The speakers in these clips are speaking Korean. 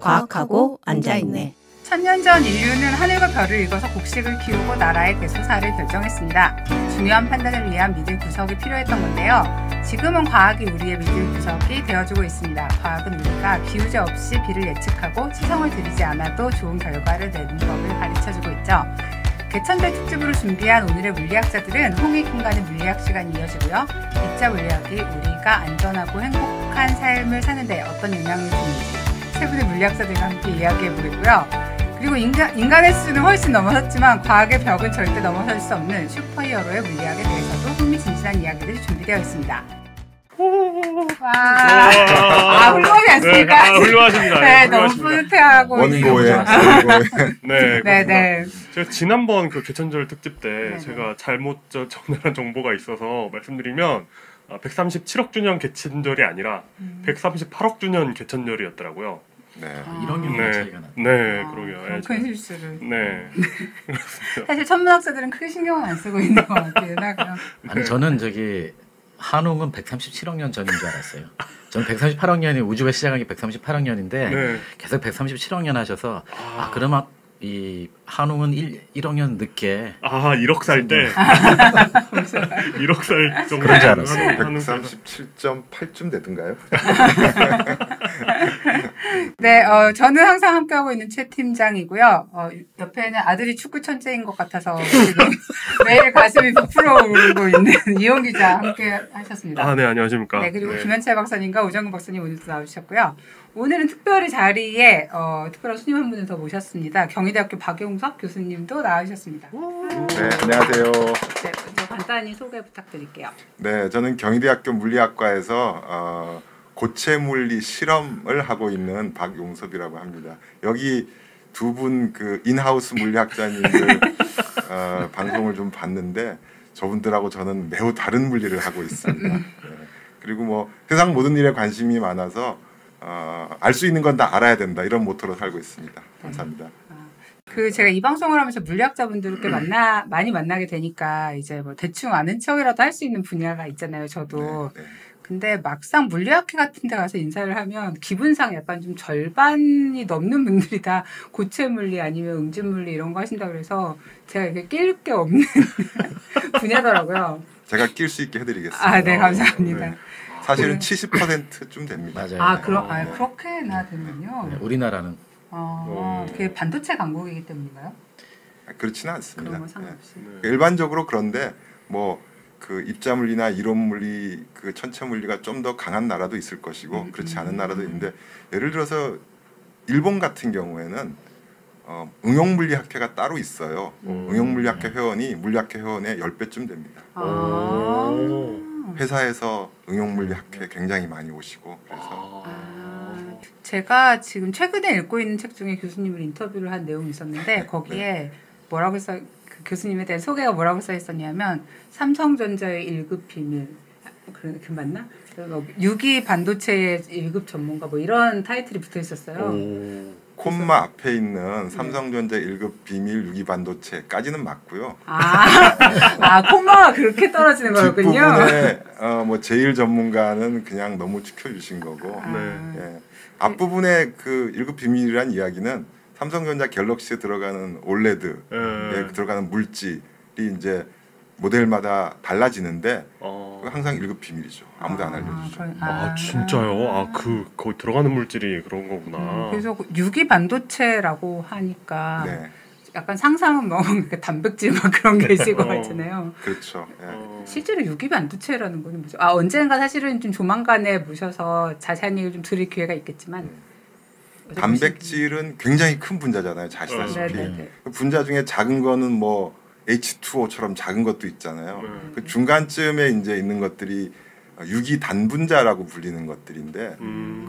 과학하고 앉아있네. 1000년 전 인류는 하늘과 별을 읽어서 곡식을 키우고 나라의 대소사를 결정했습니다. 중요한 판단을 위한 믿을 구석이 필요했던 건데요. 지금은 과학이 우리의 믿을 구석이 되어주고 있습니다. 과학은 우리가 기우제 없이 비를 예측하고 치성을 들이지 않아도 좋은 결과를 내는 법을 가르쳐주고 있죠. 개천절 특집으로 준비한 오늘의 물리학자들은 홍익훈간의 물리학 시간이 이어지고요. 입자 물리학이 우리가 안전하고 행복한 삶을 사는데 어떤 영향을 주는지 세 분의 물리학자들과 함께 이야기해보겠고요. 그리고 인간의 수준은 훨씬 넘어섰지만 과학의 벽은 절대 넘어설 수 없는 슈퍼히어로의 물리학에 대해서도 흥미진진한 이야기들이 준비되어 있습니다. 와, 훌륭하지 않습니까? 네, 훌륭하십니다. 네, 너무 뿌듯해하고 원고에. 네. 제가 지난번 그 개천절 특집 때 네네. 제가 잘못 전달한 정보가 있어서 말씀드리면 137억 주년 개천절이 아니라 138억 주년 개천절이었더라고요. 네. 1억년 차이가 났다. 네, 그러게요. 그런 큰 실수를. 네. 사실 천문학자들은 크게 신경은 안 쓰고 있는 것 같아요. 아니 저는 한웅은 137억 년 전인 줄 알았어요. 저는 138억 년이 우주가 시작한 게 138억 년인데 네. 계속 137억 년 하셔서 그러면 이 한웅은 1억 년 늦게 1억 살 때 1억 살 정도 그런 줄 알았어요. 137.8쯤 되던가요? 네, 저는 항상 함께하고 있는 최 팀장이고요. 옆에는 아들이 축구 천재인 것 같아서 지금 매일 가슴이 부풀어 오르고 있는 이용 기자 함께 하셨습니다. 네, 안녕하십니까. 네, 그리고 김현철 박사님과 우정근 박사님 오늘도 나오셨고요. 오늘은 특별히 자리에 특별한 손님 한 분을 더 모셨습니다. 경희대학교 박용석 교수님도 나오셨습니다. 네, 안녕하세요. 네, 먼저 간단히 소개 부탁드릴게요. 네, 저는 경희대학교 물리학과에서 고체 물리 실험을 하고 있는 박용섭이라고 합니다. 여기 두 분 그 인하우스 물리학자님들 방송을 좀 봤는데 저분들하고 저는 매우 다른 물리를 하고 있습니다. 네. 그리고 뭐 세상 모든 일에 관심이 많아서 알 수 있는 건 다 알아야 된다 이런 모토로 살고 있습니다. 감사합니다. 제가 이 방송을 하면서 물리학자분들께 많이 만나게 되니까 이제 뭐 대충 아는 척이라도 할 수 있는 분야가 있잖아요. 저도. 네. 근데 막상 물리학회 같은 데 가서 인사를 하면 기분상 약간 좀 절반이 넘는 분들이 다 고체 물리 아니면 응집 물리 이런 거 하신다고 그래서 제가 이렇게 낄 게 없는 분야더라고요. 제가 낄 수 있게 해드리겠습니다. 네, 감사합니다. 네. 사실은 70%쯤 됩니다. 맞아요. 그렇게나 되는군요. 네, 우리나라는 그게 반도체 강국이기 때문인가요? 그렇지는 않습니다. 그런 건 상관없이. 네. 일반적으로 그런데 뭐 그 입자 물리나 이론 물리, 그 천체 물리가 좀 더 강한 나라도 있을 것이고 그렇지 않은 나라도 있는데 예를 들어서 일본 같은 경우에는 응용 물리학회가 따로 있어요. 응용 물리학회 회원이 물리학회 회원의 10배쯤 됩니다. 회사에서 응용 물리학회 굉장히 많이 오시고 그래서 제가 지금 최근에 읽고 있는 책 중에 교수님을 인터뷰를 한 내용이 있었는데 거기에 뭐라고 써 교수님에 대한 소개가 뭐라고 써 있었냐면 삼성전자의 1급 비밀 그 맞나? 유기 반도체의 1급 전문가 뭐 이런 타이틀이 붙어 있었어요. 콤마 앞에 있는 삼성전자 1급 비밀 유기 반도체까지는 맞고요. 콤마가 그렇게 떨어지는 거였군요. 뒷부분에 뭐 제일 전문가는 그냥 너무 추켜주신 거고 예. 앞부분에 그 1급 비밀이란 이야기는 삼성전자 갤럭시에 들어가는 올레드에 들어가는 물질이 이제 모델마다 달라지는데 항상 1급 비밀이죠. 아무도 안 알려주죠. 진짜요? 거기 들어가는 물질이 그런 거구나. 그래서 유기 반도체라고 하니까 약간 상상은 뭐 단백질 막 그런 게 있을 것 같잖아요. 그렇죠. 실제로 유기 반도체라는 건 뭐죠? 언젠가 사실은 좀 조만간에 모셔서 자세한 얘기를 좀 들을 기회가 있겠지만 단백질은 굉장히 큰 분자잖아요. 아시다시피 분자 중에 작은 거는 뭐 H2O처럼 작은 것도 있잖아요. 그 중간쯤에 이제 있는 것들이 유기 단분자라고 불리는 것들인데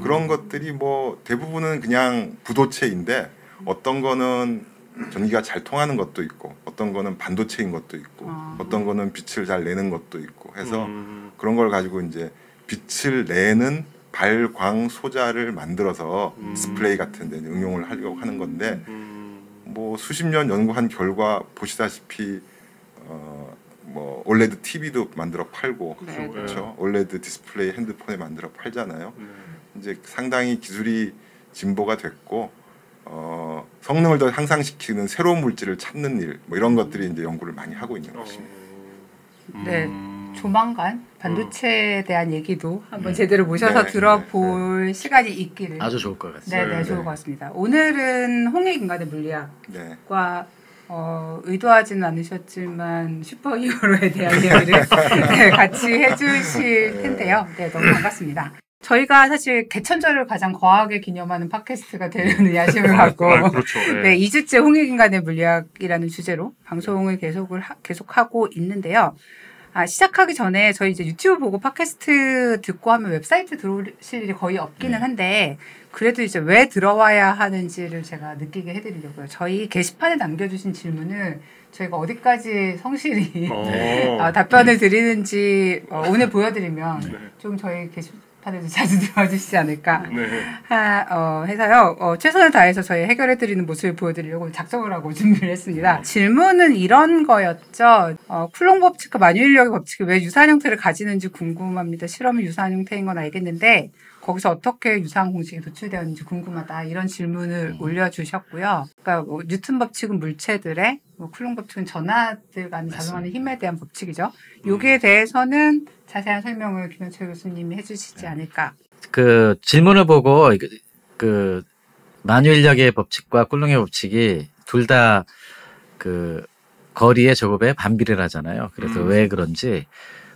그런 것들이 뭐 대부분은 그냥 부도체인데 어떤 거는 전기가 잘 통하는 것도 있고 어떤 거는 반도체인 것도 있고 어떤 거는 빛을 잘 내는 것도 있고 해서 그런 걸 가지고 이제 빛을 내는 발광 소자를 만들어서 디스플레이 같은 데 응용을 하려고 하는 건데 뭐 수십 년 연구한 결과 보시다시피 뭐 올레드 TV도 만들어 팔고 그렇죠. 올레드 디스플레이 핸드폰에 만들어 팔잖아요. 이제 상당히 기술이 진보가 됐고 성능을 더 향상시키는 새로운 물질을 찾는 일 뭐 이런 것들이 이제 연구를 많이 하고 있는 것입니다. 네, 조만간 반도체에 대한 얘기도 한번 제대로 모셔서 들어볼 시간이 있기를 아주 좋을 것 같습니다. 네, 좋을 것 같습니다. 오늘은 홍익인간의 네. 물리학과 의도하지는 않으셨지만 슈퍼히어로에 대한 이야기를 네, 같이 해주실 텐데요. 네, 너무 반갑습니다. 저희가 사실 개천절을 가장 거하게 기념하는 팟캐스트가 되려는 야심을 갖고 그렇죠. 네, 2주째 홍익인간의 물리학이라는 주제로 방송을 계속하고 있는데요. 시작하기 전에 저희 이제 유튜브 보고 팟캐스트 듣고 하면 웹사이트 들어오실 일이 거의 없기는 한데 그래도 이제 왜 들어와야 하는지를 제가 느끼게 해드리려고요. 저희 게시판에 남겨주신 질문을 저희가 어디까지 성실히 답변을 드리는지 오늘 보여드리면 좀 저희 게시판에도 자주 들어와주시지 않을까 해서요. 최선을 다해서 저희 해결해드리는 모습을 보여드리려고 작정을 하고 준비를 했습니다. 질문은 이런 거였죠. 쿨롱 법칙과 만유인력의 법칙이 왜 유사한 형태를 가지는지 궁금합니다. 실험이 유사한 형태인 건 알겠는데 거기서 어떻게 유사한 공식이 도출되었는지 궁금하다. 이런 질문을 올려주셨고요. 그러니까 뉴턴 법칙은 물체들의, 쿨롱 법칙은 전하들 간의 작용하는 힘에 대한 법칙이죠. 여기에 대해서는 자세한 설명을 김현철 교수님이 해주시지 않을까. 그 질문을 보고 그 만유인력의 법칙과 쿨롱의 법칙이 둘 다 그 거리의 제곱에 반비례를 하잖아요. 그래서 왜 그런지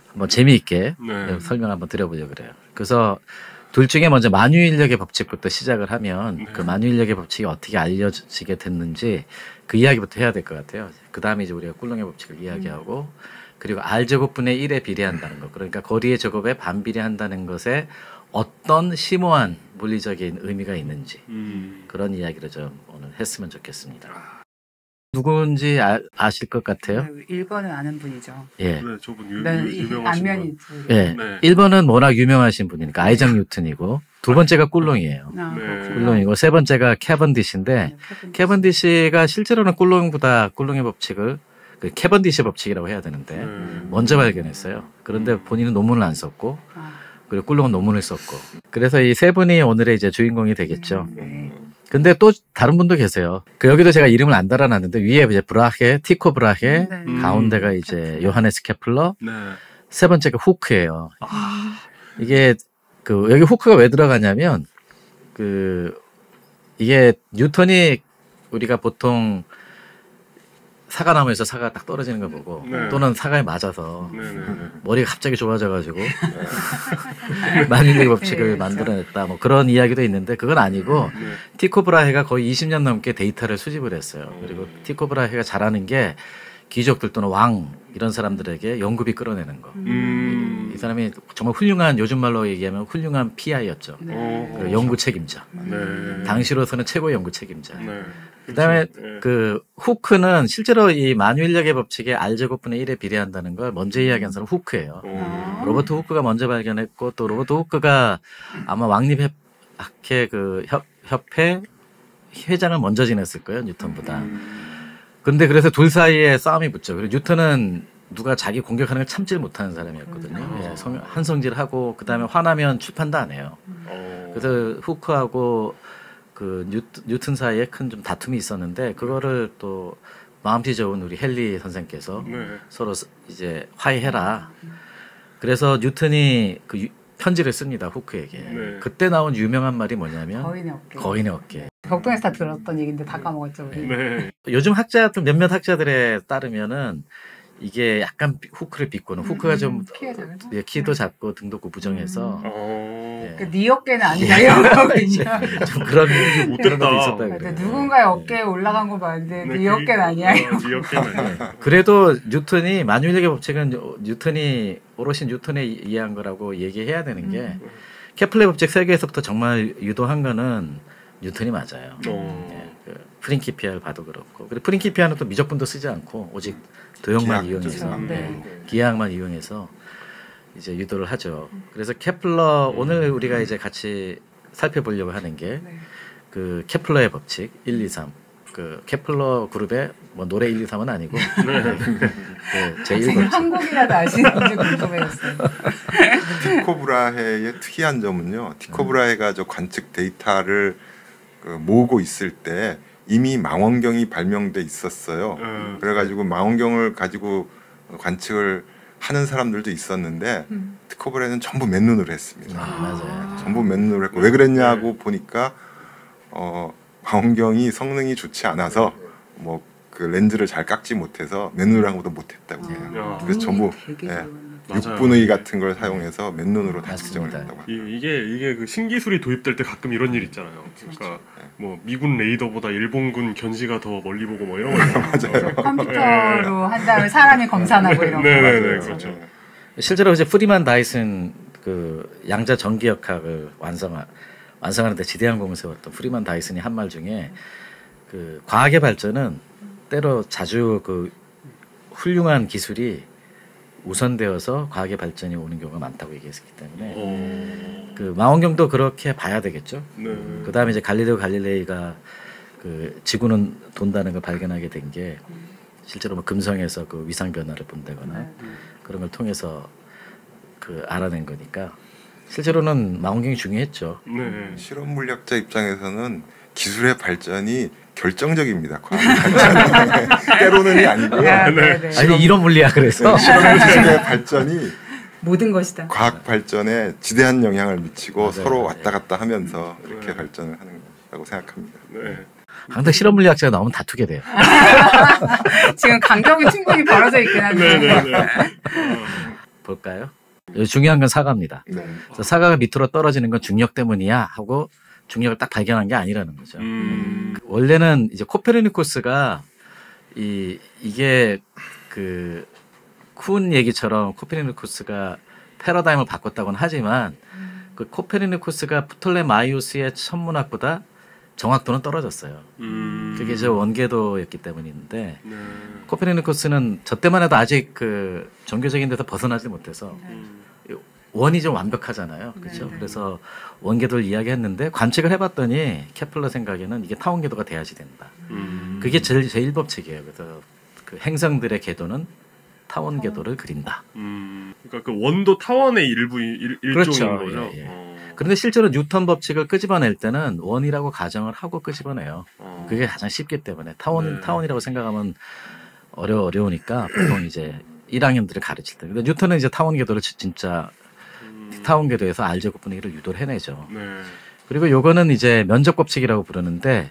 한번 재미있게 설명 한번 드려보려고 그래요. 그래서 둘 중에 먼저 만유인력의 법칙부터 시작을 하면 그 만유인력의 법칙이 어떻게 알려지게 됐는지 그 이야기부터 해야 될 것 같아요. 그 다음에 이제 우리가 쿨롱의 법칙을 이야기하고 그리고 R제곱분의 1에 비례한다는 것. 그러니까 거리의 제곱에 반비례한다는 것에 어떤 심오한 물리적인 의미가 있는지 그런 이야기를 좀 오늘 했으면 좋겠습니다. 누군지 아실 것 같아요? 1번은 아는 분이죠. 예. 네, 저분 유명하신 안면이 예. 1번은 워낙 유명하신 분이니까 아이작 뉴턴이고 두 번째가 꿀롱이에요. 꿀롱이고 세 번째가 캐번디시인데 캐번디시가 실제로는 꿀롱보다 꿀롱의 법칙을 그 캐번디시 법칙이라고 해야 되는데 먼저 발견했어요. 그런데 본인은 논문을 안 썼고 그리고 꿀롱은 논문을 썼고 그래서 이 세 분이 오늘의 이제 주인공이 되겠죠. 근데 또 다른 분도 계세요. 그 여기도 제가 이름을 안 달아놨는데 위에 이제 브라헤, 티코 브라헤, 가운데가 이제 요하네스 케플러, 세 번째가 후크예요. 이게 그 여기 후크가 왜 들어가냐면 그 이게 뉴턴이 우리가 보통 사과나무에서 사과가 딱 떨어지는 거 보고 또는 사과에 맞아서 머리가 갑자기 좋아져가지고 만유인력의 법칙을 만들어냈다 뭐 그런 이야기도 있는데 그건 아니고 티코 브라헤가 거의 20년 넘게 데이터를 수집을 했어요. 그리고 티코 브라헤가 잘하는 게 귀족들 또는 왕 이런 사람들에게 연구비 끌어내는 거. 이 사람이 정말 훌륭한 요즘 말로 얘기하면 훌륭한 PI였죠. 그 연구 책임자. 당시로서는 최고의 연구 책임자. 그다음에 그 후크는 실제로 이 만유인력의 법칙에 R제곱분의 1에 비례한다는 걸 먼저 이야기한 사람은 후크예요. 로버트 후크가 먼저 발견했고 또 로버트 후크가 아마 왕립학회 그 협회 회장을 먼저 지냈을 거예요. 뉴턴보다. 근데 그래서 둘 사이에 싸움이 붙죠. 그리고 뉴턴은 누가 자기 공격하는 걸 참질 못하는 사람이었거든요. 예, 한성질하고 그다음에 화나면 출판도 안 해요. 그래서 후크하고 그 뉴턴 사이에 큰 좀 다툼이 있었는데 그거를 또 마음씨 좋은 우리 헨리 선생께서 서로 이제 화해해라. 그래서 뉴턴이 그 편지를 씁니다. 후크에게. 그때 나온 유명한 말이 뭐냐면 거인의 어깨. 벽동에서 다 들었던 얘기인데 다 까먹었죠. 우리. 요즘 학자들 몇몇 학자들에 따르면은 이게 약간 후크를 비꼬는 후크가 좀 키도 작고 등도 구부정해서 네 어깨는 아니냐 이런 거군요. 좀 그런 것도 있었다 그래요. 누군가의 어깨에 올라간 거 봤는데 네 어깨는 아니야. 그래도 뉴턴이 만유인력의 법칙은 뉴턴이 오롯이 뉴턴이 이해한 거라고 얘기해야 되는 게 케플러의 법칙 세계에서부터 정말 유도한 거는 뉴턴이 맞아요. 그 프린키피아를 봐도 그렇고 그리고 프린키피아는 또 미적분도 쓰지 않고 오직 도형만 이용해서 기하학만 이용해서 이제 유도를 하죠. 그래서 케플러 오늘 우리가 이제 같이 살펴보려고 하는 게 그 케플러의 법칙 1, 2, 3. 그 케플러 그룹의 뭐 노래 1, 2, 3은 아니고 그 제1 한국이라도 아시는지 궁금해졌어요. 티코 브라헤의 특이한 점은요. 티코 브라헤가 저 관측 데이터를 모으고 있을 때 이미 망원경이 발명돼 있었어요. 그래가지고 망원경을 가지고 관측을 하는 사람들도 있었는데 티코브라헤는 전부 맨눈으로 했습니다. 맞아요. 전부 맨눈으로 했고 왜 그랬냐고 보니까 망원경이 성능이 좋지 않아서 뭐 그 렌즈를 잘 깎지 못해서 맨눈으로 한 것도 못했다고 해요. 그래서 전부 6분의 같은 걸 사용해서 맨눈으로 다 측정을 했다고 합니다. 이게 그 신기술이 도입될 때 가끔 이런 일 있잖아요. 그러니까 뭐 미군 레이더보다 일본군 견시가 더 멀리 보고 뭐 이런 거 맞아요. 컴퓨터로 한 다음에 사람이 검사하고 이런 거. 네네네 그렇죠. 실제로 이제 프리만 다이슨 그 양자 전기역학을 완성하는데 지대한 공을 세웠던 프리만 다이슨이 한 말 중에 그 과학의 발전은 때로 자주 그 훌륭한 기술이 우선되어서 과학의 발전이 오는 경우가 많다고 얘기했기 때문에 그 망원경도 그렇게 봐야 되겠죠. 그 다음에 이제 갈릴레오 갈릴레이가 그 지구는 돈다는 걸 발견하게 된 게 실제로 뭐 금성에서 그 위상 변화를 본다거나 그런 걸 통해서 그 알아낸 거니까 실제로는 망원경이 중요했죠. 실험 물리학자 입장에서는 기술의 발전이 결정적입니다. 과학의 발전이 때로는이 아니고요. 아니 이런 물리학을 해서 실험 기술의 발전이 모든 것이다. 과학 발전에 지대한 영향을 미치고 맞아요. 서로 왔다 갔다 하면서 이렇게 발전을 하는 거라고 생각합니다. 항상 실험 물리학자가 나오면 다투게 돼요. 지금 강경이 충분히 벌어져 있긴 한데. 볼까요? 중요한 건 사과입니다. 그래서 사과가 밑으로 떨어지는 건 중력 때문이야 하고 중력을 딱 발견한 게 아니라는 거죠. 원래는 이제 코페르니쿠스가 이게 그 쿤 얘기처럼 코페르니쿠스가 패러다임을 바꿨다고는 하지만 그 코페르니쿠스가 프톨레마이오스의 천문학보다 정확도는 떨어졌어요. 그게 저 원궤도였기 때문인데 코페르니쿠스는 저 때만 해도 아직 그 종교적인 데서 벗어나지 못해서 원이 좀 완벽하잖아요. 그렇죠? 그래서 원궤도를 이야기했는데 관측을 해봤더니 케플러 생각에는 이게 타원궤도가 돼야지 된다. 그게 제1법칙이에요. 그래서 그 행성들의 궤도는 타원궤도를 그린다. 그러니까 그 원도 타원의 일종인 그렇죠. 거죠. 예. 그런데 실제로 뉴턴 법칙을 끄집어낼 때는 원이라고 가정을 하고 끄집어내요. 그게 가장 쉽기 때문에 타원이라고 생각하면 어려우니까 보통 이제 1학년들을 가르칠 때. 근데 뉴턴은 이제 타원궤도를 진짜 타원궤도에서 R제곱분의 1을 유도를 해내죠. 그리고 요거는 이제 면적법칙이라고 부르는데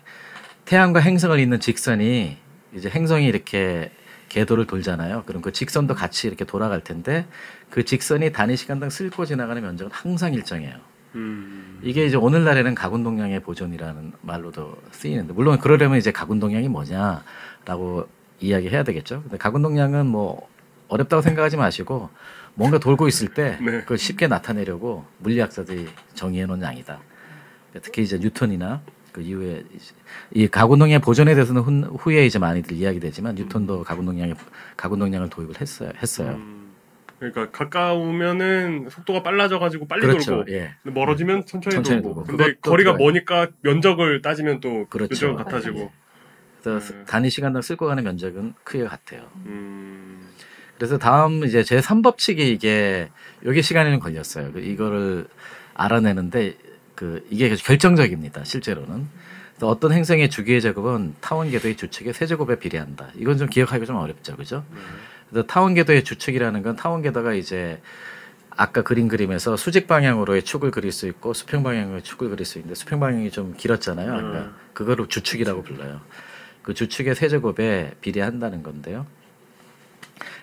태양과 행성을 잇는 직선이 이제 행성이 이렇게 궤도를 돌잖아요. 그럼 그 직선도 같이 이렇게 돌아갈 텐데 그 직선이 단위 시간당 쓸고 지나가는 면적은 항상 일정해요. 이게 이제 오늘날에는 가군동량의 보존이라는 말로도 쓰이는데 물론 그러려면 이제 가군동량이 뭐냐라고 이야기해야 되겠죠. 근데 가군동량은 뭐 어렵다고 생각하지 마시고 뭔가 돌고 있을 때 그걸 쉽게 나타내려고 물리학자들이 정의해 놓은 양이다. 특히 이제 뉴턴이나 그 이후에 이 가군동량 보존에 대해서는 후에 이제 많이들 이야기되지만 뉴턴도 가군동량을 도입을 했어요. 그러니까 가까우면은 속도가 빨라져가지고 빨리 그렇죠. 돌고 예. 근데 멀어지면 천천히 돌고. 근데 그것도 거리가 들어요. 머니까 면적을 따지면 또 그렇죠. 면적은 같아지고. 그래서 단위 시간당 쓸고 가는 면적은 크게 같아요. 그래서 다음 이제 제 3법칙이 이게 시간에는 걸렸어요. 이거를 알아내는데 이게 결정적입니다. 실제로는. 그래서 어떤 행성의 주기의 제곱은 타원궤도의 주축의 세제곱에 비례한다. 이건 좀 기억하기가 좀 어렵죠, 그죠? 그래서 타원궤도의 주축이라는 건 타원궤도가 이제 아까 그린 그림에서 수직 방향으로의 축을 그릴 수 있고 수평 방향으로의 축을 그릴 수 있는데 수평 방향이 좀 길었잖아요. 그러니까 그거를 주축이라고 불러요. 그 주축의 세제곱에 비례한다는 건데요.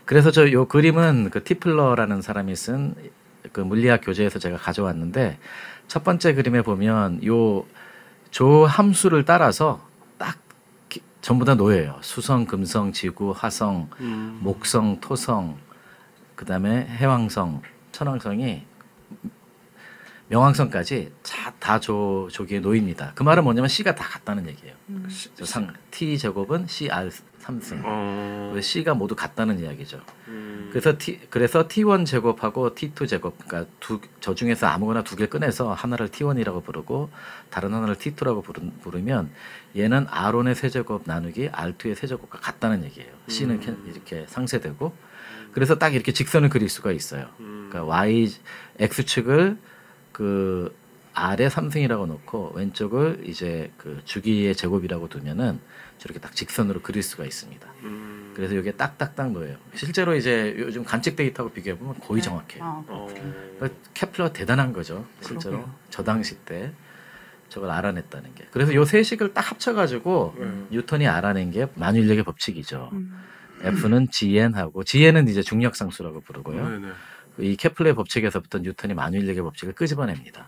그래서 요 그림은 그 티플러라는 사람이 쓴 그 물리학 교재에서 제가 가져왔는데 첫 번째 그림에 보면 조 함수를 따라서 딱 전부 다 놓여요. 수성, 금성, 지구, 화성, 목성, 토성, 그다음에 해왕성, 천왕성이 명왕성까지 다 조기에 놓입니다. 그 말은 뭐냐면 C가 다 같다는 얘기예요. T 제곱은 CR 3승. C가 모두 같다는 이야기죠. 그래서 T1 제곱하고 T2 제곱, 그러니까 저 중에서 아무거나 두 개 꺼내서 하나를 T1이라고 부르고 다른 하나를 T2라고 부르면 얘는 R1의 세제곱 나누기 R2의 세제곱과 같다는 얘기예요. C는 이렇게 상쇄되고 그래서 딱 이렇게 직선을 그릴 수가 있어요. 그러니까 X축을 그 아래 3승이라고 놓고 왼쪽을 이제 그 주기의 제곱이라고 두면은 저렇게 딱 직선으로 그릴 수가 있습니다. 그래서 이게 딱딱딱 놓여요. 실제로 이제 요즘 관측 데이터하고 비교해 보면 거의 정확해요. 그러니까 케플러가 대단한 거죠. 실제로 그렇군요. 저 당시 때 저걸 알아냈다는 게. 그래서 요 세 식을 딱 합쳐가지고 뉴턴이 알아낸 게 만유인력의 법칙이죠. F는 GN하고 GN은 이제 중력상수라고 부르고요. 네네. 이 케플러의 법칙에서부터 뉴턴이 만유인력의 법칙을 끄집어냅니다.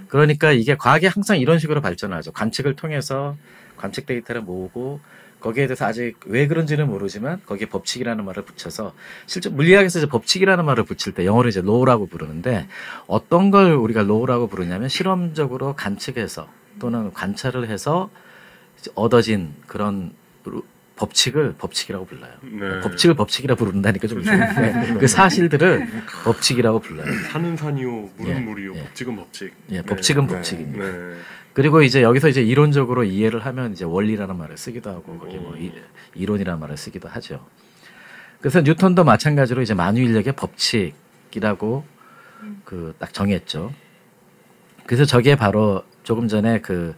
그러니까 이게 과학이 항상 이런 식으로 발전하죠. 관측을 통해서 관측 데이터를 모으고 거기에 대해서 아직 왜 그런지는 모르지만 거기에 법칙이라는 말을 붙여서 실제 물리학에서 이제 법칙이라는 말을 붙일 때 영어로 이제 law라고 부르는데 어떤 걸 우리가 law라고 부르냐면 실험적으로 관측해서 또는 관찰을 해서 이제 얻어진 그런 법칙을 법칙이라고 불러요. 네. 법칙을 법칙이라 부른다니까 좀 이상한데 그 사실들을 법칙이라고 불러요. 산은 산이요, 물은 예, 물이요, 예. 법칙은 법칙. 예, 법칙은 네. 법칙입니다. 네. 그리고 이제 여기서 이제 이론적으로 이해를 하면 이제 원리라는 말을 쓰기도 하고 거기 뭐 이론이라는 말을 쓰기도 하죠. 그래서 뉴턴도 마찬가지로 이제 만유인력의 법칙이라고 그 딱 정했죠. 그래서 저게 바로 조금 전에 그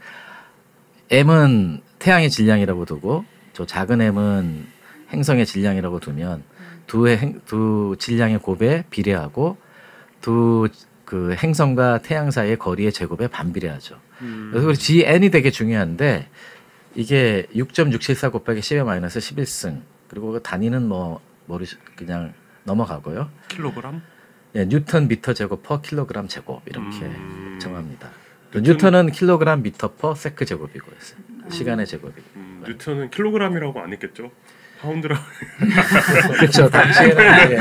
m은 태양의 질량이라고 두고 저 작은 m은 행성의 질량이라고 두면 두 질량의 곱에 비례하고 두 그 행성과 태양 사이의 거리의 제곱에 반비례하죠. 그래서 우리 GN이 되게 중요한데 이게 6.674 곱하기 10의 마이너스 11승 그리고 그 단위는 뭐 그냥 넘어가고요. 킬로그램? 예, 뉴턴 미터 제곱 퍼 킬로그램 제곱 이렇게 정합니다. 뉴턴은 킬로그램 미터 퍼 세크 제곱이고 시간의 제곱이고. 뉴턴은 킬로그램이라고 안 했겠죠? 파운드라고. 그렇죠. 당시에는 예.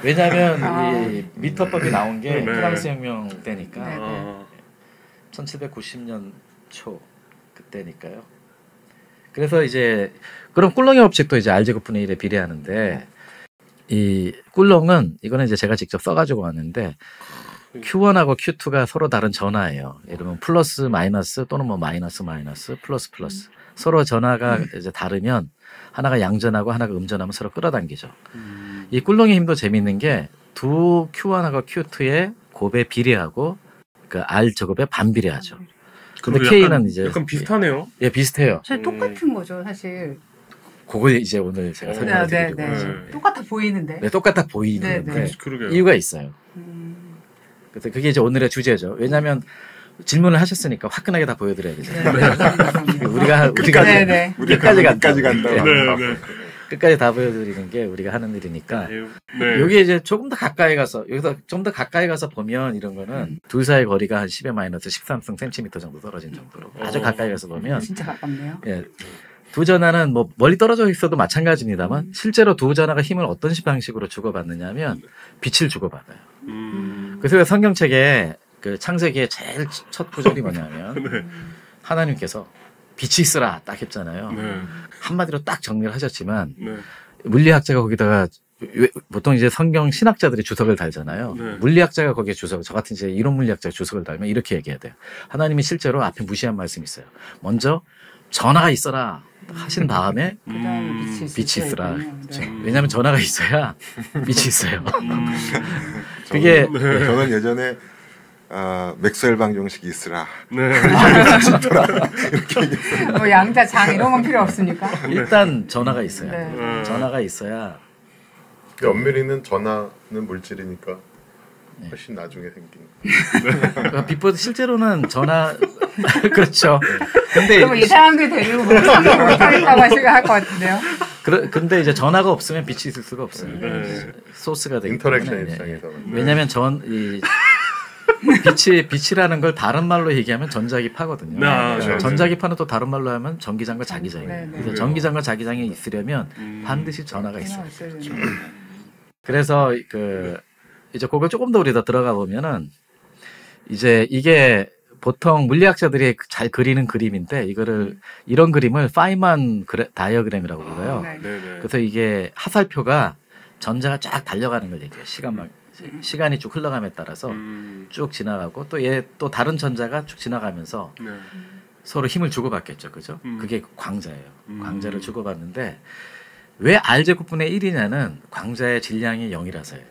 왜냐하면 이 미터법이 나온 게 네. 프랑스 혁명 때니까 네. 아, 1790년 초 그때니까요. 그래서 이제 그럼 꿀렁의 법칙도 이제 R 제곱분의 1에 비례하는데 이 꿀렁은 이거는 이제 제가 직접 써가지고 왔는데 Q1하고 Q2가 서로 다른 전하예요. 예를 들면 플러스 마이너스 또는 뭐 마이너스 마이너스 플러스 플러스 서로 전하가 이제 다르면 하나가 양전하고 하나가 음전하면 서로 끌어당기죠. 이 꿀렁의 힘도 재미있는 게 두 Q1하고 Q2의 곱에 비례하고 그 R 제곱에 반비례하죠. 근데 그리고 K는 약간, 이제 약간 비슷하네요. 예 비슷해요. 사실 똑같은 거죠, 사실. 그걸 이제 오늘 제가 설명을 네, 드리려고 네, 하죠. 네. 똑같아 보이는데. 네, 똑같아 보이는데 네, 네. 그러게요. 이유가 있어요. 그래서 그게 이제 오늘의 주제죠. 왜냐하면 질문을 하셨으니까 화끈하게 다 보여드려야 되잖아요. 우리가 네, 네. 끝까지 간다. 끝까지 간다. 네, 네. 끝까지 다 보여드리는 게 우리가 하는 일이니까. 네. 여기 이제 조금 더 가까이 가서 여기서 좀 더 가까이 가서 보면 이런 거는 둘 사이 거리가 한 10의 마이너스 13승 센티미터 정도 떨어진 정도로 아주 가까이 가서 보면 진짜 가깝네요. 예. 두 전하는 뭐 멀리 떨어져 있어도 마찬가지입니다만 실제로 두 전하가 힘을 어떤 방식으로 주고받느냐면 빛을 주고받아요. 그래서 성경책에 그 창세기의 제일 첫 구절이 뭐냐면 네. 하나님께서 빛이 있으라 딱 했잖아요. 네. 한마디로 딱 정리를 하셨지만 네. 물리학자가 거기다가 보통 이제 성경 신학자들이 주석을 달잖아요. 네. 물리학자가 거기에 주석, 저 같은 이제 이론 물리학자가 주석을 달면 이렇게 얘기해야 돼요. 하나님이 실제로 앞에 무시한 말씀이 있어요. 먼저 전하가 있어라 하신 다음에 그다음에 빛이 있으라. 네. 왜냐하면 전하가 있어야 빛이 있어요. 그게 저는 예전에 맥스웰 방정식이 있으라. 네. 뭐 양자 장 이런 건 필요 없으니까. 일단 전하가 있어야 네. 돼요. 전하가 있어야 엄밀히는 전하는 물질이니까 훨씬 나중에 생긴. 그러니까 빛보다 실제로는 전하 그렇죠. 근데 그럼 이 사람들 데리고 뭐 참여 못하겠다고 생각할 것 같은데요. 근데 이제 전하가 없으면 빛이 있을 수가 없어요. 네. 소스가 되기 인터랙션 때문에. 입장에서는. 왜냐하면 빛이라는 걸 다른 말로 얘기하면 전자기파거든요. 네, 그래서 전자기파는 또 다른 말로 하면 전기장과 자기장이에요. 네, 네. 그래서 전기장과 자기장이 있으려면 반드시 전하가 있어요. 있어야 되는데. 그래서 이제 그걸 조금 더 우리 더 들어가 보면은 이제 이게 보통 물리학자들이 잘 그리는 그림인데 이런 그림을 파이만 다이어그램이라고 불러요. 네. 네. 네. 그래서 이게 하살표가 전자가 쫙 달려가는 걸 얘기해요. 시간이 쭉 흘러감에 따라서 쭉 지나가고 또 다른 전자가 쭉 지나가면서 네. 서로 힘을 주고받겠죠. 그죠? 그게 광자예요. 광자를 주고받는데 왜 R 제곱분의 1이냐는 광자의 질량이 0이라서예요.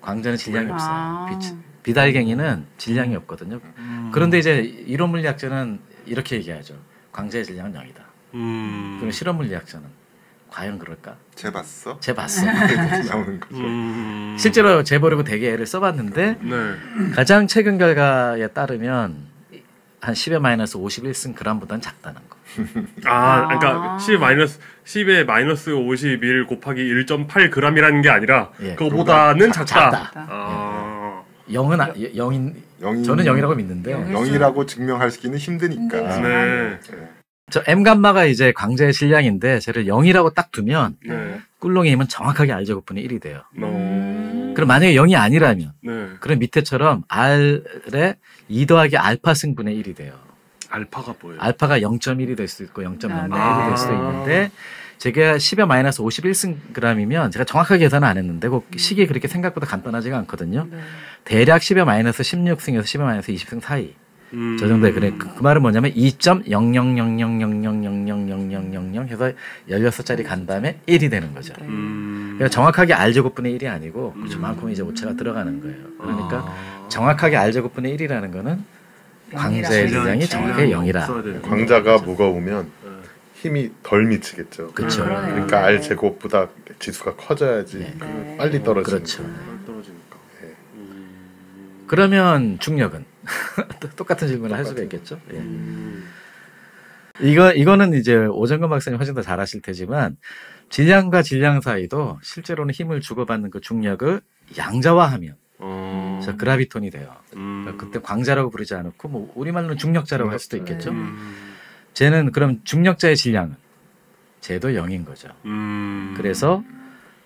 광자는 질량이 없어요. 비달갱이는 질량이 없거든요. 그런데 이제 이론 물리학자는 이렇게 얘기하죠. 광자의 질량은 0이다. 그럼 실험 물리학자는 과연 그럴까? 재봤어? 재봤어. 나오는 거죠. 실제로 재보려고 되게 애를 써봤는데 가장 최근 결과에 따르면 한 10의 마이너스 51승 g보다는 작다는 거. 그러니까 10의 마이너스 51 곱하기 1.8 g이라는 게 아니라 그거보다는 작다. 영은 0인 저는 0이라고 믿는데 0이라고 증명하기는 힘드니까. 네. 저 M 감마가 이제 광자의 질량인데 쟤를 0이라고 딱 두면 꿀렁의 힘은 정확하게 R 제곱분의 1이 돼요. 그럼 만약에 0이 아니라면 그럼 밑에처럼 R에 2 더하기 알파 승분의 1이 돼요. 알파가 뭐예요? 알파가 0.1이 될 수도 있고 0.01이 될 수도 있는데 제가 10의 마이너스 51승 g이면 제가 정확하게 계산은 안 했는데 그 식이 그렇게 생각보다 간단하지가 않거든요. 대략 10의 마이너스 16승에서 10의 마이너스 20승 사이. 저 정도에 그래. 그 말은 뭐냐면 2.000000000000 해서 16자리 간 다음에 1이 되는 거죠. 그러니까 정확하게 R 제곱분의 1이 아니고 저만큼 이제 오차가 들어가는 거예요. 그러니까 정확하게 R 제곱분의 1이라는 거는 광자의 질량이 정확하게 0이라. 광자가 무거우면 힘이 덜 미치겠죠. 그렇죠. 그러니까 R 제곱보다 지수가 커져야지 빨리 떨어지는 그렇죠. 떨어지니까. 그러면 중력은 똑같은 질문을 할 수가 있겠죠. 이거는 이제 오정근 박사님 훨씬 더 잘 아실 테지만 질량과 질량 사이도 실제로는 힘을 주고받는 그 중력을 양자화하면 저 그라비톤이 돼요. 그러니까 그때 광자라고 부르지 않고 뭐 우리말로는 중력자라고 할 수도 있겠죠. 쟤는 그럼 중력자의 질량은 쟤도 0인 거죠. 그래서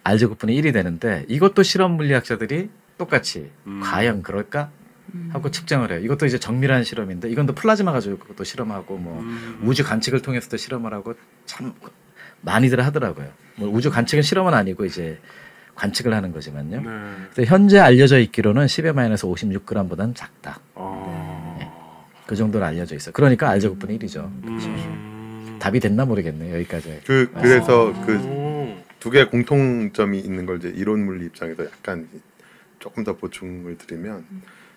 R 제곱분의 1이 되는데 이것도 실험 물리학자들이 똑같이 과연 그럴까 하고 측정을 해요. 이것도 이제 정밀한 실험인데 이건 또 플라즈마 가지고 또 실험하고 뭐 우주 관측을 통해서도 실험을 하고 참 많이들 하더라고요. 뭐 우주 관측은 실험은 아니고 이제 관측을 하는 거지만요. 그래서 현재 알려져 있기로는 10의 마이너스 56g보다는 작다. 그 정도로 알려져 있어요. 그러니까 R 제곱분의 1이죠. 답이 됐나 모르겠네요. 여기까지. 그래서 그 두 개의 공통점이 있는 걸 이제 이론 물리 입장에서 약간 조금 더 보충을 드리면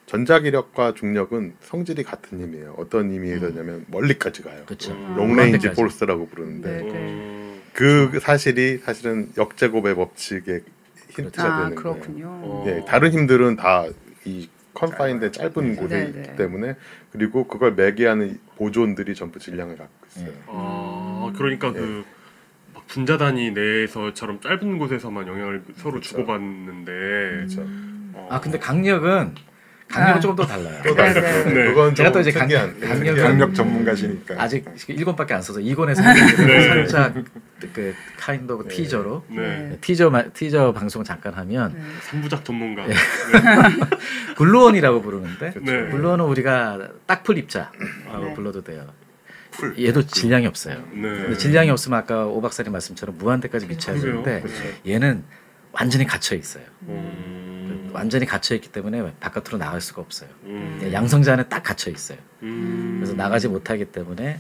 전자기력과 중력은 성질이 같은 힘이에요. 어떤 의미에서냐면 멀리까지 가요. 그렇죠. 롱레인지 포스라고 부르는데 그 사실은 역제곱의 법칙의 힌트가 되는 그렇군요. 거예요. 다른 힘들은 다 이 컨파인된 짧은 곳에 있기 때문에 그리고 그걸 매개하는 보존들이 전부 질량을 갖고 있어요. 그러니까 그 막 분자단위 내에서처럼 짧은 곳에서만 영향을 서로 주고받는데. 근데 강력은 조금 더 달라요. 그건 제가 또 이제 강력 전문가시니까 아직 1권밖에 안 써서 2권에서 살짝 그 카인드 오브 티저로 티저 방송 잠깐 하면 3부작 전문가 블루원이라고 부르는데 블루원은 우리가 딱풀 입자라고 불러도 돼요. 얘도 질량이 없어요. 근데 질량이 없으면 아까 오 박사님 말씀처럼 무한대까지 미쳐야 되는데 얘는 완전히 갇혀 있어요. 완전히 갇혀 있기 때문에 바깥으로 나갈 수가 없어요. 양성자 안에 딱 갇혀 있어요. 그래서 나가지 못하기 때문에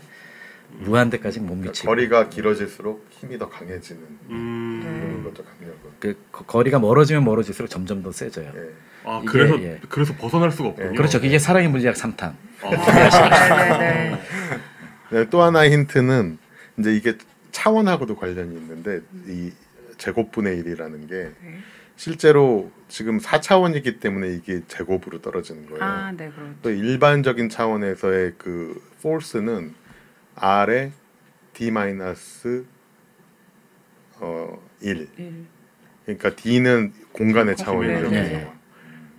무한대까지 못 미치고 거리가 길어질수록 힘이 더 강해지는 그런 거죠. 강력은. 그 거리가 멀어지면 멀어질수록 점점 더 세져요. 그래서 벗어날 수가 없군요. 그렇죠. 이게 사랑의 물리학 3탄. 또 하나의 힌트는 이제 이게 차원하고도 관련이 있는데 이 제곱분의 1이라는 게 실제로 지금 4차원이기 때문에 이게 제곱으로 떨어지는 거예요. 또 일반적인 차원에서의 그 포스는 R에 D-1 그러니까 D는 공간의 차원이죠.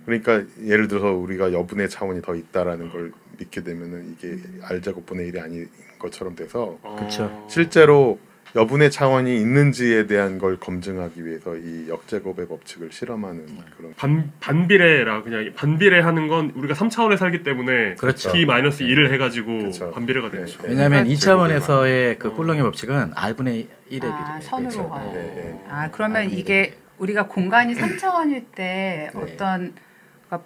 그러니까 예를 들어서 우리가 여분의 차원이 더 있다라는 걸 믿게 되면은 이게 R 제곱분의 1이 아닌 것처럼 돼서 그렇죠. 실제로 여분의 차원이 있는지에 대한 걸 검증하기 위해서 이 역제곱의 법칙을 실험하는 그런 반비례라 그냥 반비례하는 건 우리가 3차원에 살기 때문에 그렇죠. D-1을 해가지고 반비례가 되죠. 왜냐하면 2차원에서의 그 꿀렁의 법칙은 R분의 1의 비례. 선으로 가요. 그러면 이게 우리가 공간이 3차원일 때 어떤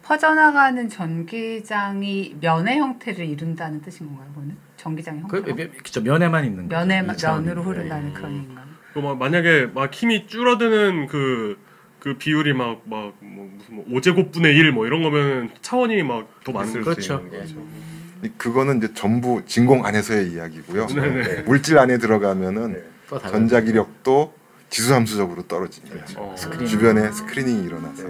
퍼져나가는 전기장이 면의 형태를 이룬다는 뜻인 건가요? 그거는? 전기장의 형태로? 그렇죠. 면에만 있는 거죠. 면으로 흐른다는 그런 얘기인가요? 만약에 막 힘이 줄어드는 그 그 비율이 막 무슨 5제곱분의 1 뭐 이런 거면 차원이 막 더 많은 그렇죠. 그거는 이제 전부 진공 안에서의 이야기고요. 네네. 물질 안에 들어가면은 또 다른 전자기력도 지수함수적으로 떨어집니다. 스크린. 주변에 스크리닝이 일어나서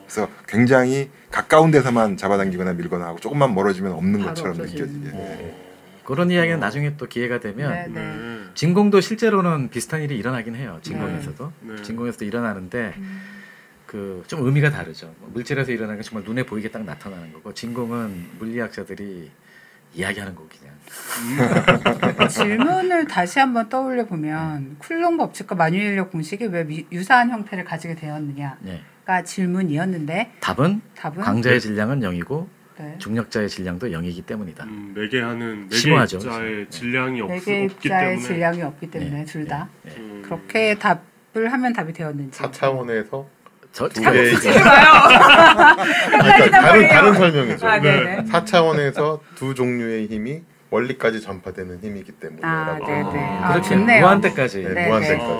그래서 굉장히 가까운 데서만 잡아당기거나 밀거나 하고 조금만 멀어지면 없는 바로 것처럼 없어지는. 느껴지게. 그런 이야기는 나중에 또 기회가 되면 네, 네. 진공도 실제로는 비슷한 일이 일어나긴 해요. 진공에서도. 네. 진공에서도 일어나는데 그 좀 의미가 다르죠. 물질에서 일어나는 게 정말 눈에 보이게 딱 나타나는 거고 진공은 물리학자들이 이야기하는 거 그냥. 질문을 다시 한번 떠올려 보면 쿨롱 법칙과 만유인력 공식이 왜 유사한 형태를 가지게 되었느냐가 네. 질문이었는데 답은 광자의 질량은 0이고 네. 중력자의 질량도 0이기 때문이다. 매개하는 심오하죠. 매개입자의 질량이 없기 매개입자의 때문에 질량이 없기 때문에 네. 둘 다 네. 그렇게 답을 하면 답이 되었는지 4차원에서 저 두 개의 헷갈리단 말이에요. 다른 설명이죠. 아, 네네. 4차원에서 두 종류의 힘이 원리까지 전파되는 힘이기 아, 때문이라고. 네네. 아, 그렇게 좋네요. 무한대까지 네, 네, 무한대까지.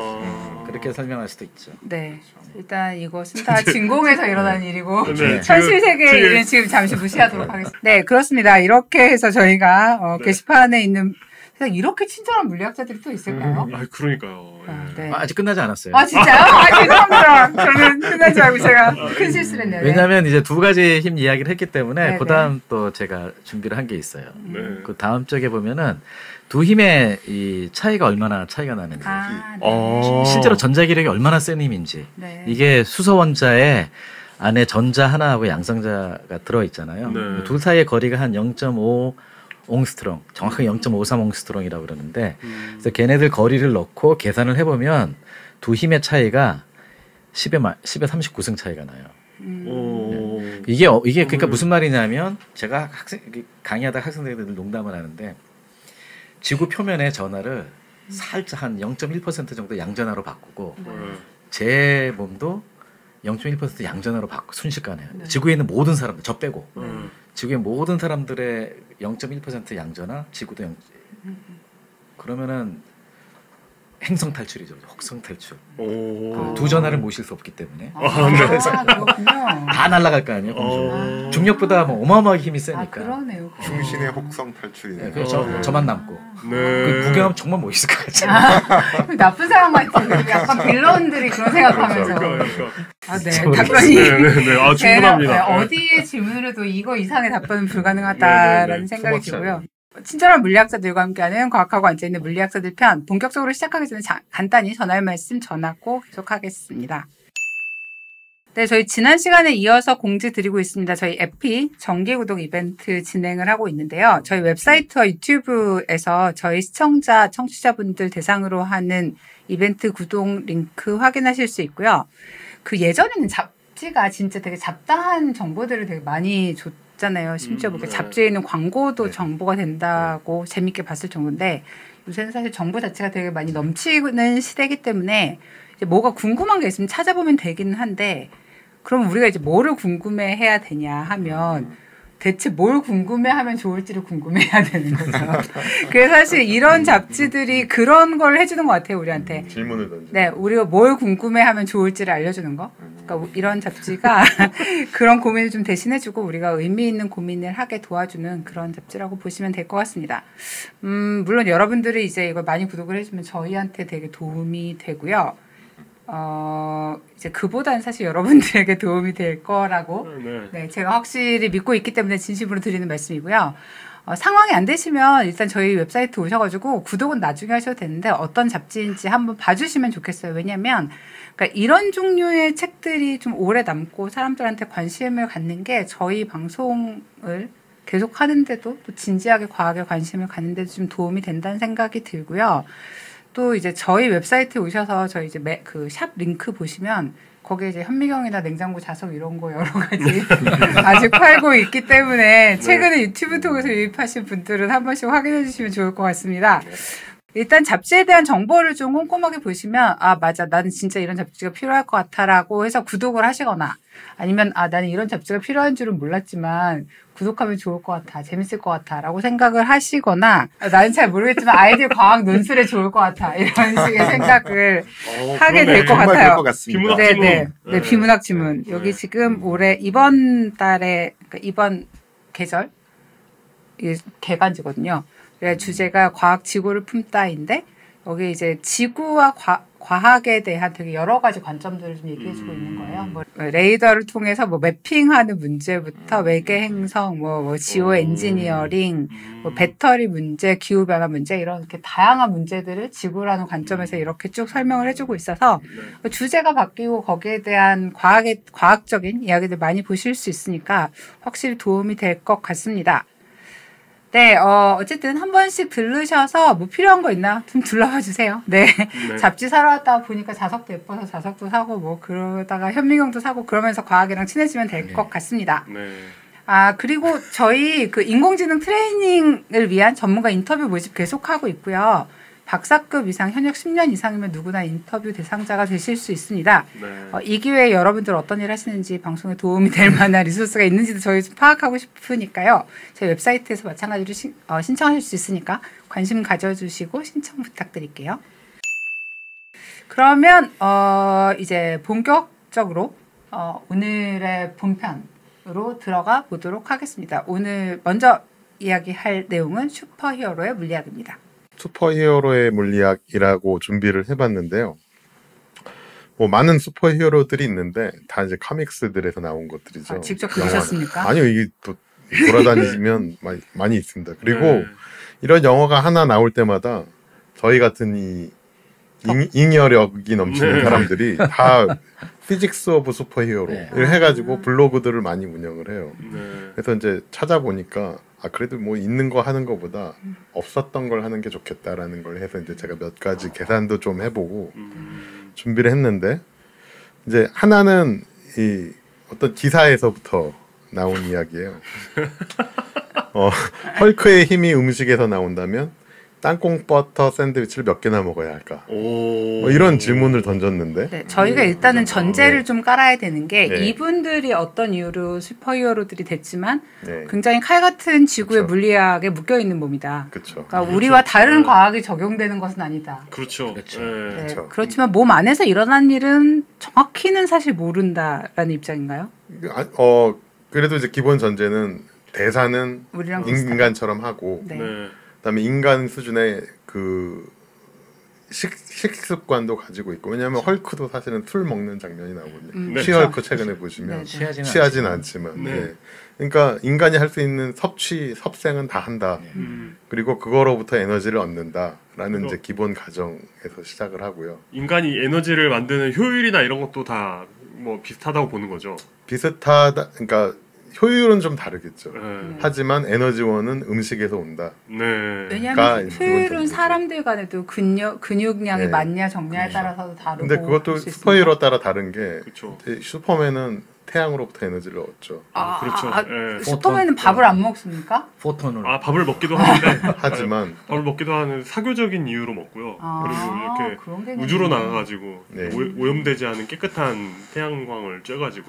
그렇게 설명할 수도 있죠. 네. 일단 이것은 다 진공에서 일어나는 일이고 네. 현실 세계의 일은 지금 잠시 무시하도록 하겠습니다. 네, 그렇습니다. 이렇게 해서 저희가 게시판에 있는 세상 이렇게 친절한 물리학자들이 또 있을까요? 아 그러니까요. 네. 아직 끝나지 않았어요. 아 진짜요? 아 죄송합니다. 저는 끝나지 않고 제가 큰 실수를 했네요. 네. 왜냐하면 이제 두 가지 힘 이야기를 했기 때문에 네, 그다음 또 제가 준비를 한 게 있어요. 네. 그 다음 쪽에 보면은 두 힘의 이 차이가 얼마나 차이가 나는지, 아, 네. 실제로 전자기력이 얼마나 센 힘인지, 네. 이게 수소 원자에 안에 전자 하나하고 양성자가 들어 있잖아요. 네. 둘 사이의 거리가 한 0.5 옹스트롱, 정확하게 0.53 옹스트롱이라고 그러는데, 그래서 걔네들 거리를 넣고 계산을 해보면 두 힘의 차이가 10에 39승 차이가 나요. 이게 그러니까 무슨 말이냐면 제가 강의하다 학생들이 농담을 하는데 지구 표면의 전하를 살짝 한 0.1% 정도 양전하로 바꾸고 제 몸도 0.1% 양전하로 바꾸 순식간에 지구에 있는 모든 사람들 저 빼고 지구의 모든 사람들의 0.1% 양전하 지구도 0. 그러면은 행성 탈출이죠. 혹성 탈출. 두 전하를 모실 수 없기 때문에 그렇군요. 다 날아갈 거 아니에요. 중력보다 뭐 어마어마하게 힘이 세니까. 아 그러네요. 중신의 혹성 탈출이네요. 네, 그래서 저만 남고. 네. 그 구경하면 정말 멋있을 것 같아요. 나쁜 사람 같은 약간 빌런들이 그런 생각하면서 아, 네. 답변이 네네네. 아 충분합니다. 어디에 질문을 해도 이거 이상의 답변은 불가능하다라는 네네네. 생각이 들고요. 친절한 물리학자들과 함께하는 과학하고 앉아있는 물리학자들 편 본격적으로 시작하기 전에 간단히 전할 말씀 전하고 계속하겠습니다. 네, 저희 지난 시간에 이어서 공지 드리고 있습니다. 저희 에피 정기구독 이벤트 진행을 하고 있는데요. 저희 웹사이트와 유튜브에서 저희 시청자, 청취자분들 대상으로 하는 이벤트 구독 링크 확인하실 수 있고요. 그 예전에는 잡지가 진짜 되게 잡다한 정보들을 되게 많이 줬잖아요. 심지어 뭐 잡지에 있는 광고도 정보가 된다고 재밌게 봤을 정도인데 요새는 사실 정보 자체가 되게 많이 넘치는 시대이기 때문에 이제 뭐가 궁금한 게 있으면 찾아보면 되기는 한데 그럼 우리가 이제 뭐를 궁금해해야 되냐 하면 대체 뭘 궁금해하면 좋을지를 궁금해해야 되는 거죠. 그래서 사실 이런 잡지들이 그런 걸 해주는 것 같아요, 우리한테. 질문을 던져. 네, 우리가 뭘 궁금해하면 좋을지를 알려주는 거. 그러니까 이런 잡지가 그런 고민을 좀 대신해주고 우리가 의미 있는 고민을 하게 도와주는 그런 잡지라고 보시면 될 것 같습니다. 물론 여러분들이 이제 이걸 많이 구독을 해주면 저희한테 되게 도움이 되고요. 이제 그보다는 사실 여러분들에게 도움이 될 거라고 네, 제가 확실히 믿고 있기 때문에 진심으로 드리는 말씀이고요. 상황이 안 되시면 일단 저희 웹사이트 오셔가지고 구독은 나중에 하셔도 되는데 어떤 잡지인지 한번 봐주시면 좋겠어요. 왜냐면 그러니까 이런 종류의 책들이 좀 오래 남고 사람들한테 관심을 갖는 게 저희 방송을 계속 하는데도 또 진지하게 과학에 관심을 갖는데도 좀 도움이 된다는 생각이 들고요. 또 이제 저희 웨브사이트에 오셔서 저희 이제 그 샵 링크 보시면 거기에 이제 현미경이나 냉장고 자석 이런 거 여러 가지 아직 팔고 있기 때문에 최근에 유튜브 통해서 유입하신 분들은 한 번씩 확인해 주시면 좋을 것 같습니다. 일단 잡지에 대한 정보를 좀 꼼꼼하게 보시면 아 맞아 나는 진짜 이런 잡지가 필요할 것 같아라고 해서 구독을 하시거나 아니면 아 나는 이런 잡지가 필요한 줄은 몰랐지만 구독하면 좋을 것 같아, 재밌을 것 같아 라고 생각을 하시거나 나는 잘 모르겠지만 아이들 과학 논술에 좋을 것 같아 이런 식의 생각을 하게 될 것 정말 같아요. 그럴 것 같습니다. 비문학 네, 지문. 네, 비문학 지문. 네. 여기 지금 올해 이번 달에 그러니까 이번 계절 이 개간지거든요. 그래서 주제가 과학 지구를 품다인데 여기 이제 지구와 과학에 대한 되게 여러 가지 관점들을 좀 얘기해주고 있는 거예요. 뭐 레이더를 통해서 뭐 매핑하는 문제부터 외계 행성, 뭐 지오 엔지니어링, 뭐 배터리 문제, 기후 변화 문제 이런 이렇게 다양한 문제들을 지구라는 관점에서 이렇게 쭉 설명을 해주고 있어서 주제가 바뀌고 거기에 대한 과학적인 이야기들 많이 보실 수 있으니까 확실히 도움이 될 것 같습니다. 네, 어쨌든 한 번씩 들르셔서 뭐 필요한 거 있나 좀 둘러봐 주세요. 네. 네. 잡지 사러 왔다 보니까 자석도 예뻐서 자석도 사고 뭐 그러다가 현미경도 사고 그러면서 과학이랑 친해지면 될 것 같습니다. 네. 아, 그리고 저희 그 인공지능 트레이닝을 위한 전문가 인터뷰 모집 계속하고 있고요. 박사급 이상 현역 10년 이상이면 누구나 인터뷰 대상자가 되실 수 있습니다. 네. 이 기회에 여러분들 어떤 일 하시는지 방송에 도움이 될 만한 리소스가 있는지도 저희 좀 파악하고 싶으니까요. 저희 웹사이트에서 마찬가지로 신청하실 수 있으니까 관심 가져주시고 신청 부탁드릴게요. 그러면 이제 본격적으로 오늘의 본편으로 들어가 보도록 하겠습니다. 오늘 먼저 이야기할 내용은 슈퍼히어로의 물리학입니다. 슈퍼히어로의 물리학이라고 준비를 해봤는데요. 뭐 많은 슈퍼히어로들이 있는데 다 이제 코믹스들에서 나온 것들이죠. 직접 그리셨습니까? 아니요, 이게 또 돌아다니면 많이 있습니다. 그리고 네. 이런 영화가 하나 나올 때마다 저희 같은 이 잉여력이 넘치는 네. 사람들이 다 피직스 오브 슈퍼히어로를 네. 해가지고 블로그들을 많이 운영을 해요. 네. 그래서 이제 찾아보니까 그래도 뭐 있는 거 하는 거보다 없었던 걸 하는 게 좋겠다라는 걸 해서 이제 제가 몇 가지 계산도 좀 해보고 준비를 했는데 이제 하나는 이 어떤 기사에서부터 나온 이야기예요. 헐크의 힘이 음식에서 나온다면 땅콩 버터 샌드위치를 몇 개나 먹어야 할까? 뭐 이런 질문을 던졌는데 네, 저희가 일단은 전제를 네. 좀 깔아야 되는 게 네. 이분들이 어떤 이유로 슈퍼히어로들이 됐지만 네. 굉장히 칼 같은 지구의 그쵸. 물리학에 묶여 있는 몸이다. 그렇죠. 그러니까 우리와 다른 네. 과학이 적용되는 것은 아니다. 그렇죠. 그렇죠. 네. 네, 그렇죠. 그렇지만 몸 안에서 일어난 일은 정확히는 사실 모른다라는 입장인가요? 그래도 이제 기본 전제는 대사는 우리랑 비슷하다. 인간처럼 하고 네. 네. 그다음에 인간 수준의 그 식습관도 가지고 있고 왜냐하면 헐크도 사실은 술 먹는 장면이 나오거든요. 네. 쉬헐크 최근에 보시면 네, 네. 취하진 않지만 네. 네. 그러니까 인간이 할 수 있는 섭생은 다 한다. 그리고 그거로부터 에너지를 얻는다라는 이제 기본 가정에서 시작을 하고요. 인간이 에너지를 만드는 효율이나 이런 것도 다 뭐 비슷하다고 보는 거죠. 비슷하다. 그러니까 효율은 좀 다르겠죠. 네. 하지만 에너지원은 음식에서 온다. 네. 왜냐하면 그러니까 효율은 기본적이죠. 사람들 간에도 근육량이 네. 많냐 적냐에 따라서도 다르고. 근데 그것도 할수 있습니다. 슈퍼히어로 따라 다른 게 그렇죠. 슈퍼맨은 태양으로부터 에너지를 얻죠. 그렇죠. 네. 슈퍼맨은 밥을 안 먹습니까? 포톤을 아 밥을 먹기도 하는데 하지만 밥을 먹기도 하는 사교적인 이유로 먹고요. 그리고 이렇게 그런 개념이 우주로 있네. 나가가지고 네. 오염되지 않은 깨끗한 태양광을 쬐가지고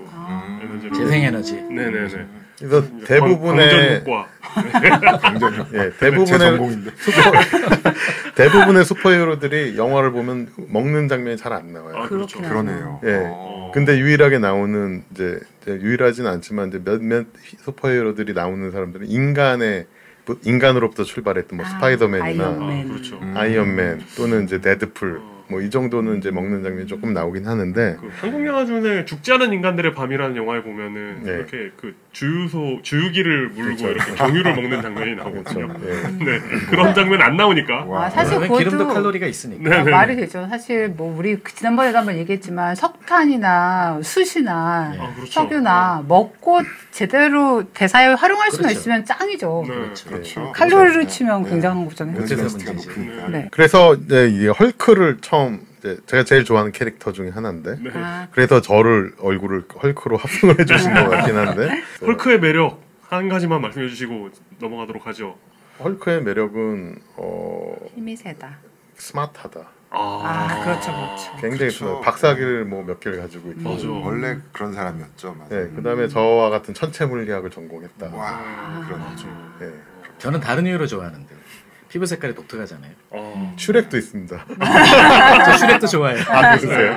에너지를 재생에너지. 네네네. 그래서 대부분의 광전효과. 예, 제 대부분의 전공인데. 대부분의 슈퍼히어로들이 영화를 보면 먹는 장면이 잘 안 나와요. 아, 그렇죠. 그렇구나. 그러네요. 예. 근데 유일하게 나오는 이제 유일하진 않지만 이제 몇몇 슈퍼히어로들이 나오는 사람들은 인간으로부터 출발했던 뭐 스파이더맨이나 아이언맨. 아, 그렇죠. 아이언맨 또는 이제 데드풀 뭐 이 정도는 이제 먹는 장면이 조금 나오긴 하는데 그 한국 영화 중에 죽지 않은 인간들의 밤이라는 영화에 보면은 네. 이렇게 그 주유기를 물고 그렇죠. 이렇게 경유를 먹는 장면이 그렇죠. 나오거든요. 예. 네 그런 장면 안 나오니까. 와. 사실 왜 그것도 기름도 칼로리가 있으니까. 네. 말이 되죠. 사실 뭐 우리 지난번에도 한번 얘기했지만 석탄이나 숯이나 아, 그렇죠. 석유나 먹고 제대로 대사에 활용할 수만 그렇죠. 있으면 짱이죠. 네. 그렇죠. 그렇죠. 칼로리를 그렇죠. 치면 네. 굉장한 거잖아요. 그래서 에너지가 문제지. 높으니까. 네. 그래서 이제 이 헐크를 처음 이제 제가 제일 좋아하는 캐릭터 중에 하나인데 네. 아, 그래서 저를 얼굴을 헐크로 합성을 해주신 것 같긴 한데 헐크의 매력 한 가지만 말씀해 주시고 넘어가도록 하죠. 헐크의 매력은 힘이 세다. 스마트하다. 그렇죠, 그렇죠. 굉장히 그렇죠. 박사학위를 뭐 몇 개를 가지고 있고. 맞아. 원래 그런 사람이었죠. 맞아요. 네, 그다음에 저와 같은 천체 물리학을 전공했다. 와, 그렇죠. 네. 저는 다른 이유로 좋아하는데 피부 색깔이 독특하잖아요. 슈렉도 있습니다. 저 슈렉도 좋아해요. 그러세요?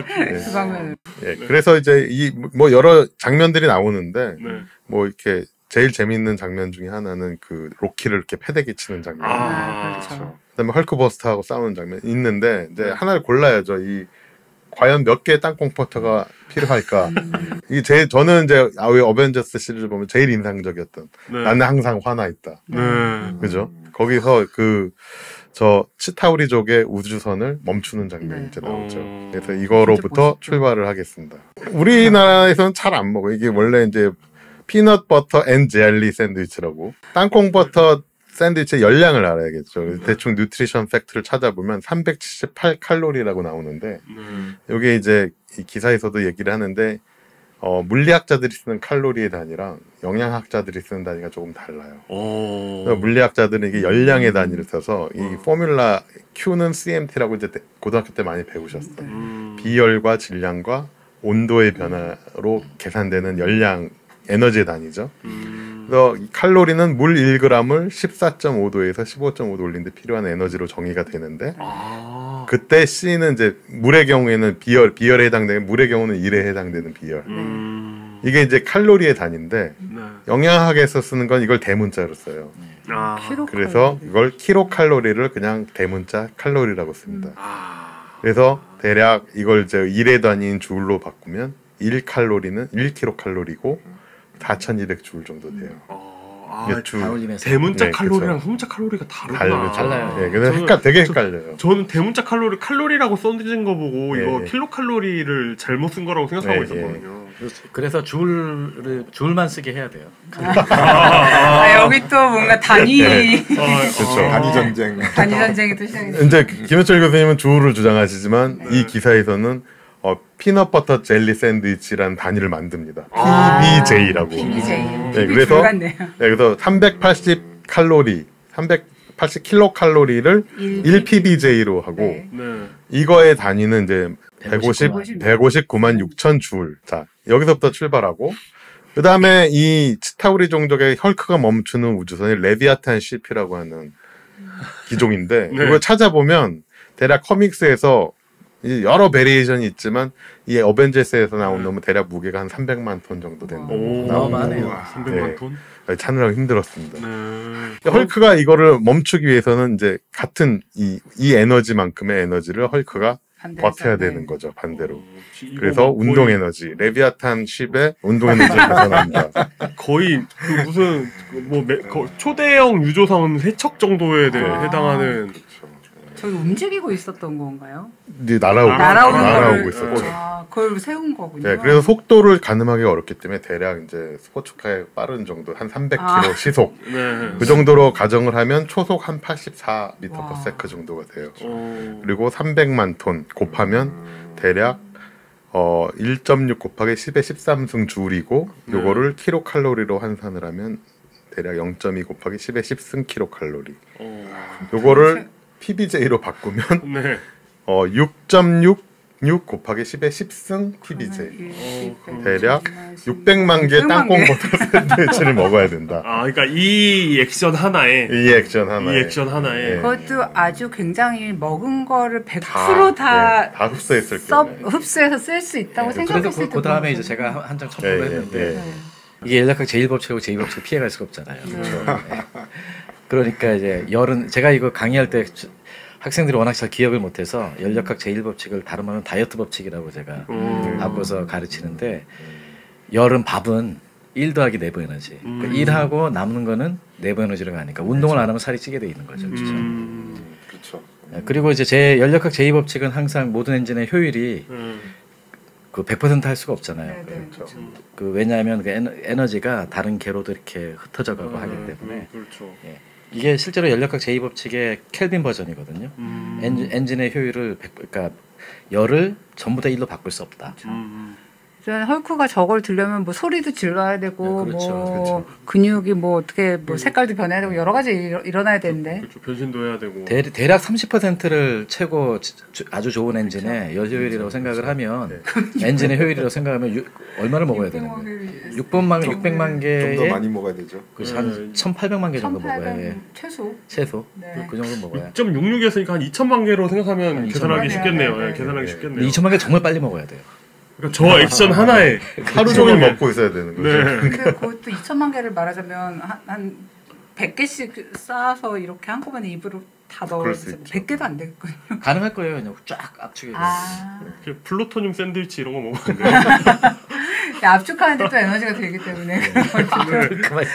그 방면은. 예, 그래서 이제 이 뭐 여러 장면들이 나오는데 네. 뭐 이렇게 제일 재밌는 장면 중에 하나는 그 로키를 이렇게 패대기 치는 장면. 그렇죠. 그다음에 헐크버스터하고 싸우는 장면이 있는데 이제 하나를 골라야죠. 이 과연 몇 개의 땅콩 버터가 필요할까? 이게 저는 이제 어벤져스 시리즈 보면 제일 인상적이었던. 네. 나는 항상 화나 있다. 네. 그죠? 거기서 저 치타우리족의 우주선을 멈추는 장면이 이제 나오죠. 그래서 이거로부터 출발을 하겠습니다. 우리나라에서는 잘 안 먹어요. 이게 원래 이제 피넛 버터 앤 젤리 샌드위치라고. 땅콩 버터 샌드위치의 열량을 알아야겠죠. 대충 뉴트리션 팩트를 찾아보면 378 칼로리라고 나오는데 이게 이제 이 기사에서도 얘기를 하는데 물리학자들이 쓰는 칼로리의 단위랑 영양학자들이 쓰는 단위가 조금 달라요. 그래서 물리학자들은 이게 열량의 단위를 써서 이 포뮬라 Q는 CMT라고 이제 고등학교 때 많이 배우셨어요. 비열과 질량과 온도의 변화로 계산되는 열량 에너지의 단위죠. 그래서 칼로리는 물 1g을 14.5도에서 15.5도 올리는데 필요한 에너지로 정의가 되는데 그때 C는 이제 물의 경우에는 비열에 해당되는 물의 경우는 1에 해당되는 비열. 이게 이제 칼로리의 단위인데 영양학에서 쓰는 건 이걸 대문자로 써요. 그래서 이걸 킬로칼로리를 그냥 대문자 칼로리라고 씁니다. 그래서 대략 이걸 이제 1의 단위인 줄로 바꾸면 1칼로리는 1킬로칼로리고 4,200줄 정도 돼요. 대문자 네, 칼로리랑 그쵸. 소문자 칼로리가 다르구나. 달라요. 네, 그래서 되게 헷갈려요. 저는 대문자 칼로리라고 써진 거 보고 네, 이거 네. 킬로칼로리를 잘못 쓴 거라고 생각하고 네, 있었거든요. 그래서 줄만 쓰게 해야 돼요. 여기 또 뭔가 단위 그렇죠. 단위 전쟁. 단위 전쟁이 또 시작했어요. 이제 김현철 교수님은 주를 주장하시지만 이 기사에서는 피넛버터 젤리 샌드위치라는 단위를 만듭니다. PBJ라고. PBJ. 네, 그래서 같네요. 네, 그래서 380 칼로리, 380 킬로칼로리를 1PBJ로 하고 네. 이거의 단위는 이제 159만. 159만 6천 줄. 자, 여기서부터 출발하고 그 다음에 이 치타우리 종족의 헐크가 멈추는 우주선이 레비아탄 CP라고 하는 기종인데 네. 이걸 찾아보면 대략 커믹스에서 여러 베리에이션이 있지만 이 어벤져스에서 나온 놈은 대략 무게가 한 300만 톤 정도 된다. 어마어마하네요. 300만 톤? 찾느라고 힘들었습니다. 네. 헐크가 이거를 멈추기 위해서는 이제 같은 이 에너지만큼의 에너지를 헐크가 버텨야 되는 거죠, 반대로. 그래서 운동 에너지, 레비아탄 10의 운동 에너지를 가져납니다. 거의 그 무슨 초대형 유조선 세척 정도에 해당하는. 저기 움직이고 있었던 건가요? 이제 날아오고 있었죠. 그걸 세운 거군요. 네, 그래서 속도를 가늠하기 어렵기 때문에 대략 이제 스포츠카의 빠른 정도 한 300km 시속 네. 그 정도로 가정을 하면 초속 한 84m/s 정도가 돼요. 그리고 300만 톤 곱하면 대략 1.6 곱하기 10의 13승 줄이고 요거를 킬로칼로리로 환산을 하면 대략 0.2 곱하기 10의 10승 킬로칼로리. 요거를 PBJ로 바꾸면 네. 6.66 곱하기 10의 10승 PBJ. 대략 600만 개 땅콩 버터 샌드위치를 먹어야 된다. 그러니까 이 액션 하나에 이 액션 하나에. 그것도 아주 굉장히 먹은 거를 100% 다 흡수했을 거예요. 흡수해서 쓸 수 있다고 생각했을 그래서 때 그 다음에 이제 제가 한 장 첨부를 했는데 이게 연락학 제1법칙하고 제2법칙을 피해갈 수가 없잖아요. 그렇죠. 네. 그러니까 이제 제가 이거 강의할 때 학생들이 워낙 잘 기억을 못해서 연력학 제1법칙을 다른 말은 다이어트 법칙이라고 제가 바꿔서 가르치는데 열은 밥은 1 더하기 내부 에너지. 그러니까 일하고 남는 거는 내부 에너지로 가니까 운동을 안 하면 살이 찌게 돼 있는 거죠. 그렇죠. 그리고 이제 제 연력학 제2법칙은 항상 모든 엔진의 효율이 그 100% 할 수가 없잖아요. 그렇죠. 그 왜냐하면 그 에너지가 다른 개로도 이렇게 흩어져 가고 하기 때문에. 그렇죠. 예. 이게 실제로 연력학 제2법칙의 켈빈 버전이거든요. 엔진의 효율을 그러니까 열을 전부 다 1로 바꿀 수 없다. 저는 헐크가 저걸 들려면 뭐 소리도 질러야 되고 네, 그렇죠, 뭐 그렇죠. 근육이 뭐 어떻게 뭐 색깔도 변해야 되고 여러 가지 일어나야 되는데 그렇죠. 변신도 해야 되고. 대략 30%를 최고 아주 좋은 엔진의 여효율이라고 생각을 하면 엔진의 효율이라고 생각하면 얼마를 먹어야 되는 거예요? 600만 좀 개의 더 많이 먹어야 되죠. 한 1,800만 개 정도 먹어야 해. 1800 최소. 네. 그 정도 먹어야. 6.66이었으니까 한 2천만 개로 생각하면 한 계산하기 2천만 쉽겠네요. 개. 예, 계산하기 쉽겠네요. 2천만 개 정말 빨리 먹어야 돼요. 그러니까 저 액션 하나에 하루 종일 먹고 있어야 되는 거죠. 네. 근데 그것도 2천만 개를 말하자면 한 100개씩 쌓아서 이렇게 한꺼번에 입으로 다 그럴 수 넣어서 있죠. 100개도 안 되겠군요. 가능할 거예요. 그냥 쫙 압축해서. 아, 플루토늄 샌드위치 이런 거 먹으면 돼요. 압축하는데 또 에너지가 들기 때문에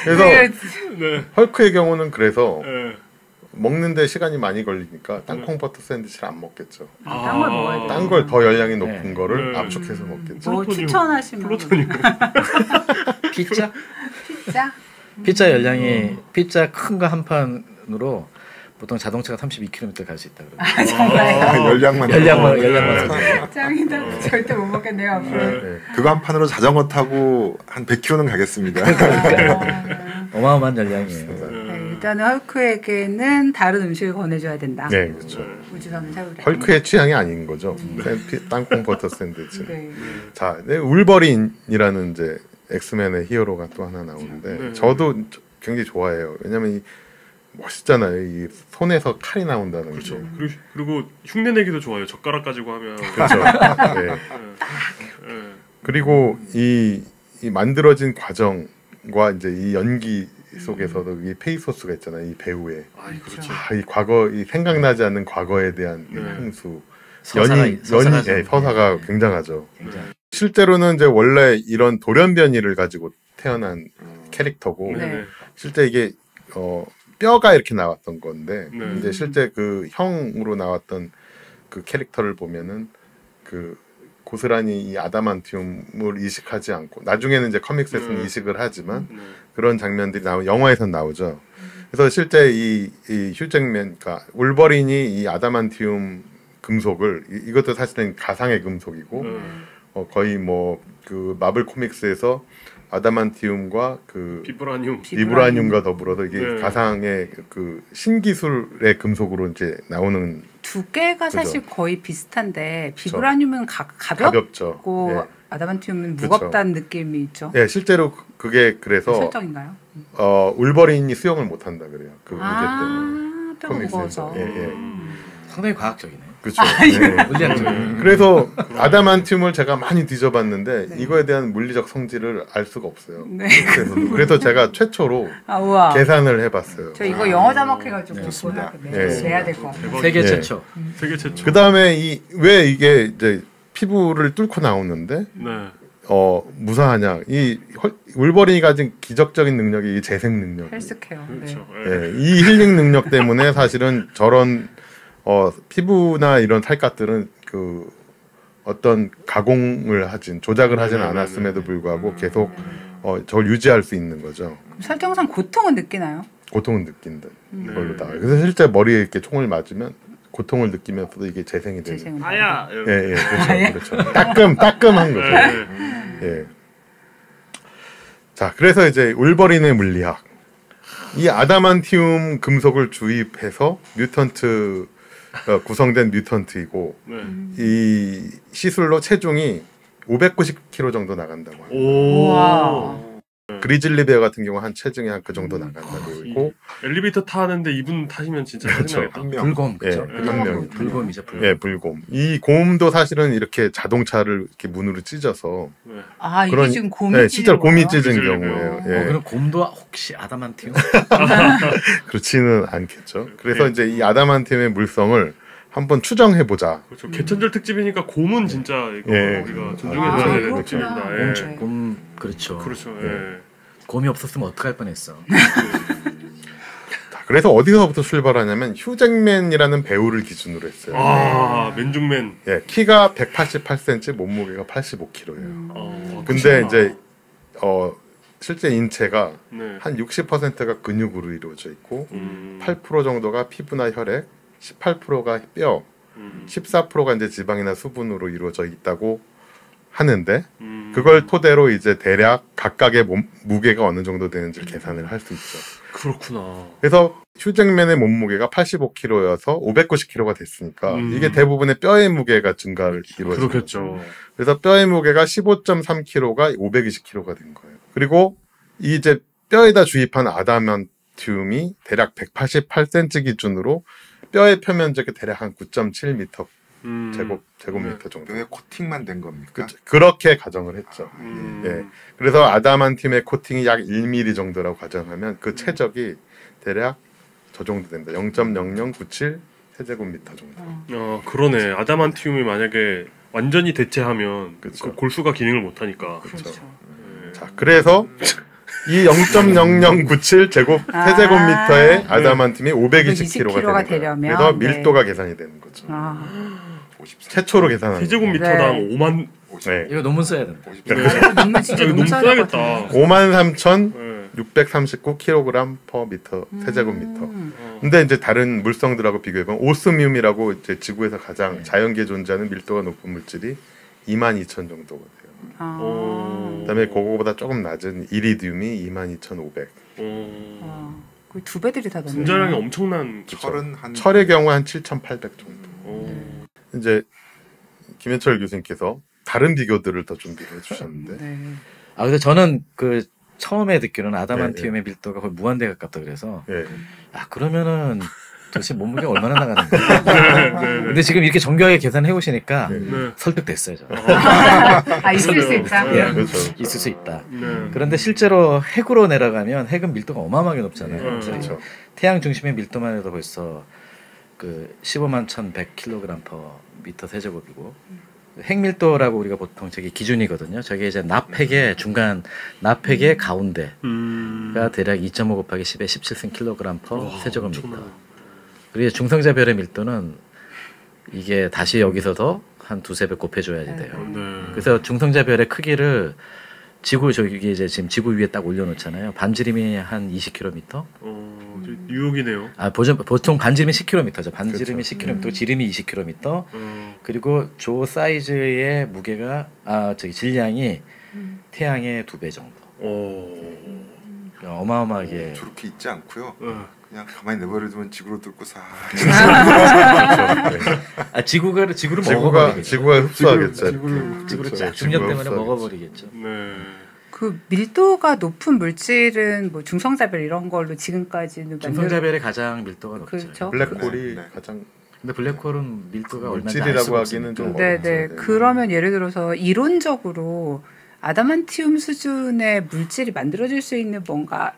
그래서 네. 헐크의 경우는 그래서 네. 먹는데 시간이 많이 걸리니까 땅콩 버터 샌드위치를 안 먹겠죠. 딴 걸 먹어야 돼요. 딴 걸 더 열량이 높은 네. 거를 네. 압축해서 먹겠죠. 뭐 플루토늄. 추천하시면 플루토늄. 피자? 피자? 피자 열량이 피자 큰 거 한 판으로 보통 자동차가 32km 갈 수 있다 그러고. 아 정말요? 열량만 열량만. 짱이다. 절대 못 먹겠네요 앞으로. 네. 그거 한 판으로 자전거 타고 한 100km는 가겠습니다. 어마어마한 열량이에요. 네, 일단은 헐크에게는 다른 음식을 권해줘야 된다. 네, 그렇죠. 우주선을 세우려. 헐크의 취향이 아닌 거죠. 땅콩 버터 샌드위치. 네. 자, 네, 울버린이라는 이제 엑스맨의 히어로가 또 하나 나오는데 네. 저도 굉장히 좋아해요. 왜냐면 이 멋있잖아요. 이 손에서 칼이 나온다는 그렇죠. 게. 그리고 흉내 내기도 좋아요. 젓가락 가지고 하면. 그렇죠. 네. 네. 그리고 이 만들어진 과정과 이제 이 연기 속에서도 이 페이소스가 있잖아요. 이 배우의 그렇죠. 이 과거 이 생각나지 않는 과거에 대한 이 네. 향수 서사가 좀- 서사가 굉장하죠. 굉장히. 실제로는 이제 원래 이런 돌연변이를 가지고 태어난 캐릭터고 네. 실제 이게 뼈가 이렇게 나왔던 건데 네. 이제 실제 그 형으로 나왔던 그 캐릭터를 보면은 그 고스란히 이 아다만티움을 이식하지 않고 나중에는 이제 코믹스에서는 이식을 하지만 네. 그런 장면들이 영화에선 나오죠. 그래서 실제 이 휴잭맨, 그러니까 울버린이 이 아다만티움 금속을 이것도 사실은 가상의 금속이고 거의 뭐 그 마블 코믹스에서 아다만티움과 그 비브라늄과 더불어서 이게 네. 가상의 그 신기술의 금속으로 이제 나오는 두께가 그죠. 사실 거의 비슷한데 비브라늄은 가볍고 가볍죠. 예. 아다만티움은 그쵸. 무겁다는 느낌이 있죠. 예, 실제로 그게 그래서 설정인가요? 울버린이 수영을 못 한다 그래요. 그 무게 때문에. 아, 뼈가 코믹스에서. 무거워서. 예. 상당히 과학적이네. 그렇죠. 물리학적이네. 그래서 아다만티움을 제가 많이 뒤져봤는데 네. 이거에 대한 물리적 성질을 알 수가 없어요. 네. 그래서 제가 최초로 아 우와. 계산을 해봤어요. 저 이거 영어 자막 해가지고 좋습니다. 내야 될 것 같아요. 대박이다. 세계 네. 최초. 세계 최초. 그 다음에 왜 이게 이제 피부를 뚫고 나오는데 네. 무사하냐? 이 울버린이 가진 기적적인 능력이 이 재생 능력. 헬스케어. 네. 그렇죠. 예, 이 힐링 능력 때문에 사실은 저런 피부나 이런 살갗들은 그 어떤 가공을 하진 조작을 하진 않았음에도 불구하고 계속 저걸 유지할 수 있는 거죠. 그럼 설정상 고통은 느끼나요? 고통은 느낀다 걸로 나와요. 그래서 실제 머리에 이렇게 총을 맞으면 고통을 느끼면서도 이게 재생이 되는. 재생은. 아야. 예, 그렇죠. 따끔한 거죠. 네. 예. 자, 그래서 이제 울버린의 물리학. 이 아다만티움 금속을 주입해서 뮤턴트 구성된 뮤턴트이고 네. 이 시술로 체중이 590kg 정도 나간다고 합니다. 오. 우와. 그리즐리 베어 같은 경우 한 체중이 한 그 정도 나간다고 그러고 엘리베이터 타는데 이분 타시면 진짜 그렇죠. 짜증나겠다. 한 명. 불곰 그죠? 예, 한 명이. 불곰이죠. 불곰. 예, 불곰. 이 곰도 사실은 이렇게 자동차를 이렇게 문으로 찢어서 네. 아 이게 그런- 지금 곰이 네, 실제로 곰이 찢은 찢은 찢어요? 경우예요. 어, 예. 그럼 곰도 혹시 아다만티움? 그렇지는 않겠죠. 그래서 네. 이제 이 아다만티움의 물성을 한번 추정해 보자. 그렇죠. 개천절 특집이니까 곰은 진짜 이거 예. 우리가 아, 존중해줘야 되는 그렇구나. 특집입니다. 곰 예. 좀- 곰 그렇죠. 그렇죠. 예. 곰이 없었으면 어떡할 뻔했어. 자, 그래서 어디서부터 출발하냐면 휴잭맨이라는 배우를 기준으로 했어요. 아 맨중맨. 예, 키가 188cm, 몸무게가 85kg예요. 근데 크시구나. 이제 실제 인체가 네. 한 60%가 근육으로 이루어져 있고 8% 정도가 피부나 혈액, 18%가 뼈, 14%가 이제 지방이나 수분으로 이루어져 있다고 하는데 그걸 토대로 이제 대략 각각의 무게가 어느 정도 되는지를 계산을 할 수 있죠. 그렇구나. 그래서 휴잭맨의 몸무게가 85kg여서 590kg가 됐으니까 이게 대부분의 뼈의 무게가 증가를 이루어지죠. 그렇겠죠. 그래서 뼈의 무게가 15.3kg가 520kg가 된 거예요. 그리고 이 이제 뼈에다 주입한 아담한티움이 대략 188cm 기준으로 뼈의 표면적이 대략 한 9.7m 제곱미터 정도. 뼈에 코팅만 된 겁니까? 그렇게 가정을 했죠. 예. 그래서 아담한티움의 코팅이 약 1mm 정도라고 가정하면 그 최적이 대략 저 정도 된다. 0.0097 세제곱미터 정도. 그러네. 아담한티움이 만약에 완전히 대체하면 그쵸. 그 골수가 기능을 못 하니까. 그렇죠. 자, 그래서 이 0.0097 세제곱미터의 아담한티움이 520kg가 되려면 그래서 밀도가 계산이 되는 거죠. 최초로 계산한 세제곱미터당 5만. 네. 이거 논문 써야 된다. 논문 진짜 이거 논문 써야겠다. 53,639kg per 미터 세제곱미터. 근데 이제 다른 물성들하고 비교해보면 오스뮴이라고 이제 지구에서 가장 자연계에 존재하는 밀도가 높은 물질이 22,000 정도가 돼요. 그다음에 그거보다 조금 낮은 이리듐이 22,500. 거의 두 배들이 다 넘는. 분자량이 엄청난. 철의 경우 한 7,800 정도. 이제 김현철 교수님께서 다른 비교들을 더 준비해 주셨는데. 네. 근데 저는 그 처음에 듣기로는 아담한티움의 밀도가 거의 무한대 가깝다 그래서 그러면은 도대체 몸무게가 얼마나 나가는 거야? 근데 지금 이렇게 정교하게 계산해 오시니까 설득됐어요. 있을 수 있다. 그렇죠. 있을 수 있다. 그런데 실제로 핵으로 내려가면 핵은 밀도가 어마어마하게 높잖아요. 그렇죠. 태양 중심의 밀도만 해도 벌써 그 151,100kg per 미터 세제곱이고 핵밀도라고 우리가 보통 저기 기준이거든요. 저게 이제 납핵의 중간 납핵의 가운데가 대략 2.5 곱하기 10의 17승 킬로그램 per 세제곱미터. 그리고 중성자별의 밀도는 이게 다시 여기서도 한 두세 배 곱해줘야지 돼요. 그래서 중성자별의 크기를 지구 저기 이제 지금 지구 위에 딱 올려놓잖아요. 반지름이 한 20km. 뉴욕이네요. 보통 반지름이 10km죠. 반지름이 10km, 지름이 20km. 그리고 조 사이즈의 무게가 질량이 태양의 2배 정도. 어마어마하게. 저렇게 있지 않고요. 그냥 가만히 내버려두면 지구로 뚫고 사. 지구를 먹어버리겠죠. 지구가 흡수하겠죠. 지구를 쫙 중력 때문에 먹어버리겠죠. 그 밀도가 높은 물질은 뭐 중성자별 이런 걸로 지금까지는 중성자별의 가장 밀도가 높죠. 그렇죠? 블랙홀이 가장. 근데 블랙홀은 밀도가 물질이라고 하기는 좀 네네. 그러면 예를 들어서 이론적으로 아담한티움 수준의 물질이 만들어질 수 있는 뭔가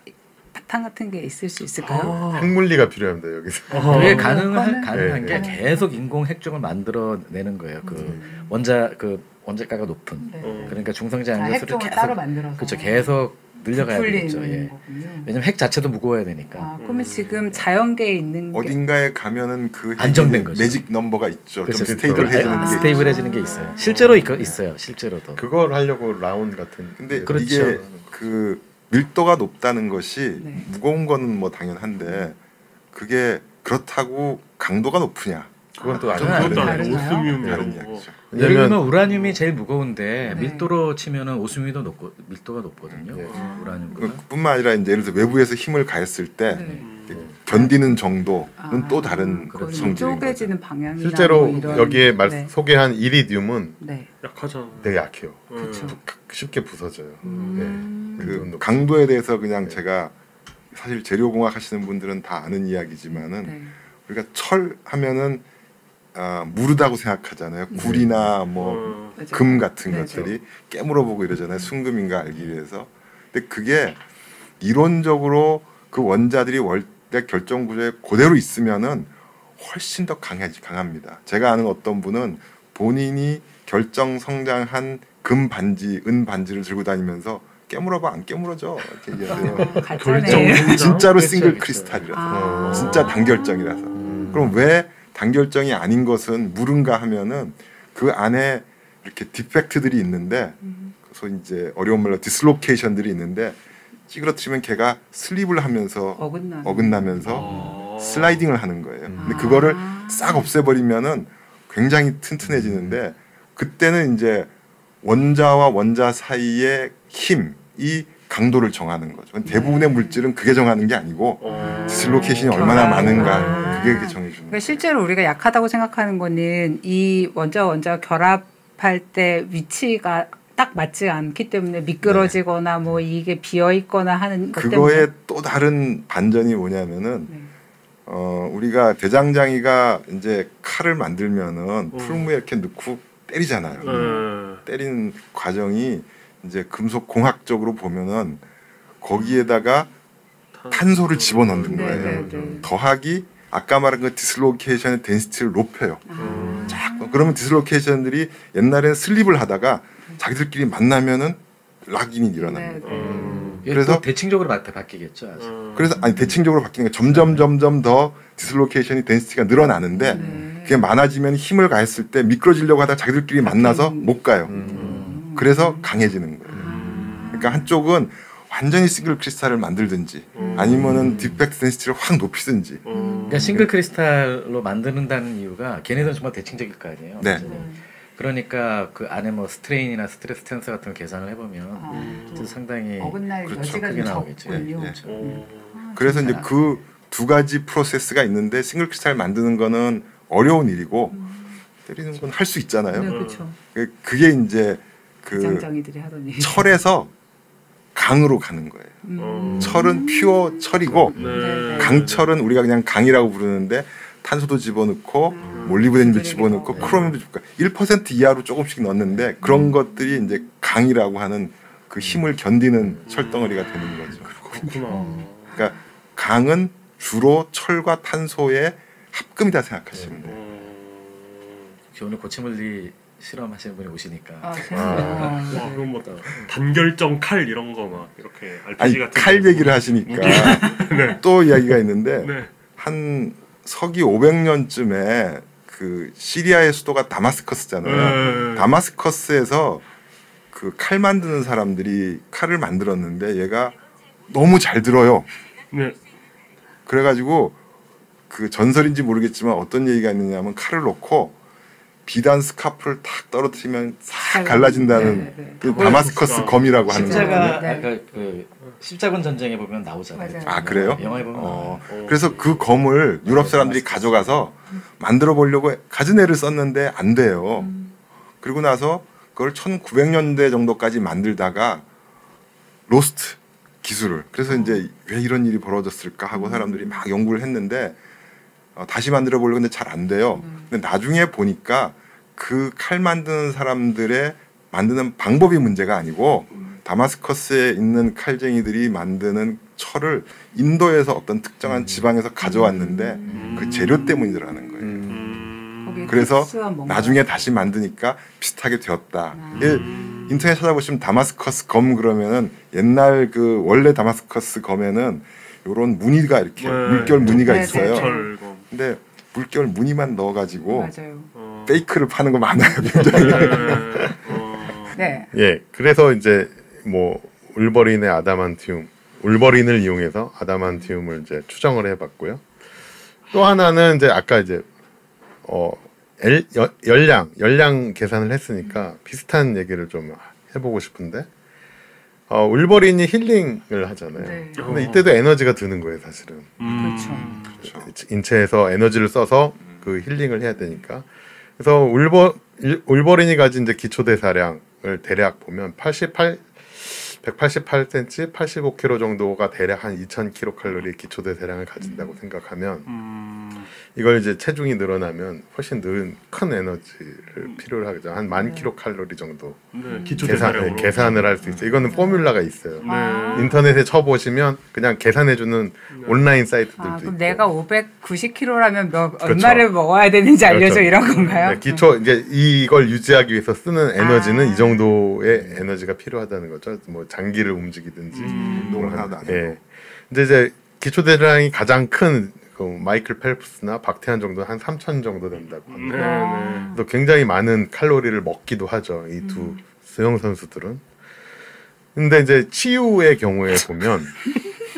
바탕 같은 게 있을 수 있을까요? 핵물리가 필요합니다 여기서. 그게 가능한 게 계속 인공 핵종을 만들어내는 거예요. 그 원자가가 높은. 그러니까 중성자 양자수를 계속 따로 만들어서. 그렇죠. 계속 늘려가야 되겠죠. 왜냐면 핵 자체도 무거워야 되니까. 그러면 지금 자연계에 있는 어딘가에 가면은 그 안정된 거죠. 매직 넘버가 있죠. 그렇죠. 좀 스테이블해지는 게 있어요. 실제로 있어요. 실제로도. 그걸 하려고 라운 같은. 근데 그렇죠. 이게 그 밀도가 높다는 것이 무거운 거는 뭐 당연한데 그게 그렇다고 강도가 높으냐? 그건 또 다른 이야기죠. 예를 들면 우라늄이 제일 무거운데 밀도로 치면은 오스뮴이도 밀도가 높거든요. 우라늄보다. 뿐만 아니라 이제 예를 들어 외부에서 힘을 가했을 때 견디는 정도는 또 다른 성질인 쪼개지는 방향이나 실제로 뭐 이런, 여기에 소개한 이리듐은 약하잖아. 되게 약해요. 그렇죠. 쉽게 부서져요. 그 강도에 대해서 그냥 제가 사실 재료공학 하시는 분들은 다 아는 이야기지만은 우리가 철 하면은 무르다고 생각하잖아요. 굴이나 뭐 금 같은 것들이 깨물어 보고 이러잖아요. 순금인가 알기 위해서. 근데 그게 이론적으로 그 원자들이 원래 결정 구조에 그대로 있으면은 훨씬 더 강합니다. 제가 아는 어떤 분은 본인이 결정 성장한 금 반지, 은 반지를 들고 다니면서 깨물어봐 안 깨물어져 이렇게 얘기하세요. 진짜로 싱글 크리스탈이라서 진짜 단결정이라서. 그럼 왜 단결정이 아닌 것은 무른가 하면은 그 안에 이렇게 디펙트들이 있는데 그래서 이제 어려운 말로 디슬로케이션들이 있는데 찌그러뜨리면 걔가 슬립을 하면서 어긋나면서 슬라이딩을 하는 거예요. 근데 그거를 싹 없애버리면은 굉장히 튼튼해지는데 그때는 이제 원자와 원자 사이의 힘이 강도를 정하는 거죠. 대부분의 물질은 그게 정하는 게 아니고 디슬로케이션이 얼마나 많은가 그게 정해주는 그러니까 거예요. 실제로 우리가 약하다고 생각하는 거는 이 원자와 결합할 때 위치가 딱 맞지 않기 때문에 미끄러지거나 뭐 이게 비어 있거나 하는 것 때문에 그거의 또 다른 반전이 뭐냐면은 우리가 대장장이가 이제 칼을 만들면은 풀무에 이렇게 넣고 때리잖아요. 때리는 과정이 이제 금속 공학적으로 보면은 거기에다가 탄소를 집어넣는 거예요. 더하기 아까 말한 그 디슬로케이션의 덴시티를 높여요. 그러면 디슬로케이션들이 옛날에는 슬립을 하다가 자기들끼리 만나면은 락인이 일어나는 거예요. 그래서 대칭적으로 바뀌겠죠. 아직. 그래서 아니 대칭적으로 바뀌는 게 점점 더 디슬로케이션이 덴시티가 늘어나는데 그게 많아지면 힘을 가했을 때 미끄러지려고 하다가 자기들끼리 만나서 못 가요. 그래서 강해지는 거예요. 그러니까 한쪽은 완전히 싱글 크리스탈을 만들든지 아니면은 디펙트 덴시티를 확 높이든지. 그러니까 싱글 크리스탈로 만드는다는 이유가 걔네들은 정말 대칭적일 거 아니에요. 네. 그러니까 그 안에 뭐 스트레인이나 스트레스 텐서 같은 걸 계산을 해보면 상당히 어긋날 그렇죠. 여지가 크게 좀 나오겠죠. 적군요. 그래서 이제 그 두 가지 프로세스가 있는데 싱글 크리스탈 만드는 거는 어려운 일이고 때리는 건 할 수 있잖아요. 네, 그렇죠. 그게 이제 그 장장이들이 하던 일. 철에서 강으로 가는 거예요. 철은 퓨어 철이고 강철은 우리가 그냥 강이라고 부르는데 탄소도 집어넣고 몰리브데늄도 집어넣고 크로미움도 집어넣고 1% 이하로 조금씩 넣는데 그런 것들이 이제 강이라고 하는 그 힘을 견디는 철덩어리가 되는 거죠. 그렇구나. 그러니까 강은 주로 철과 탄소의 합금이다 생각하시면 돼요. 오늘 고체물리 실험하시는 분이 오시니까 그럼 뭐 단결정 칼 이런 거 막 이렇게 RPG 아니 같은 칼 얘기를 하시니까 또 이야기가 있는데 한 서기 500년쯤에 그 시리아의 수도가 다마스커스잖아요. 다마스커스에서 그 칼 만드는 사람들이 칼을 만들었는데 얘가 너무 잘 들어요. 그래가지고 그 전설인지 모르겠지만 어떤 얘기가 있느냐면 칼을 놓고 비단 스카프를 탁 떨어뜨리면 싹 갈라진다는 그 다마스커스 검이라고 하는 십자가 거예요. 아까 그 십자군 전쟁에 보면 나오잖아요. 맞아요. 아 그래요? 영화에 보면 그래서 그 검을 유럽 사람들이 가져가서 만들어 보려고 가진 애를 썼는데 안 돼요. 그리고 나서 그걸 1900년대 정도까지 만들다가 로스트 기술을 그래서 이제 왜 이런 일이 벌어졌을까 하고 사람들이 막 연구를 했는데 다시 만들어 보려고 했는데 잘 안 돼요. 근데 나중에 보니까 그 칼 만드는 사람들의 만드는 방법이 문제가 아니고 다마스커스에 있는 칼쟁이들이 만드는 철을 인도에서 어떤 특정한 지방에서 가져왔는데 그 재료 때문이라는 거예요. 그래서 나중에 다시 만드니까 비슷하게 되었다. 인터넷 찾아보시면 다마스커스 검 그러면은 옛날 그 원래 다마스커스 검에는 이런 무늬가 이렇게 물결 무늬가 있어요. 근데 물결 무늬만 넣어가지고 페이크를 파는 거 많아요. 굉장히. 예, 그래서 이제 뭐 울버린의 울버린을 이용해서 아담한티움을 이제 추정을 해봤고요. 또 하나는 이제 아까 이제 열량 계산을 했으니까 비슷한 얘기를 좀 해보고 싶은데 울버린이 힐링을 하잖아요. 근데 이때도 에너지가 드는 거예요, 사실은. 그렇죠. 인체에서 에너지를 써서 그 힐링을 해야 되니까. 그래서 울버린이 가진 이제 기초 대사량을 대략 보면 188cm, 85kg 정도가 대략 한 2000kcal 기초 대사량을 가진다고 생각하면 이걸 이제 체중이 늘어나면 훨씬 큰 에너지를 필요로 하죠. 한 1000kcal 정도 계산을 할 수 있어요. 이거는 포뮬라가 있어요. 인터넷에 쳐보시면 그냥 계산해주는 온라인 사이트들도 그럼 있고. 내가 590kg라면 얼마를 먹어야 되는지 알려줘 이런 건가요? 네, 기초 이제 이걸 유지하기 위해서 쓰는 에너지는 이 정도의 에너지가 필요하다는 거죠. 뭐 장기를 움직이든지 운동을 하나도 안 해요. 예. 근데 이제 기초 대사량이 가장 큰 그 마이클 펠프스나 박태환 정도 한 3000 정도 된다고 합니다. 또 굉장히 많은 칼로리를 먹기도 하죠. 이 두 수영 선수들은. 근데 이제 치유의 경우에 보면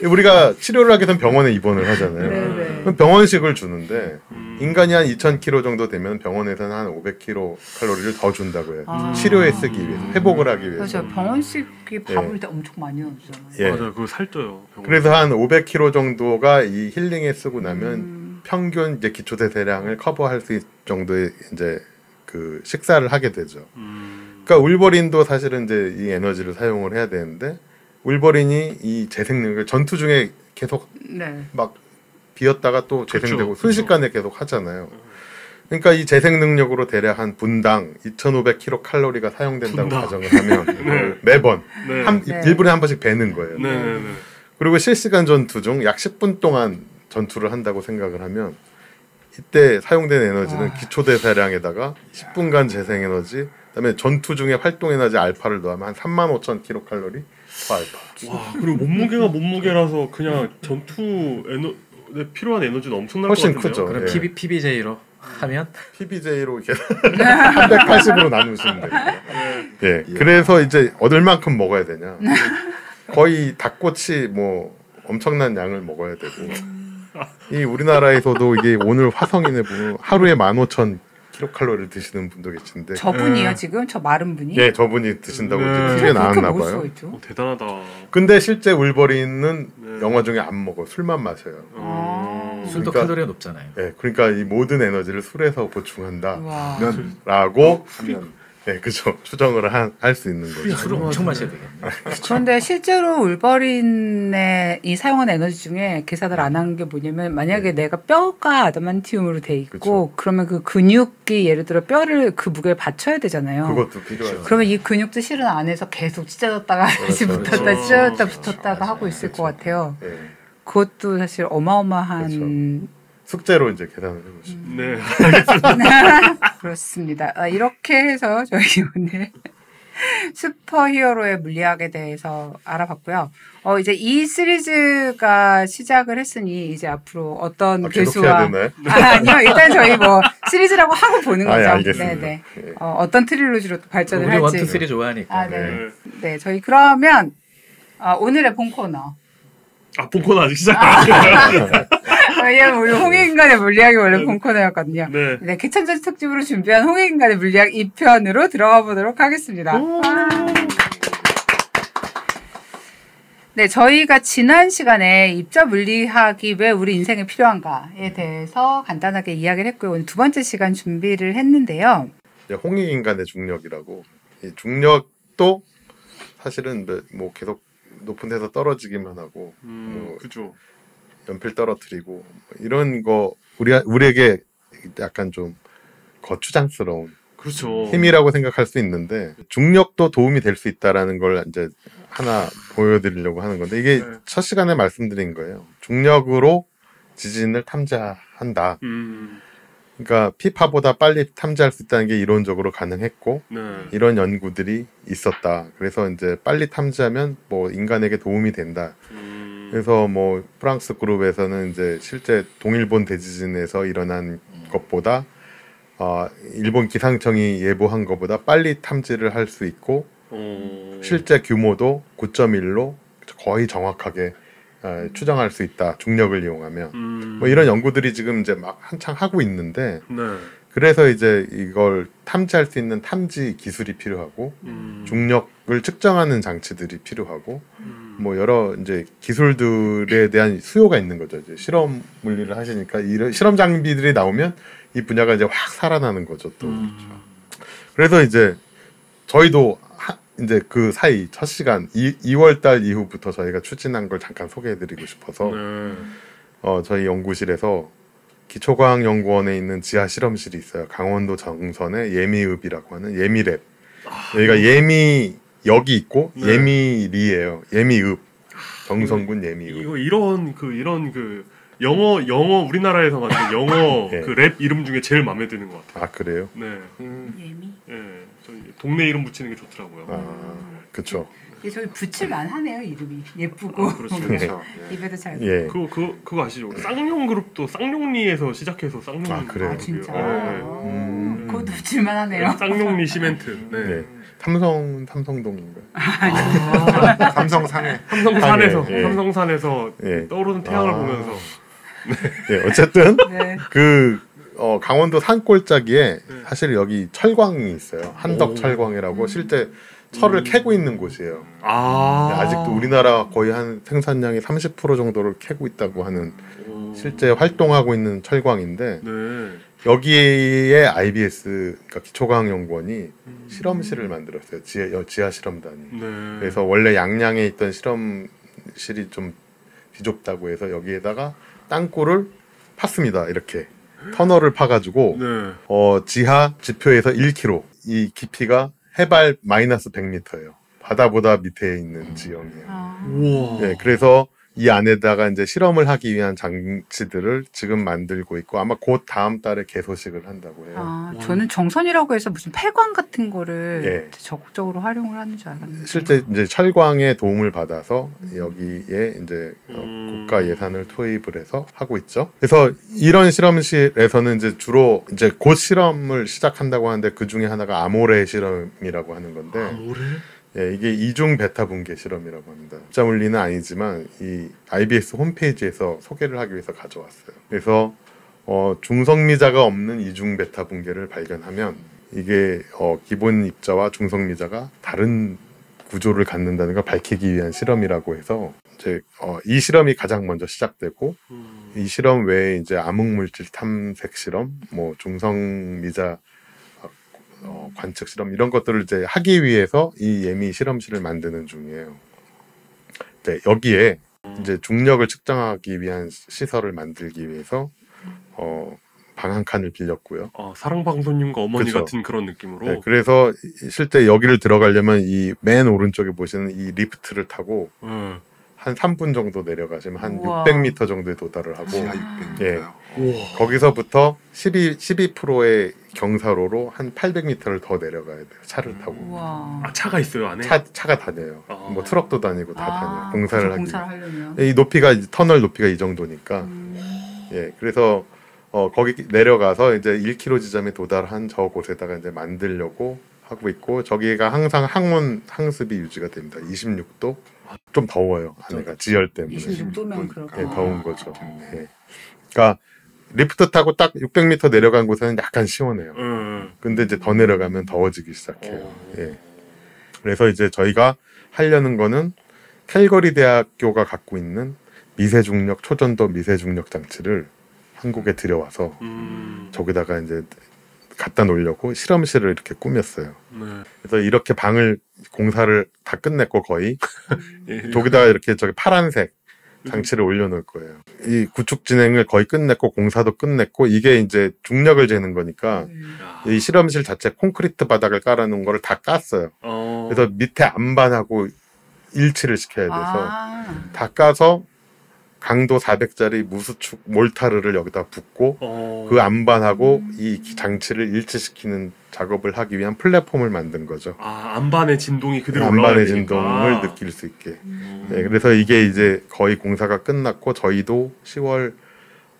우리가 치료를 하기 위해서 병원에 입원을 하잖아요. 그럼 병원식을 주는데 인간이 한 2,000kcal 정도 되면 병원에서는 한 500kcal를 더 준다고 해요. 치료에 쓰기 위해서, 회복을 하기 위해서. 그렇죠. 병원식이 밥을 엄청 많이 넣어주잖아요. 예. 맞아요. 그거 살쪄요. 그래서 한 500kcal 정도가 이 힐링에 쓰고 나면 평균 이제 기초대사량을 커버할 수 있을 정도의 이제 그 식사를 하게 되죠. 그러니까 울버린도 사실은 이제 이 에너지를 사용을 해야 되는데 울버린이 이 재생능을 전투 중에 계속 막 비었다가 또 재생되고 순식간에 계속 하잖아요. 그러니까 이 재생 능력으로 대략 한 분당 2,500kcal가 사용된다고 가정을 하면 매번 1분에 한 번씩 베는 거예요. 그리고 실시간 전투 중 약 10분 동안 전투를 한다고 생각을 하면 이때 사용된 에너지는 기초대사량에다가 10분간 재생에너지, 그다음에 전투 중에 활동에너지 알파를 더하면 한 35,000kcal 알파. 와, 그리고 몸무게가 몸무게라서 그냥 전투 필요한 에너지는 엄청날 것 훨씬 같은데요. 크죠. 그럼 예. PBJ로 하면 PBJ로 이렇게 380으로 나누시면 돼요. 예. 그래서 이제 얻을 만큼 먹어야 되냐. 거의 닭꼬치 뭐 엄청난 양을 먹어야 되고. 이 우리나라에서도 이게 오늘 화성인에 보면 하루에 15,000kcal를 드시는 분도 계신데. 저분이요 지금? 저 마른 분이? 네, 저분이 드신다고 이제 TV에 나왔나 봐요. 대단하다. 근데 실제 울버린은 영화 중에 안 먹어. 술만 마셔요. 술도 그러니까, 칼로리가 높잖아요. 네, 그러니까 이 모든 에너지를 술에서 보충한다라고 하면 네, 그죠. 추정을 할 수 있는 거죠. 술을 엄청 마셔야 되겠네. 그런데 실제로 울버린의 이 사용한 에너지 중에 기사들 안 한 게 뭐냐면 만약에 내가 뼈가 아담한티움으로 돼 있고 그러면 그 근육이 예를 들어 뼈를 그 무게를 받쳐야 되잖아요. 그것도 필요하죠. 그러면 이 근육도 실은 안에서 계속 찢어졌다가 다시 붙었다 찢어졌다 붙었다가 하고 있을 것 같아요. 네. 그것도 사실 어마어마한 숙제로 이제 계산을 해보시면. 네. 그렇습니다. 이렇게 해서 저희 오늘 슈퍼히어로의 물리학에 대해서 알아봤고요. 이제 이 시리즈가 시작을 했으니 이제 앞으로 어떤 교수와 아니요 일단 저희 뭐 시리즈라고 하고 보는 거죠. 알겠습니다. 네네. 어떤 트릴로지로 또 발전을 우리 할지. 1, 2, 3 좋아하니까. 네, 저희 그러면 오늘의 본 코너. 본코너 아직 시작 안 했어요. 왜냐면 우리 홍익인간의 물리학이 원래 본 코너였거든요. 네, 개천절 특집으로 준비한 홍익인간의 물리학 2편으로 들어가 보도록 하겠습니다. 네, 저희가 지난 시간에 입자 물리학이 왜 우리 인생에 필요한가에 대해서 간단하게 이야기를 했고요. 오늘 두 번째 시간 준비를 했는데요. 홍익인간의 중력이라고. 이 중력도 사실은 뭐 계속 높은 데서 떨어지기만 하고 뭐 그죠. 연필 떨어뜨리고 뭐 이런 거 우리에게 약간 좀 거추장스러운 그렇죠. 힘이라고 생각할 수 있는데 중력도 도움이 될 수 있다라는 걸 이제 하나 보여드리려고 하는 건데 이게 첫 시간에 말씀드린 거예요. 중력으로 지진을 탐지한다. 그러니까 피파보다 빨리 탐지할 수 있다는 게 이론적으로 가능했고 이런 연구들이 있었다. 그래서 이제 빨리 탐지하면 뭐 인간에게 도움이 된다. 그래서 뭐 프랑스 그룹에서는 이제 실제 동일본 대지진에서 일어난 것보다 일본 기상청이 예보한 것보다 빨리 탐지를 할 수 있고 실제 규모도 9.1로 거의 정확하게 추정할 수 있다. 중력을 이용하면 뭐 이런 연구들이 지금 이제 막 한창 하고 있는데 그래서 이제 이걸 탐지할 수 있는 탐지 기술이 필요하고 중력을 측정하는 장치들이 필요하고 뭐 여러 이제 기술들에 대한 수요가 있는 거죠. 이제 실험 물리를 하시니까 이런 실험 장비들이 나오면 이 분야가 이제 확 살아나는 거죠. 또 그래서 이제 저희도 이제 그 사이 첫 시간 2월달 이후부터 저희가 추진한 걸 잠깐 소개해드리고 싶어서 저희 연구실에서 기초과학연구원에 있는 지하 실험실이 있어요. 강원도 정선의 예미읍이라고 하는 예미랩. 여기가 예미역이 있고 예미리예요. 예미읍. 정선군 예미읍. 이런 영어 우리나라에서 만든 영어 그 랩 이름 중에 제일 마음에 드는 것 같아요. 아 그래요? 네. 예미. 저희 동네 이름 붙이는 게 좋더라고요. 그렇죠. 저희 붙일만 하네요 이름이 예쁘고 그렇죠. 입에도 잘. 그거 아시죠? 쌍용 그룹도 쌍용리에서 시작해서 쌍용. 아 그래요? 진짜. 그것도 붙일만 하네요. 쌍용리 시멘트. 네. 삼성동인가요? 삼성산에 삼성산에서 떠오르는 태양을 보면서. 네, 어쨌든 그 강원도 산골짜기에 네. 사실 여기 철광이 있어요. 한덕 오. 철광이라고 실제 철을 캐고 있는 곳이에요. 아직도 우리나라 거의 한 생산량의 30% 정도를 캐고 있다고 하는 실제 활동하고 있는 철광인데 네. 여기에 IBS 그러니까 기초과학연구원이 실험실을 만들었어요. 지하 실험단이. 네. 그래서 원래 양양에 있던 실험실이 좀 비좁다고 해서 여기에다가 땅굴을 팠습니다. 이렇게 터널을 파가지고 네. 지하 지표에서 1km 이 깊이가 해발 마이너스 100m예요. 바다보다 밑에 있는 지형이에요. 우와. 네, 그래서 이 안에다가 이제 실험을 하기 위한 장치들을 지금 만들고 있고 아마 곧 다음 달에 개소식을 한다고 해요. 저는 정선이라고 해서 무슨 폐광 같은 거를 예. 적극적으로 활용을 하는 줄 알았는데. 실제 이제 철광의 도움을 받아서 여기에 이제 국가 예산을 투입을 해서 하고 있죠. 그래서 이런 실험실에서는 이제 주로 이제 곧 실험을 시작한다고 하는데 그 중에 하나가 아모레 실험이라고 하는 건데. 아모레? 예, 이게 이중 베타 붕괴 실험이라고 합니다. 숫자 물리는 아니지만 이 IBS 홈페이지에서 소개를 하기 위해서 가져왔어요. 그래서 중성미자가 없는 이중 베타 붕괴를 발견하면 이게 기본 입자와 중성미자가 다른 구조를 갖는다는 걸 밝히기 위한 실험이라고 해서 이제 이 실험이 가장 먼저 시작되고 이 실험 외에 이제 암흑물질 탐색 실험, 뭐 중성미자 관측 실험 이런 것들을 이제 하기 위해서 이 예미 실험실을 만드는 중이에요. 네, 여기에 이제 중력을 측정하기 위한 시설을 만들기 위해서 방 한 칸을 빌렸고요. 사랑방송님과 어머니 그쵸. 같은 그런 느낌으로. 네, 그래서 실제 여기를 들어가려면 이 맨 오른쪽에 보시는 이 리프트를 타고 한 3분 정도 내려가시면 한 우와. 600m 정도에 도달을 하고 지하 600m. 예. 우와. 거기서부터 12%의 경사로로 한 800m를 더 내려가야 돼요. 차를 타고. 우와. 차가 있어요 안에? 차가 다녀요. 뭐 트럭도 다니고 다 다녀요. 공사를 하려면. 이 높이가 터널 높이가 이 정도니까. 예. 그래서 거기 내려가서 이제 1km 지점에 도달한 저 곳에다가 이제 만들려고 하고 있고 저기가 항상 항온 항습이 유지가 됩니다. 26도. 좀 더워요. 안에가 지열 때문에. 26도면 그렇고. 예, 더운 거죠. 예. 그러니까 리프트 타고 딱 600m 내려간 곳에는 약간 시원해요. 근데 이제 더 내려가면 더워지기 시작해요. 예. 그래서 이제 저희가 하려는 거는 캘거리 대학교가 갖고 있는 미세중력 초전도 미세중력 장치를 한국에 들여와서 저기다가 이제 갖다 놓으려고 실험실을 이렇게 꾸몄어요. 네. 그래서 이렇게 방을 공사를 다 끝냈고 거의 저기다가 이렇게 저기 파란색 장치를 올려놓을 거예요. 이 구축 진행을 거의 끝냈고 공사도 끝냈고 이게 이제 중력을 재는 거니까 이 실험실 자체 콘크리트 바닥을 깔아놓은 거를 다 깠어요. 그래서 밑에 안반하고 일치를 시켜야 돼서 다 까서 강도 400짜리 무수축 몰타르를 여기다 붓고 그 안반하고 이 장치를 일치시키는 작업을 하기 위한 플랫폼을 만든 거죠. 안반의 진동이 그대로 올라가야 안반의 되니까. 진동을 느낄 수 있게. 네, 그래서 이게 이제 거의 공사가 끝났고 저희도 10월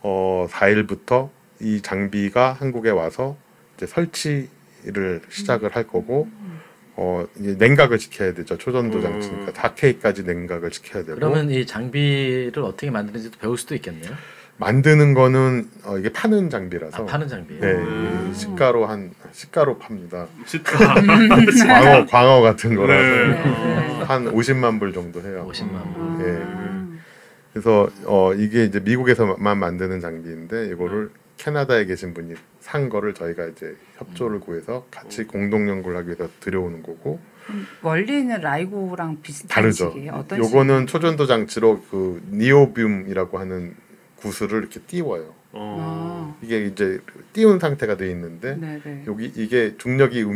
4일부터 이 장비가 한국에 와서 이제 설치를 시작을 할 거고 이제 냉각을 지켜야 되죠. 초전도 장치니까 4K까지 냉각을 지켜야 되고. 그러면 이 장비를 어떻게 만드는지도 배울 수도 있겠네요. 만드는 거는 이게 파는 장비라서. 파는 장비예요. 네, 시가로 팝니다. 시가. 광어 같은 거라서 네. 한 50만 불 정도 해요. 50만 불. 예. 그래서 이게 이제 미국에서만 만드는 장비인데 이거를 캐나다에 계신 분이 산 거를 저희가 이제 협조를 구해서 같이 공동 연구를 하기 위해서 들여오는 거고. 원리는 라이고랑 비슷한 다르죠. 식이에요? 어떤 요거는 초전도 장치로 그 니오뷴이라고 하는 구슬을 이렇게 띄워요. 이게 이제 띄운 상태가 돼 있는데 네네. 이게 중력이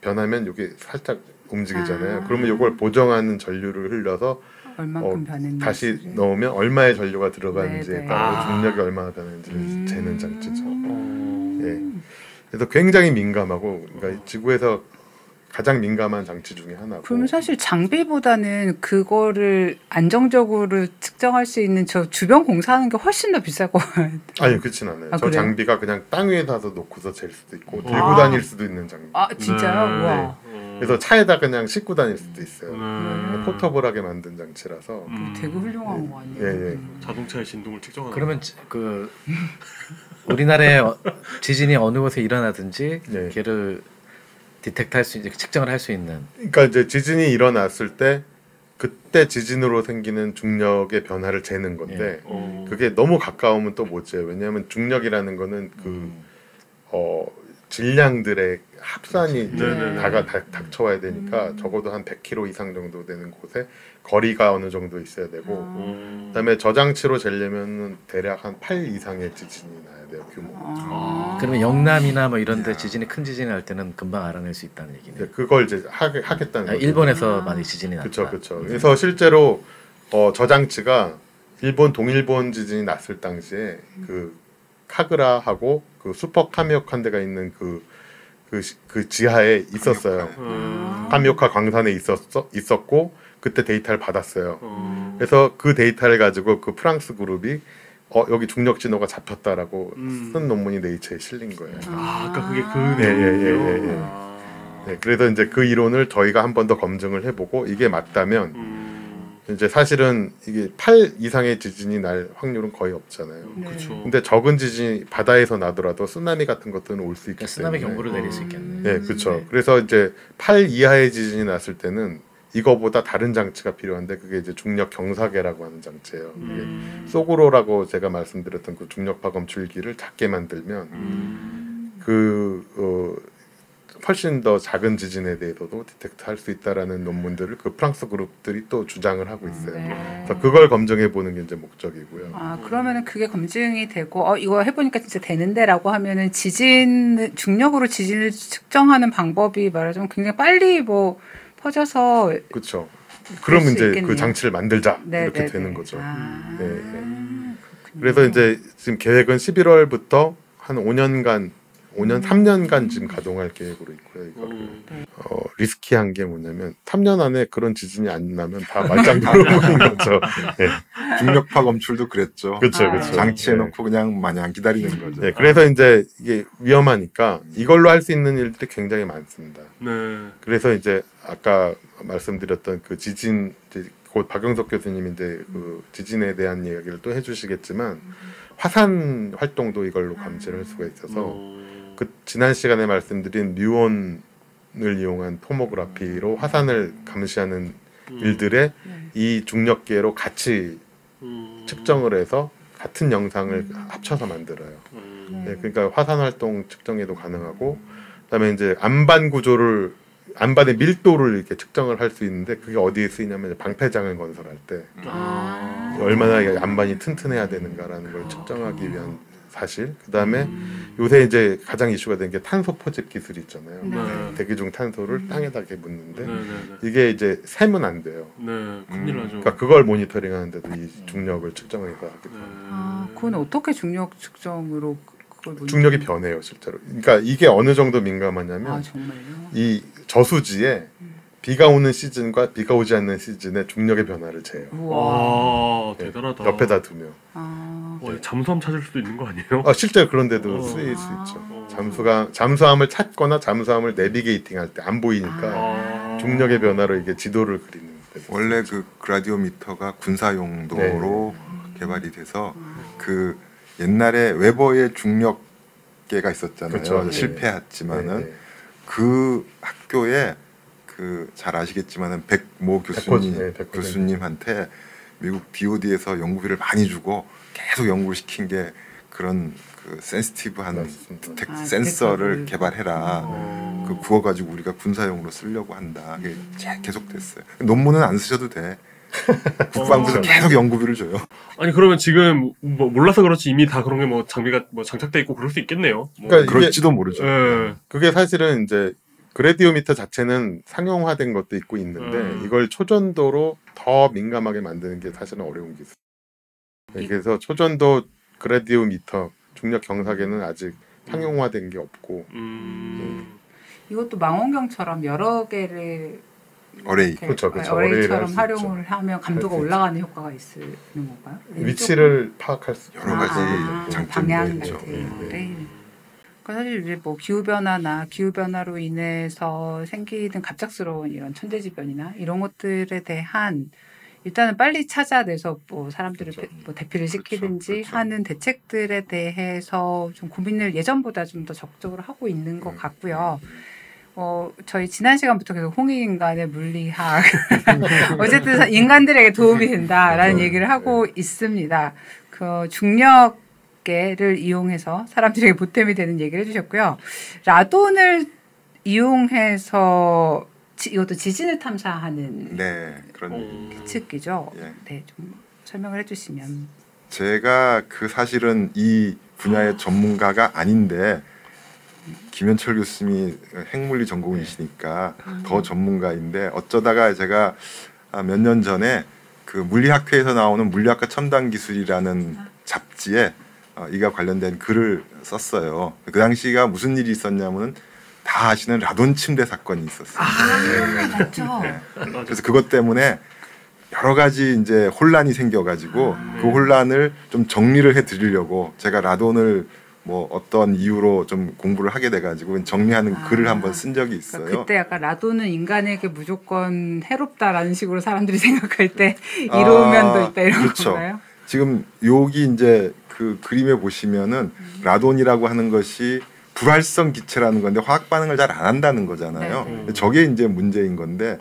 변하면 이게 살짝 움직이잖아요. 그러면 이걸 보정하는 전류를 흘려서 얼만큼 변했는지 다시 넣으면 얼마의 전류가 들어가는지에 네네. 따라 중력이 얼마나 변하는지를 재는 장치죠. 예. 그래서 굉장히 민감하고 그러니까 지구에서 가장 민감한 장치 중에 하나고. 그러면 사실 장비보다는 그거를 안정적으로 측정할 수 있는 저 주변 공사하는 게 훨씬 더 비쌀 것 같아요. 아니 그렇진 않아요. 저 그래요? 장비가 그냥 땅 위에 놔서 놓고서 잴 수도 있고 들고 다닐 수도 있는 장비. 진짜요? 와. 그래서 차에다 그냥 싣고 다닐 수도 있어요. 음. 포터블하게 만든 장치라서. 되게 훌륭한 거 아니에요? 예. 자동차의 진동을 측정하는. 그러면 그 우리나라에 지진이 어느 곳에 일어나든지 네. 걔를 디텍트할 수 있는 측정을 할 수 있는. 그러니까 이제 지진이 일어났을 때 그때 지진으로 생기는 중력의 변화를 재는 건데 그게 너무 가까우면 또 못 재요. 왜냐하면 중력이라는 거는 질량들의 합산이 다가 닥쳐와야 되니까 적어도 한 100km 이상 정도 되는 곳에 거리가 어느 정도 있어야 되고 그다음에 저장치로 재려면 대략 한 8 이상의 지진이 나야 돼요, 규모. 그러면 영남이나 뭐 이런데 큰 지진이 날 때는 금방 알아낼 수 있다는 얘기네요. 네, 그걸 이제 하겠다는 거죠. 일본에서 많이 지진이 났다. 그렇죠. 그래서 실제로 저장치가 일본 동일본 지진이 났을 당시에 그 카그라하고 그 슈퍼 카미오칸데가 있는 그 지하에 있었어요. 카미오카 광산에 있었고 그때 데이터를 받았어요. 그래서 그 데이터를 가지고 그 프랑스 그룹이 여기 중력 진호가 잡혔다라고 쓴 논문이 네이처에 실린 거예요. 아까 그게 그 내용이요. 네, 그래서 이제 그 이론을 저희가 한 번 더 검증을 해보고 이게 맞다면 이제 사실은 이게 8 이상의 지진이 날 확률은 거의 없잖아요. 그렇죠. 근데 적은 지진이 바다에서 나더라도 쓰나미 같은 것들은 올 수 있기 때문에 쓰나미 경보를 내릴 수 있겠네. 네, 그렇죠. 그래서 이제 8 이하의 지진이 났을 때는 이거보다 다른 장치가 필요한데 그게 이제 중력 경사계라고 하는 장치예요. 이게 소그로라고 제가 말씀드렸던 그 중력파 검출기를 작게 만들면 훨씬 더 작은 지진에 대해서도 디텍트할 수 있다라는 논문들을 그 프랑스 그룹들이 또 주장을 하고 있어요. 그래서 그걸 검증해 보는 게 이제 목적이고요. 그러면은 그게 검증이 되고 이거 해보니까 진짜 되는데라고 하면은 중력으로 지진을 측정하는 방법이 말하자면 굉장히 빨리 뭐 퍼져서 그렇죠. 그러면 이제 있겠네요. 그 장치를 만들자 이렇게 되는 거죠. 네. 그래서 이제 지금 계획은 11월부터 한 5년 3년간 지금 가동할 계획으로 있고요. 이거를. 리스키한 게 뭐냐면 3년 안에 그런 지진이 안 나면 다 말짱들어 보는 거죠. 네. 중력파 검출도 그랬죠. 그렇죠. 장치해놓고 그냥 마냥 기다리는 거죠. 네, 그래서 이제 이게 위험하니까 이걸로 할 수 있는 일들이 굉장히 많습니다. 네. 그래서 이제 아까 말씀드렸던 그 지진, 곧 박영석 교수님이 이제 그 지진에 대한 이야기를 또 해주시겠지만 화산 활동도 이걸로 감지를 할 수가 있어서 그 지난 시간에 말씀드린 뮤온을 이용한 토모그래피로 화산을 감시하는 일들에 이 중력계로 같이 측정을 해서 같은 영상을 합쳐서 만들어요. 네, 그러니까 화산 활동 측정에도 가능하고, 그다음에 이제 안반의 밀도를 이렇게 측정을 할 수 있는데 그게 어디에 쓰이냐면 방패장을 건설할 때 얼마나 안반이 튼튼해야 되는가라는 걸 측정하기 위한 사실. 그다음에 요새 이제 가장 이슈가 된 게 탄소 포집 기술이 있잖아요. 네. 대기 중 탄소를 땅에다 이렇게 묻는데 네. 이게 이제 세면 안 돼요. 네, 큰일 나죠. 그러니까 그걸 모니터링하는데도 이 중력을 측정해서 하게 돼요. 그건 어떻게 중력 측정으로 중력이 변해요, 실제로. 그러니까 이게 어느 정도 민감하냐면 정말요? 이 저수지에 비가 오는 시즌과 비가 오지 않는 시즌에 중력의 변화를 재요. 와, 대단하다. 옆에다 두면. 잠수함 찾을 수도 있는 거 아니에요? 실제로 그런 데도 쓰일 수 있죠. 잠수함을 찾거나 잠수함을 내비게이팅할 때 안 보이니까 중력의 변화로 이게 지도를 그리는. 원래 그 그라디오미터가 군사 용도로 개발이 돼서 그 옛날에 웨버의 중력계가 있었잖아요. 그렇죠. 실패했지만은 그 학교에 그 잘 아시겠지만은 백모 교수님한테 미국 DOD에서 연구비를 많이 주고 계속 연구를 시킨 게 그런 그 센시티브한 센서를 개발해라. 그 구워 가지고 우리가 군사용으로 쓰려고 한다. 그게 계속 됐어요. 논문은 안 쓰셔도 돼. 국방부에서 계속 연구비를 줘요. 아니 그러면 지금 뭐 몰라서 그렇지 이미 다 그런 게 뭐 장비가 뭐 장착돼 있고 그럴 수 있겠네요. 그러니까 그럴지도 모르죠. 그게 사실은 이제 그래디오미터 자체는 상용화된 것도 있고 있는데 이걸 초전도로 더 민감하게 만드는 게 사실은 어려운 기술. 그래서 초전도 그래디오미터 중력 경사계는 아직 상용화된 게 없고. 이것도 망원경처럼 여러 개를 어레이, 그렇죠. 어레이처럼 활용을 하면 감도가 올라가는 효과가 있는 건가요? 위치를 파악할 수 여러 가지 장점이 있죠. 사실 이제 뭐 기후 변화로 인해서 생기는 갑작스러운 이런 천재지변이나 이런 것들에 대한 일단은 빨리 찾아내서 뭐 사람들을 그렇죠. 뭐 대피를 시키든지 그렇죠. 하는 대책들에 대해서 좀 고민을 예전보다 좀 더 적극적으로 하고 있는 것 같고요. 저희 지난 시간부터 계속 홍익인간의 물리학 어쨌든 인간들에게 도움이 된다라는 그렇죠. 얘기를 하고 있습니다. 그 중력계를 이용해서 사람들에게 보탬이 되는 얘기를 해주셨고요. 라돈을 이용해서 이것도 지진을 탐사하는 네, 그런 측이죠. 예. 네, 좀 설명을 해주시면. 제가 사실은 이 분야의 전문가가 아닌데 김현철 교수님이 핵물리 전공이시니까 더 전문가인데 어쩌다가 제가 몇 년 전에 그 물리학회에서 나오는 물리학과 첨단 기술이라는 잡지에 이가 관련된 글을 썼어요. 그 당시가 무슨 일이 있었냐면은 다 아시는 라돈 침대 사건이 있었어요. 맞죠. 네. 그래서 그것 때문에 여러 가지 이제 혼란이 생겨가지고 그 혼란을 좀 정리를 해드리려고 제가 라돈을 뭐 어떤 이유로 좀 공부를 하게 돼가지고 정리하는 글을 한번 쓴 적이 있어요. 그러니까 그때 약간 라돈은 인간에게 무조건 해롭다라는 식으로 사람들이 생각할 때 이로운 면도 있다 이런 그렇죠. 건가요? 지금 여기 이제 그 그림에 보시면은 라돈이라고 하는 것이 불활성 기체라는 건데 화학 반응을 잘 안 한다는 거잖아요. 네. 저게 이제 문제인 건데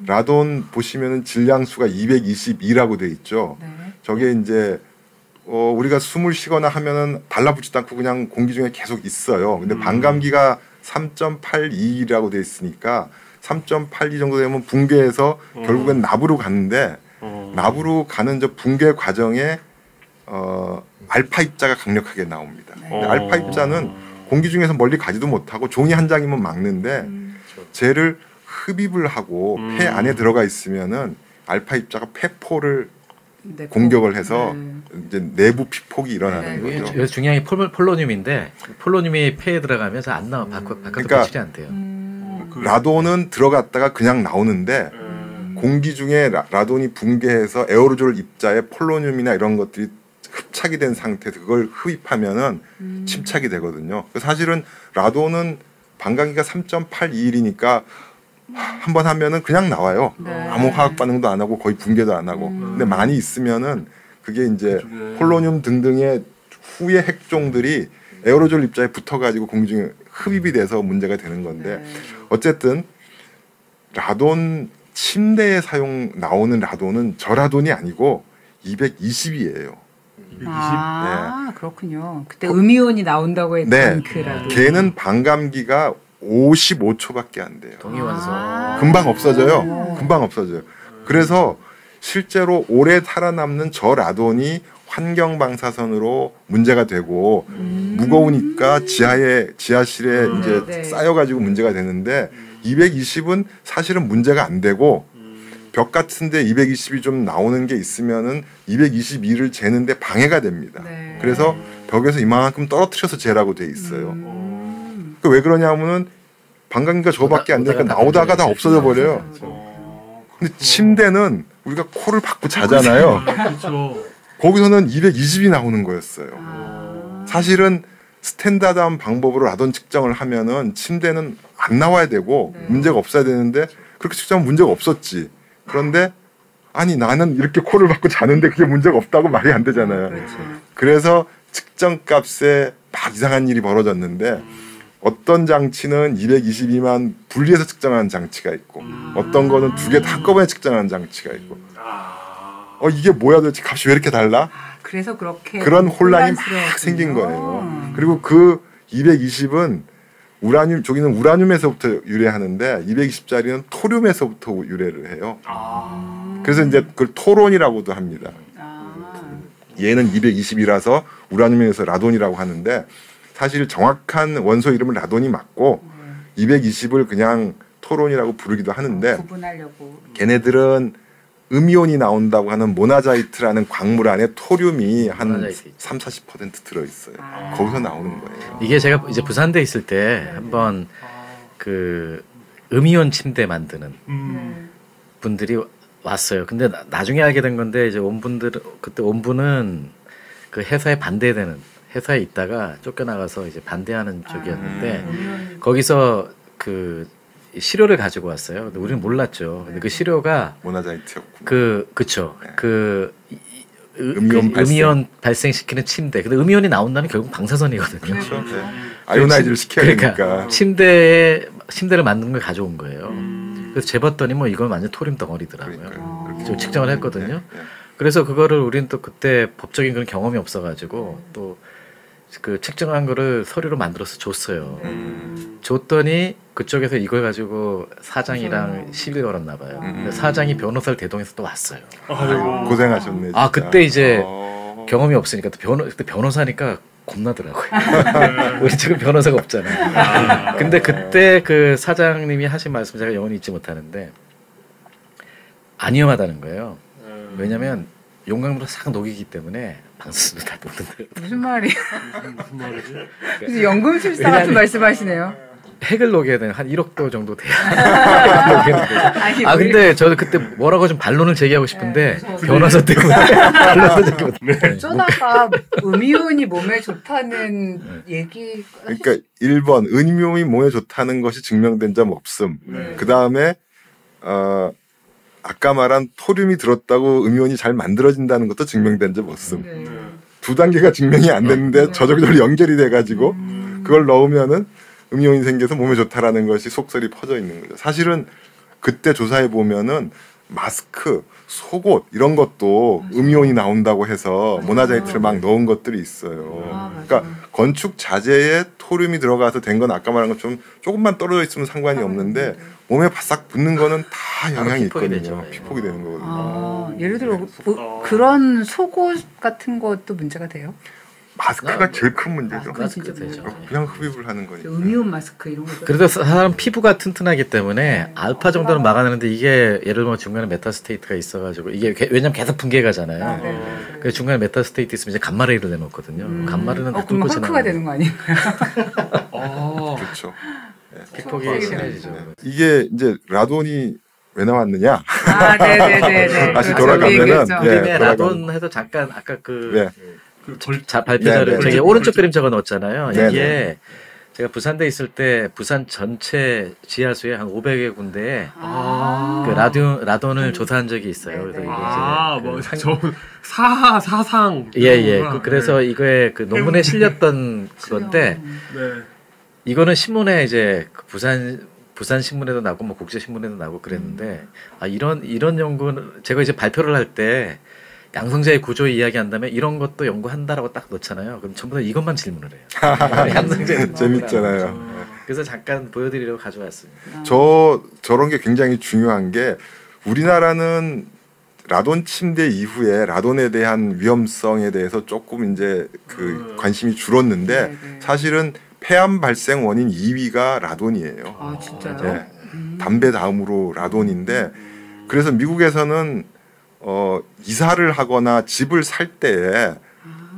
라돈 보시면은 질량수가 222라고 돼 있죠. 네. 저게 이제 우리가 숨을 쉬거나 하면은 달라붙지도 않고 그냥 공기 중에 계속 있어요. 근데 반감기가 3.82라고 돼 있으니까 3.82 정도 되면 붕괴해서 결국엔 납으로 가는데 납으로 가는 저 붕괴 과정에 알파 입자가 강력하게 나옵니다. 근데 알파 입자는 공기 중에서 멀리 가지도 못하고 종이 한 장이면 막는데 쟤를 흡입을 하고 폐 안에 들어가 있으면은 알파 입자가 폐포를 공격을 해서 이제 내부 피폭이 일어나는 네. 거죠. 여기서 중요한 게 폴로늄인데 폴로늄이 폐에 들어가면서 안 나와 바깥으로 그러니까 배출이 안 돼요. 라돈은 들어갔다가 그냥 나오는데 공기 중에 라돈이 붕괴해서 에어로졸 입자에 폴로늄이나 이런 것들이 흡착이 된 상태에서 그걸 흡입하면은 침착이 되거든요. 사실은 라돈은 반감기가 3.81이니까 한번 하면은 그냥 나와요. 네. 아무 화학 반응도 안 하고 거의 붕괴도 안 하고. 근데 많이 있으면은 그게 이제 폴로늄 등등의 후의 핵종들이 에어로졸 입자에 붙어가지고 공기 중에 흡입이 돼서 문제가 되는 건데 어쨌든 라돈 침대에 나오는 라돈은 저 라돈이 아니고 220이에요. 그렇군요. 그때 음이온이 나온다고 했던 네. 그 라돈. 걔는 반감기가 55초밖에 안 돼요. 동위원소. 금방 없어져요. 금방 없어져요. 그래서 실제로 오래 살아남는 저 라돈이 환경 방사선으로 문제가 되고 무거우니까 지하실에 이제 네. 쌓여가지고 문제가 되는데 220은 사실은 문제가 안 되고 벽 같은데 220이 좀 나오는 게 있으면은 222를 재는데 방해가 됩니다. 네. 그래서 벽에서 이만큼 떨어뜨려서 재라고 돼 있어요. 그 왜 그러냐면은 반감기가 저거밖에 안 되니까 나오다가 다 없어져 버려요. 근데 침대는 우리가 코를 박고 자잖아요. 그렇죠. 거기서는 220이 나오는 거였어요. 사실은 스탠다드한 방법으로 라돈 측정을 하면은 침대는 안 나와야 되고 문제가 없어야 되는데 그렇게 측정하면 문제가 없었지. 그런데 아니 나는 이렇게 코를 박고 자는데 그게 문제가 없다고 말이 안 되잖아요. 그래서 측정값에 막 이상한 일이 벌어졌는데 어떤 장치는 222만 분리해서 측정하는 장치가 있고 어떤 거는 두 개 다 한꺼번에 측정하는 장치가 있고 이게 뭐야 도대체 값이 왜 이렇게 달라? 그래서 그렇게 그런 혼란이 막 혼란스러웠군요. 생긴 거예요. 그리고 그 220은 우라늄, 저기는 우라늄에서부터 유래하는데 220짜리는 토륨에서부터 유래를 해요. 그래서 이제 그걸 토론이라고도 합니다. 얘는 220이라서 우라늄에서 라돈이라고 하는데 사실 정확한 원소 이름은 라돈이 맞고 220을 그냥 토론이라고 부르기도 하는데 구분하려고. 걔네들은 음이온이 나온다고 하는 모나자이트라는 광물 안에 토륨이 한 모나자이트. 30-40% 들어있어요. 거기서 나오는 거예요. 이게 제가 이제 부산대 있을 때 한번 그 음이온 침대 만드는 분들이 왔어요. 근데 나중에 알게 된 건데 이제 그때 온 분은 그 회사에 반대되는 회사에 있다가 쫓겨나가서 이제 반대하는 쪽이었는데 거기서 그 시료를 가지고 왔어요. 근데 우리는 몰랐죠. 근데 그 시료가 모나자이트였고. 그쵸. 네. 음이온 발생시키는 침대. 근데 음이온이 나온다면 결국 방사선이거든요. 그렇죠. 네. 아이오나이즈를 시켜야 그러니까 되니까. 침대를 만든 걸 가져온 거예요. 그래서 재봤더니 뭐 이건 완전 토림 덩어리더라고요. 좀 측정을 했거든요. 네. 그래서 그거를 우리는 또 그때 법적인 그런 경험이 없어가지고 또 그 측정한 거를 서류로 만들어서 줬어요. 줬더니 그쪽에서 이걸 가지고 사장이랑 시비 걸었나 봐요. 근데 사장이 변호사를 대동해서 또 왔어요. 아이고. 고생하셨네. 아 그때 이제 어... 경험이 없으니까 또 그때 변호사니까 겁나더라고요. 우리 지금 변호사가 없잖아요. 근데 그때 그 사장님이 하신 말씀 제가 영원히 잊지 못하는데 안 위험하다는 거예요. 왜냐면 용광로로 싹 녹이기 때문에 방수도 다 녹는다. 무슨 말이야? 무슨 말이지? 무슨 연금술사 같은 말씀하시네요. 핵을 녹여야 되는 한 1억 도 정도 돼요. 아니, 근데 저는 그때 뭐라고 좀 반론을 제기하고 싶은데 네, 변호사 때문에 반론을 제기 못. 어쩌다가 음이온이 몸에 좋다는 얘기. 그러니까 1번 음이온이 몸에 좋다는 것이 증명된 점 없음. 그 다음에 아까 말한 토륨이 들었다고 음이온이 잘 만들어진다는 것도 증명된 점 없음. 네. 두 단계가 증명이 안 됐는데 저절로 연결이 돼가지고 그걸 넣으면은 음이온이 생겨서 몸에 좋다라는 것이 속설이 퍼져 있는 거죠. 사실은 그때 조사해 보면은 마스크, 속옷 이런 것도 음이온이 나온다고 해서 모나자이트를 막 넣은 것들이 있어요. 그러니까 건축 자재에 토륨이 들어가서 된 건 아까 말한 것처럼 조금만 떨어져 있으면 상관이 없는데 몸에 바싹 붙는 거는 다 영향이 피폭이 있거든요. 되죠. 피폭이 되는 거거든요. 예를 들어 그런 속옷 같은 것도 문제가 돼요? 마스크가 제일 큰 문제죠. 마스크 되죠. 그냥 흡입을 하는 거니까. 음이온 마스크 이런 거. 그래도 사람 피부가 튼튼하기 때문에 알파 정도는 막아내는데 이게 예를 들면 중간에 메타스테이트가 있어가지고 이게 왜냐면 계속 분개가잖아요. 그래서 중간에 메타스테이트 있으면 이제 감마레이를 내놓거든요. 감마레는 다 그럼 뚫고 헐크가 되는 거 아니에요? 그렇죠. 피폭이 심해지죠. 이게 이제 라돈이 왜 나왔느냐? 네네네. 다시 돌아가면은 그림에 라돈 해서 잠깐 아까 발표 자료 저기 오른쪽 그림 적어 넣었잖아요. 이게 제가 부산대 있을 때 부산 전체 지하수에 한 500여 군데에 그 라돈을 조사한 적이 있어요. 그래서 이게 사상. 그래서 이거에 그 논문에 실렸던 그건데 이거는 신문에 이제 부산 신문에도 나고 뭐 국제 신문에도 나고 그랬는데 이런 연구는 제가 이제 발표를 할 때 양성자의 구조 이야기한다면 이런 것도 연구한다라고 딱 넣잖아요. 그럼 전부 다 이것만 질문을 해요. 양성자의 재밌잖아요. 그래서 잠깐 보여드리려고 가져왔습니다. 저런 게 굉장히 중요한 게 우리나라는 라돈 침대 이후에 라돈에 대한 위험성에 대해서 조금 이제 그 관심이 줄었는데 사실은 폐암 발생 원인 2위가 라돈이에요. 아 진짜요? 네. 담배 다음으로 라돈인데 그래서 미국에서는 이사를 하거나 집을 살 때에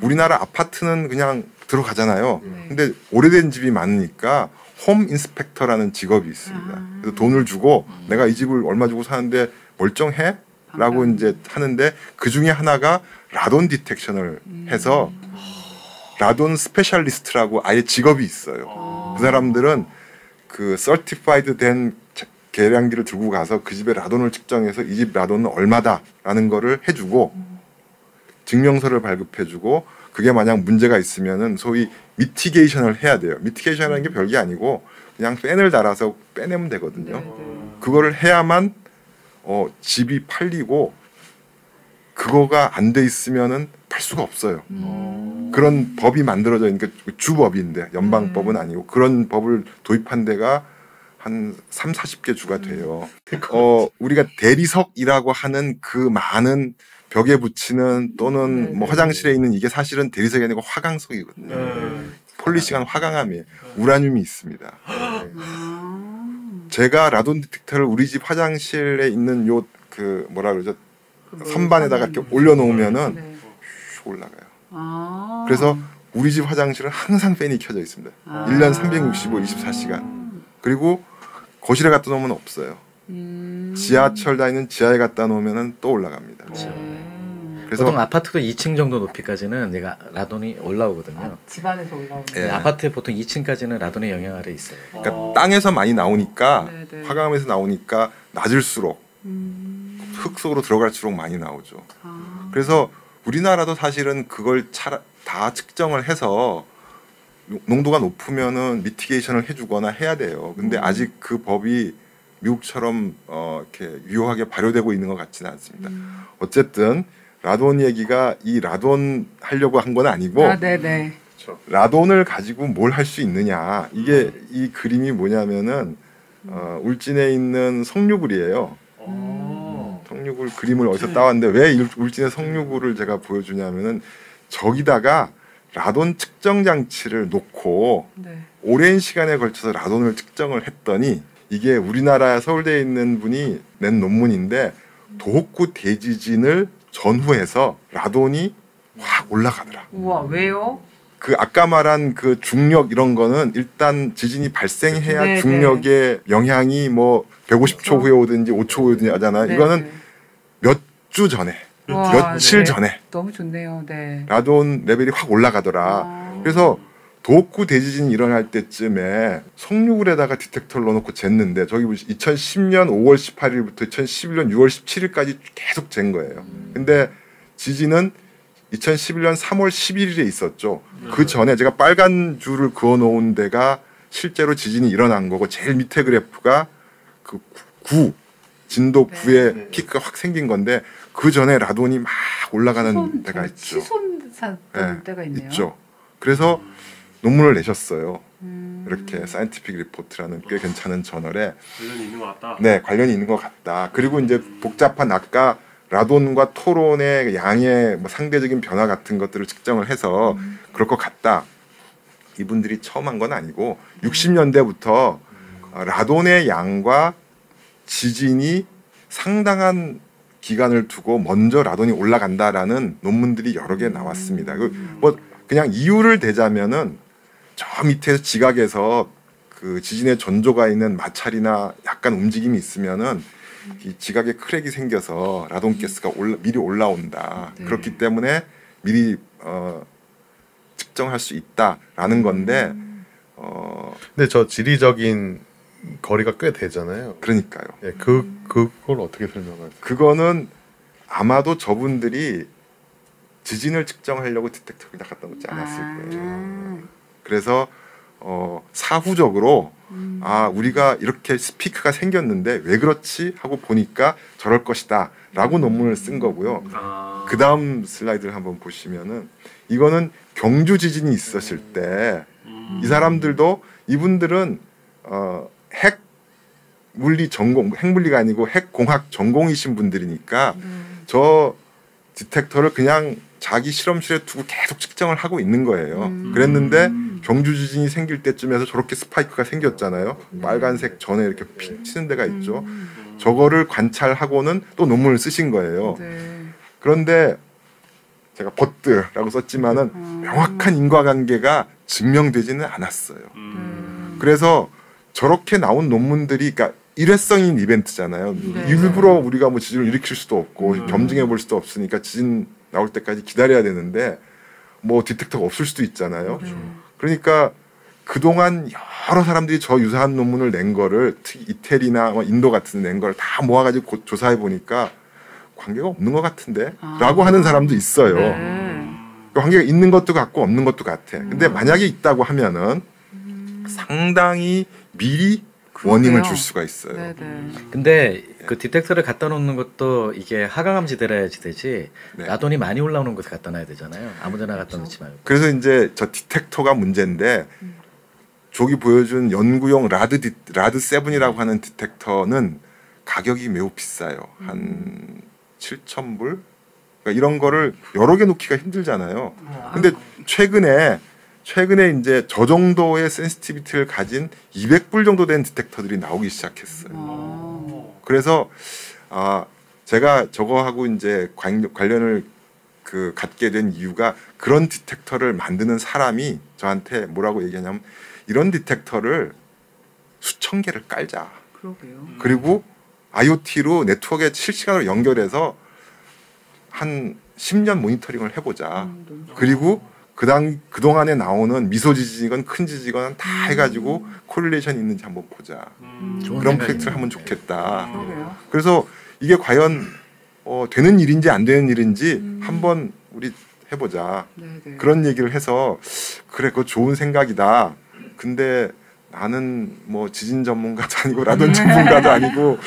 우리나라 아파트는 그냥 들어가잖아요. 근데 오래된 집이 많으니까 홈 인스펙터라는 직업이 있습니다. 그래서 돈을 주고 내가 이 집을 얼마 주고 사는데 멀쩡해? 라고 이제 하는데 그 중에 하나가 라돈 디텍션을 해서 라돈 스페셜리스트라고 아예 직업이 있어요. 그 사람들은 그 서티파이드 된 계량기를 들고 가서 그 집에 라돈을 측정해서 이 집 라돈은 얼마다라는 거를 해주고 증명서를 발급해주고 그게 만약 문제가 있으면은 소위 미티게이션을 해야 돼요. 미티게이션이라는 게 별게 아니고 그냥 팬을 달아서 빼내면 되거든요. 그거를 해야만 집이 팔리고 그거가 안 돼 있으면은 팔 수가 없어요. 그런 법이 만들어져 있는 게 주법인데 연방법은 아니고 그런 법을 도입한 데가 한 30-40개 주가 돼요. 우리가 대리석이라고 하는 그 많은 벽에 붙이는 또는 뭐 화장실에 있는 이게 사실은 대리석이 아니고 화강석이거든요. 폴리싱한 화강암이에요. 우라늄이 있습니다. 제가 라돈 디텍터를 우리 집 화장실에 있는 요 그 뭐라 그러죠? 선반에다가 이렇게 올려놓으면은 슉 올라가요. 그래서 우리 집 화장실은 항상 팬이 켜져 있습니다. 1년 365, 24시간. 그리고 거실에 갖다 놓으면 없어요. 지하철 다니는 지하에 갖다 놓으면은 또 올라갑니다. 그래서 보통 아파트도 2층 정도 높이까지는 얘가 라돈이 올라오거든요. 집안에서 올라오는. 예. 네, 아파트에 보통 2층까지는 라돈의 영향 아래 있어요. 그러니까 땅에서 많이 나오니까 네네. 화강암에서 나오니까 낮을수록 흙 속으로 들어갈수록 많이 나오죠. 그래서 우리나라도 사실은 그걸 다 측정을 해서 농도가 높으면은 미티게이션을 해주거나 해야 돼요. 근데 아직 그 법이 미국처럼 이렇게 유효하게 발효되고 있는 것 같지는 않습니다. 어쨌든 라돈 얘기가 이 라돈 하려고 한 건 아니고 네네. 라돈을 가지고 뭘 할 수 있느냐. 이게 이 그림이 뭐냐면은 울진에 있는 석류굴이에요. 석류굴 그림을 어디서 따왔는데 왜 울진의 석류굴을 제가 보여주냐면은 저기다가 라돈 측정 장치를 놓고 네. 오랜 시간에 걸쳐서 라돈을 측정을 했더니 이게 우리나라 서울대에 있는 분이 낸 논문인데 도호쿠 대지진을 전후해서 라돈이 확 올라가더라. 우와, 왜요? 그 아까 말한 그 중력 이런 거는 일단 지진이 발생해야 네, 중력의 영향이 뭐 150초 후에 오든지 5초 후에 오든지 하잖아요. 네, 이거는 네. 몇 주 전에, 와, 며칠 네. 전에 너무 좋네요. 네. 라돈 레벨이 확 올라가더라. 그래서 도호쿠 대지진이 일어날 때쯤에 석류굴에다가 디텍터를 넣어놓고 쟀는데 저기 2010년 5월 18일부터 2011년 6월 17일까지 계속 잰 거예요. 근데 지진은 2011년 3월 11일에 있었죠. 그 전에 제가 빨간 줄을 그어놓은 데가 실제로 지진이 일어난 거고 제일 밑에 그래프가 그 9, 진도 9의 피크가 확 생긴 건데 그 전에 라돈이 막 올라가는 데가 있죠. 치솟았던 때가 있네요. 있죠. 그래서 논문을 내셨어요. 이렇게 사이언티픽 리포트라는 꽤 괜찮은 저널에 관련이 있는 것 같다. 네, 관련이 있는 것 같다. 그리고 이제 복잡한 아까 라돈과 토론의 양의 뭐 상대적인 변화 같은 것들을 측정을 해서 그럴 것 같다. 이분들이 처음 한 건 아니고 60년대부터 라돈의 양과 지진이 상당한 기간을 두고 먼저 라돈이 올라간다라는 논문들이 여러 개 나왔습니다. 뭐 그냥 이유를 대자면은 저 밑에 지각에서 그 지진의 전조가 있는 마찰이나 약간 움직임이 있으면은 이 지각에 크랙이 생겨서 라돈 가스가 미리 올라온다. 네. 그렇기 때문에 미리 측정할 수 있다라는 건데 근데 저 지리적인 거리가 꽤 되잖아요. 그러니까요. 예, 그걸 어떻게 설명하세요? 그거는 아마도 저분들이 지진을 측정하려고 디텍터를 갖다 놓지 않았을 거예요. 그래서 사후적으로 우리가 이렇게 스피크가 생겼는데 왜 그렇지 하고 보니까 저럴 것이다 라고 논문을 쓴 거고요. 그 다음 슬라이드를 한번 보시면은 이거는 경주 지진이 있었을 때 이 사람들도 이분들은 핵 물리 전공, 핵물리가 아니고 핵공학 전공이신 분들이니까 저 디텍터를 그냥 자기 실험실에 두고 계속 측정을 하고 있는 거예요. 그랬는데 경주 지진이 생길 때쯤에서 저렇게 스파이크가 생겼잖아요. 빨간색 전에 이렇게 피 치는 데가 있죠. 저거를 관찰하고는 또 논문을 쓰신 거예요. 네. 그런데 제가 버트라고 썼지만은 명확한 인과관계가 증명되지는 않았어요. 그래서 저렇게 나온 논문들이 그러니까 일회성인 이벤트잖아요. 네. 일부러 우리가 뭐 지진을 일으킬 수도 없고 검증해 볼 수도 없으니까 지진 나올 때까지 기다려야 되는데 뭐 디텍터가 없을 수도 있잖아요. 그러니까 그동안 여러 사람들이 저 유사한 논문을 낸 거를 특히 이태리나 인도 같은 데 낸 걸 다 모아가지고 조사해 보니까 관계가 없는 것 같은데 라고 하는 사람도 있어요. 관계가 있는 것도 같고 없는 것도 같아. 근데 만약에 있다고 하면은 상당히 미리 워닝을 줄 수가 있어요. 네네. 근데 그 디텍터를 갖다 놓는 것도 이게 하강암지대라야지 되지 네. 라돈이 많이 올라오는 곳에 갖다 놔야 되잖아요. 아무데나 갖다 놓지 말고. 그래서 이제 저 디텍터가 문제인데 저기 보여준 연구용 라드 7이라고 하는 디텍터는 가격이 매우 비싸요. 한 7,000불? 그러니까 이런 거를 여러 개 놓기가 힘들잖아요. 근데 최근에 이제 저 정도의 센시티비티를 가진 200불 정도 된 디텍터들이 나오기 시작했어요. 그래서 제가 저거하고 이제 관련을 갖게 된 이유가 그런 디텍터를 만드는 사람이 저한테 뭐라고 얘기하냐면 이런 디텍터를 수천 개를 깔자. 그러게요. 그리고 IoT로 네트워크에 실시간으로 연결해서 한 10년 모니터링을 해보자. 그리고 그동안에 나오는 미소 지지건 큰 지지건 다 해가지고 콜릴레이션이 있는지 한번 보자. 그런 프로젝트를 하면 좋겠다. 그래서 이게 과연 되는 일인지 안 되는 일인지 한번 우리 해보자. 네네. 그런 얘기를 해서 그래 그거 좋은 생각이다. 근데 나는 뭐 지진 전문가도 아니고 라돈 전문가도 아니고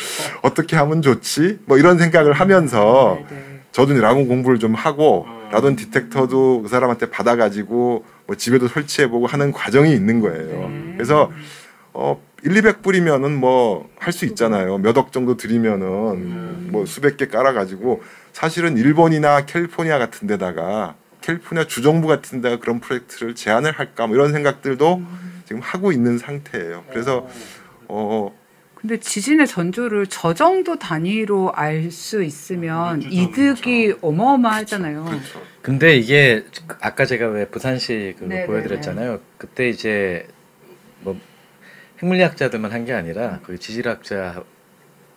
어떻게 하면 좋지? 뭐 이런 생각을 하면서 네네. 저도 라돈 공부를 좀 하고 라돈 디텍터도 그 사람한테 받아가지고 뭐 집에도 설치해보고 하는 과정이 있는 거예요. 그래서 1,200 뿌리면은 뭐 할 수 있잖아요. 몇 억 정도 들이면은 뭐 수백 개 깔아가지고 사실은 일본이나 캘리포니아 같은 데다가 캘리포니아 주정부 같은 데가 그런 프로젝트를 제안을 할까 뭐 이런 생각들도 지금 하고 있는 상태예요. 그래서 근데 지진의 전조를 저 정도 단위로 알 수 있으면 이득이 어마어마하잖아요. 그렇죠. 근데 이게 아까 제가 왜 부산시 그거 네네네. 보여드렸잖아요. 그때 이제 뭐 핵물리학자들만 한 게 아니라 그 지질학자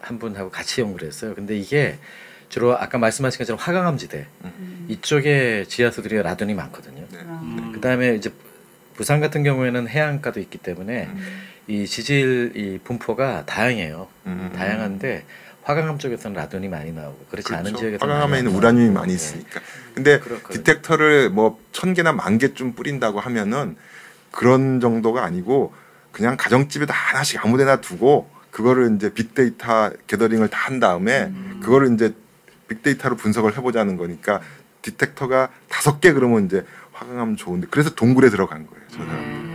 한 분하고 같이 연구를 했어요. 근데 이게 주로 아까 말씀하신 것처럼 화강암지대 이쪽에 지하수들이 라돈이 많거든요. 그 다음에 이제 부산 같은 경우에는 해안가도 있기 때문에 이 지질 이 분포가 다양해요. 다양한데 화강암 쪽에서는 라돈이 많이 나오고 그렇지 그렇죠. 않은 지역에서 화강암에는 우라늄이 많이 있으니까. 근데 그렇거든요. 디텍터를 뭐 1,000개나 10,000개쯤 뿌린다고 하면은 그런 정도가 아니고 그냥 가정집에다 하나씩 아무데나 두고 그거를 이제 빅데이터 게더링을 다 한 다음에 그거를 이제 빅데이터로 분석을 해보자는 거니까 디텍터가 5개 그러면 이제 화강암 좋은데 그래서 동굴에 들어간 거예요. 저 사람.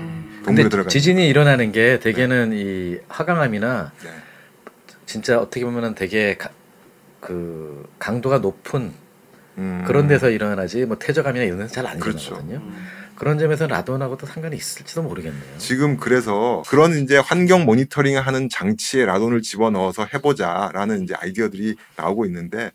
동굴에 근데 들어간 지진이 일어나는 게 대개는 이 화강암이나 네. 진짜 어떻게 보면은 되게 그 강도가 높은 그런 데서 일어나지 뭐 태저감이나 이런 데서 잘 안 그렇죠. 일어나거든요. 그런 점에서 라돈하고도 상관이 있을지도 모르겠네요. 지금 그래서 그런 이제 환경 모니터링하는 장치에 라돈을 집어넣어서 해보자라는 이제 아이디어들이 나오고 있는데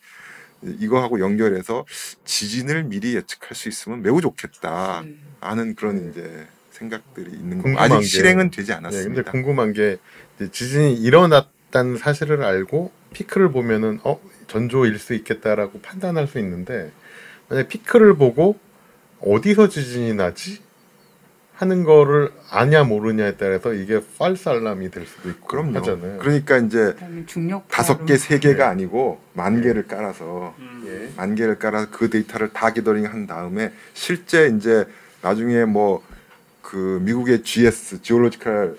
이거하고 연결해서 지진을 미리 예측할 수 있으면 매우 좋겠다 하는 그런 이제 생각들이 있는 거고 아직 실행은 되지 않았습니다. 근데 궁금한 게 이제 지진이 일어났다는 사실을 알고 피크를 보면은 전조일 수 있겠다라고 판단할 수 있는데 만약 피크를 보고 어디서 지진이 나지 하는 거를 아냐 모르냐에 따라서 이게 false alarm이 될 수도 있고 그럼요. 하잖아요. 그러니까 이제 중력 5개, 3개가 아니고 10,000개를 깔아서 10,000개를 깔아서 그 데이터를 다 게더링한 다음에 실제 이제 나중에 뭐 그 미국의 GS Geological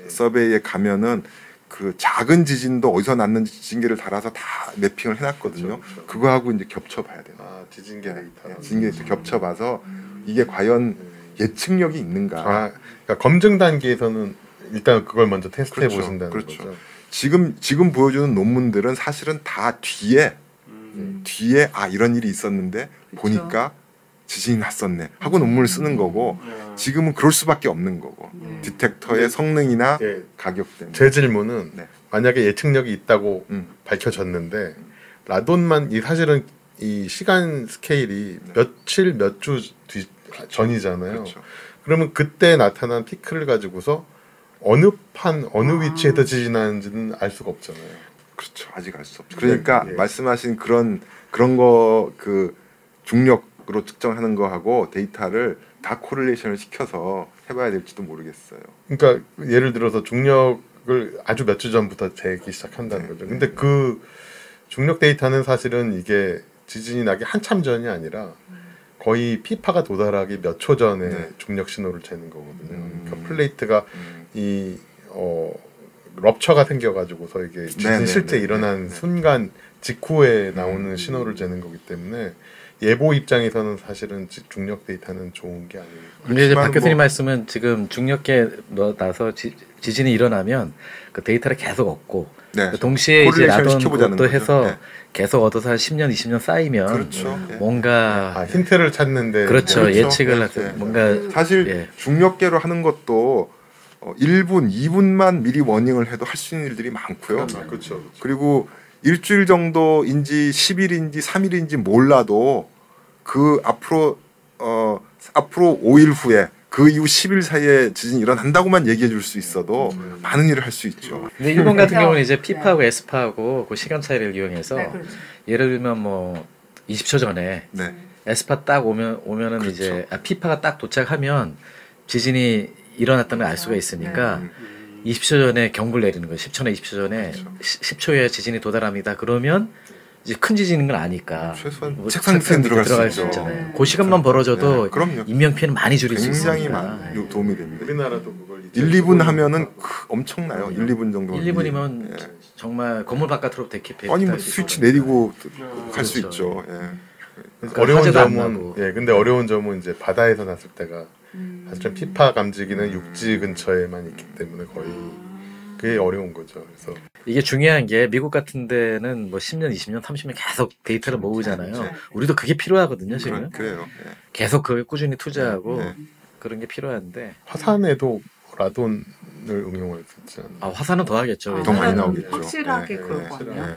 Survey에 가면은 그 작은 지진도 어디서 났는지 지진계를 달아서 다 매핑을 해놨거든요. 그렇죠. 그거하고 이제 겹쳐봐야 돼요. 지진계 데이터. 지진계 데이터 겹쳐봐서 이게 과연 예측력이 있는가. 그러니까 검증 단계에서는 일단 그걸 먼저 테스트해 그렇죠. 보신다는 그렇죠. 거죠. 지금 보여주는 논문들은 사실은 다 뒤에 이런 일이 있었는데 보니까 지진이 났었네 하고 논문을 쓰는 거고 지금은 그럴 수밖에 없는 거고 디텍터의 성능이나 가격 때문에. 제 질문은 네. 만약에 예측력이 있다고 밝혀졌는데 라돈만 사실은 이 시간 스케일이 며칠 몇 주 전이잖아요. 그렇죠. 그러면 그때 나타난 피크를 가지고서 어느 위치에서 지진하는지는 알 수가 없잖아요. 그렇죠. 아직 알 수 없죠. 그러니까 네. 말씀하신 그런 거 그 중력으로 측정하는 거하고 데이터를 다 코릴레이션을 시켜서 해봐야 될지도 모르겠어요. 그러니까 예를 들어서 중력을 아주 몇 주 전부터 재기 시작한다는 거죠. 근데 그 중력 데이터는 사실은 이게 지진이 나기 한참 전이 아니라 거의 피파가 도달하기 몇 초 전에 중력 신호를 재는 거거든요. 그러니까 플레이트가 이 럽처가 생겨가지고서 이게 지진 실제 일어난 순간 직후에 나오는 신호를 재는 거기 때문에 예보 입장에서는 사실은 중력 데이터는 좋은 게 아니에요. 근데 이제 박 교수님 말씀은 지금 중력계 나서 지진이 일어나면 그 데이터를 계속 얻고 동시에 이제 라돈 또 해서 계속 얻어서 한 10년, 20년 쌓이면 그렇죠. 뭔가 힌트를 찾는데 그렇죠. 예측을 하세요. 뭔가 사실 중력계로 하는 것도 1분, 2분만 미리 워닝을 해도 할 수 있는 일들이 많고요. 그렇죠. 그리고 일주일 정도인지 10일인지 3일인지 몰라도 그 앞으로 5일 후에 그 이후 10일 사이에 지진이 일어난다고만 얘기해 줄 수 있어도 많은 일을 할 수 있죠. 근데 일본 같은 경우는 이제 피파하고 에스파하고 그 시간 차이를 이용해서 그렇죠. 예를 들면 뭐 20초 전에 네. 에스파 딱 오면은 그렇죠. 이제 피파가 딱 도착하면 지진이 일어났다는 걸 알 수가 있으니까 20초 전에 경보를 내리는 거예요. 10초나 20초 전에 그렇죠. 10초에 지진이 도달합니다. 그러면 이제 큰 지진인 걸 아니까 최소한 뭐 책상 밑에 들어갈 수 수 있잖아요. 있죠. 그 시간만 벌어져도 네, 그럼요. 인명 피해는 많이 줄일 수 굉장히 있으니까. 많이 도움이 됩니다. 우리나라도 그걸 1, 2분 하면은 엄청나요. 1, 2분 정도. 1, 2분이면 예. 정말 건물 바깥으로 대기패. 아니 뭐 스위치 내리고 갈 수 그렇죠. 있죠. 예. 그러니까 어려운 화재도 안 점은 나고. 근데 어려운 점은 이제 바다에서 났을 때가 사실은 피파 감지기는 육지 근처에만 있기 때문에 거의 그게 어려운 거죠. 그래서 이게 중요한 게 미국 같은 데는 뭐 10년, 20년, 30년 계속 데이터를 모으잖아요. 그렇죠. 우리도 그게 필요하거든요, 지금. 그래요. 예. 계속 그걸 꾸준히 투자하고 네. 그런 게 필요한데 화산에도 라돈을 응용을 했지 않나요? 화산은 더 하겠죠. 더 많이 왜냐면 나오겠죠. 확실하게 예, 그럴 예, 거 예. 아니에요?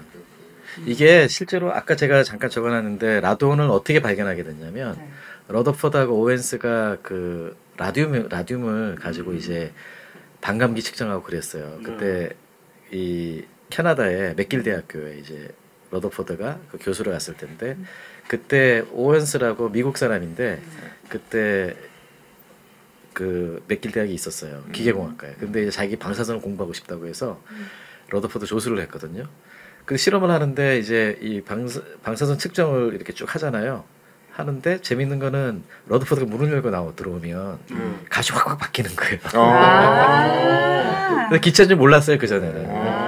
이게 실제로 아까 제가 잠깐 적어놨는데 라돈을 어떻게 발견하게 됐냐면 네. 러더포드하고 오웬스가 그 라듐을 가지고 이제 반감기 측정하고 그랬어요. 그때 이 캐나다의 맥길 대학교에 이제 러더포드가 그 교수를 갔을 텐데 그때 오웬스라고 미국 사람인데 그때 그 맥길 대학이 있었어요. 기계공학과에. 근데 이제 자기 방사선을 공부하고 싶다고 해서 러더포드 조수를 했거든요. 그 실험을 하는데 이제 이 방사선 측정을 이렇게 쭉 하잖아요. 하는데 재밌는 거는 러더포드가 문을 열고 들어오면 값이 확확 바뀌는 거예요. 근데 기차인 줄 몰랐어요 그 전에는.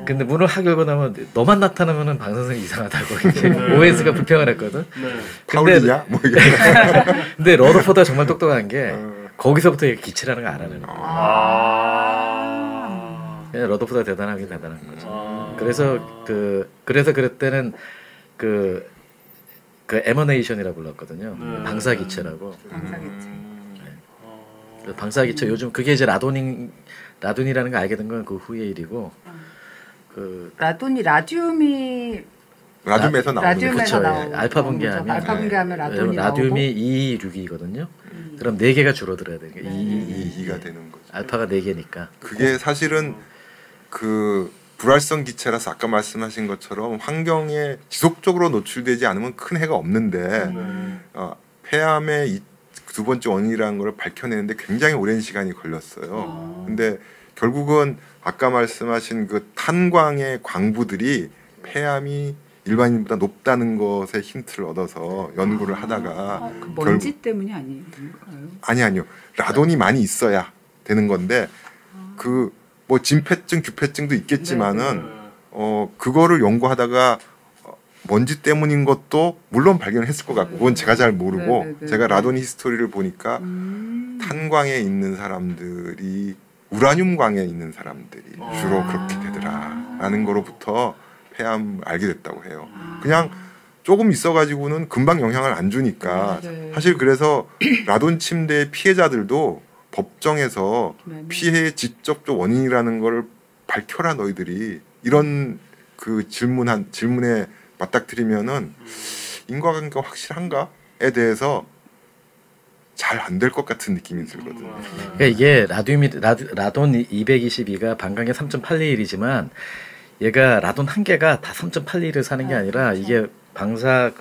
근데 문을 확 열고 나면 너만 나타나면은 방사선이 이상하다고 이제 오웬스가 불평을 했거든. 파울이냐? 뭐 이게. 근데 러더포드가 정말 똑똑한 게 거기서부터 기체라는 걸 알아내는 거예요. 그냥 러더포드가 대단하긴 대단한 거죠. 그래서 그때는 그 에머네이션이라고 불렀거든요. 방사기체라고. 방사기체 요즘 그게 이제 라돈이라는 걸 알게 된 건 그 후의 일이고. 라돈이 라듐이 라듐에서 나오는 라듐에서 그렇죠. 나오는 예. 알파 분계하면 알파 분계하면 라돈이 라듐이 226이거든요. 그럼 4개가 줄어들어야 돼요. 2가 되는 거죠. 알파가 4개니까. 그게 사실은 그 불활성 기체라서 아까 말씀하신 것처럼 환경에 지속적으로 노출되지 않으면 큰 해가 없는데 폐암의 두 번째 원인이라는 걸 밝혀내는데 굉장히 오랜 시간이 걸렸어요. 근데 결국은 아까 말씀하신 그 탄광의 광부들이 폐암이 일반인보다 높다는 것에 힌트를 얻어서 연구를 하다가 그 먼지 때문이 아닌가요? 아니요. 라돈이 많이 있어야 되는 건데 그 뭐 진폐증, 규폐증도 있겠지만은 그거를 연구하다가 먼지 때문인 것도 물론 발견을 했을 것 같고 그건 제가 잘 모르고 제가 라돈 히스토리를 보니까 탄광에 있는 사람들이 우라늄광에 있는 사람들이 주로 그렇게 되더라라는 거로부터 폐암 알게 됐다고 해요. 그냥 조금 있어가지고는 금방 영향을 안 주니까 사실 그래서 라돈 침대 피해자들도 법정에서 피해의 직접적 원인이라는 걸 밝혀라 너희들이 이런 그 질문에 맞닥뜨리면은 인과관계가 확실한가에 대해서 잘 안 될 것 같은 느낌이 들거든요. 그러니까 이게 라돈 222가 반감기 3.821이지만 얘가 라돈 한 개가 다 3.821을 사는 게 아니라 이게 방사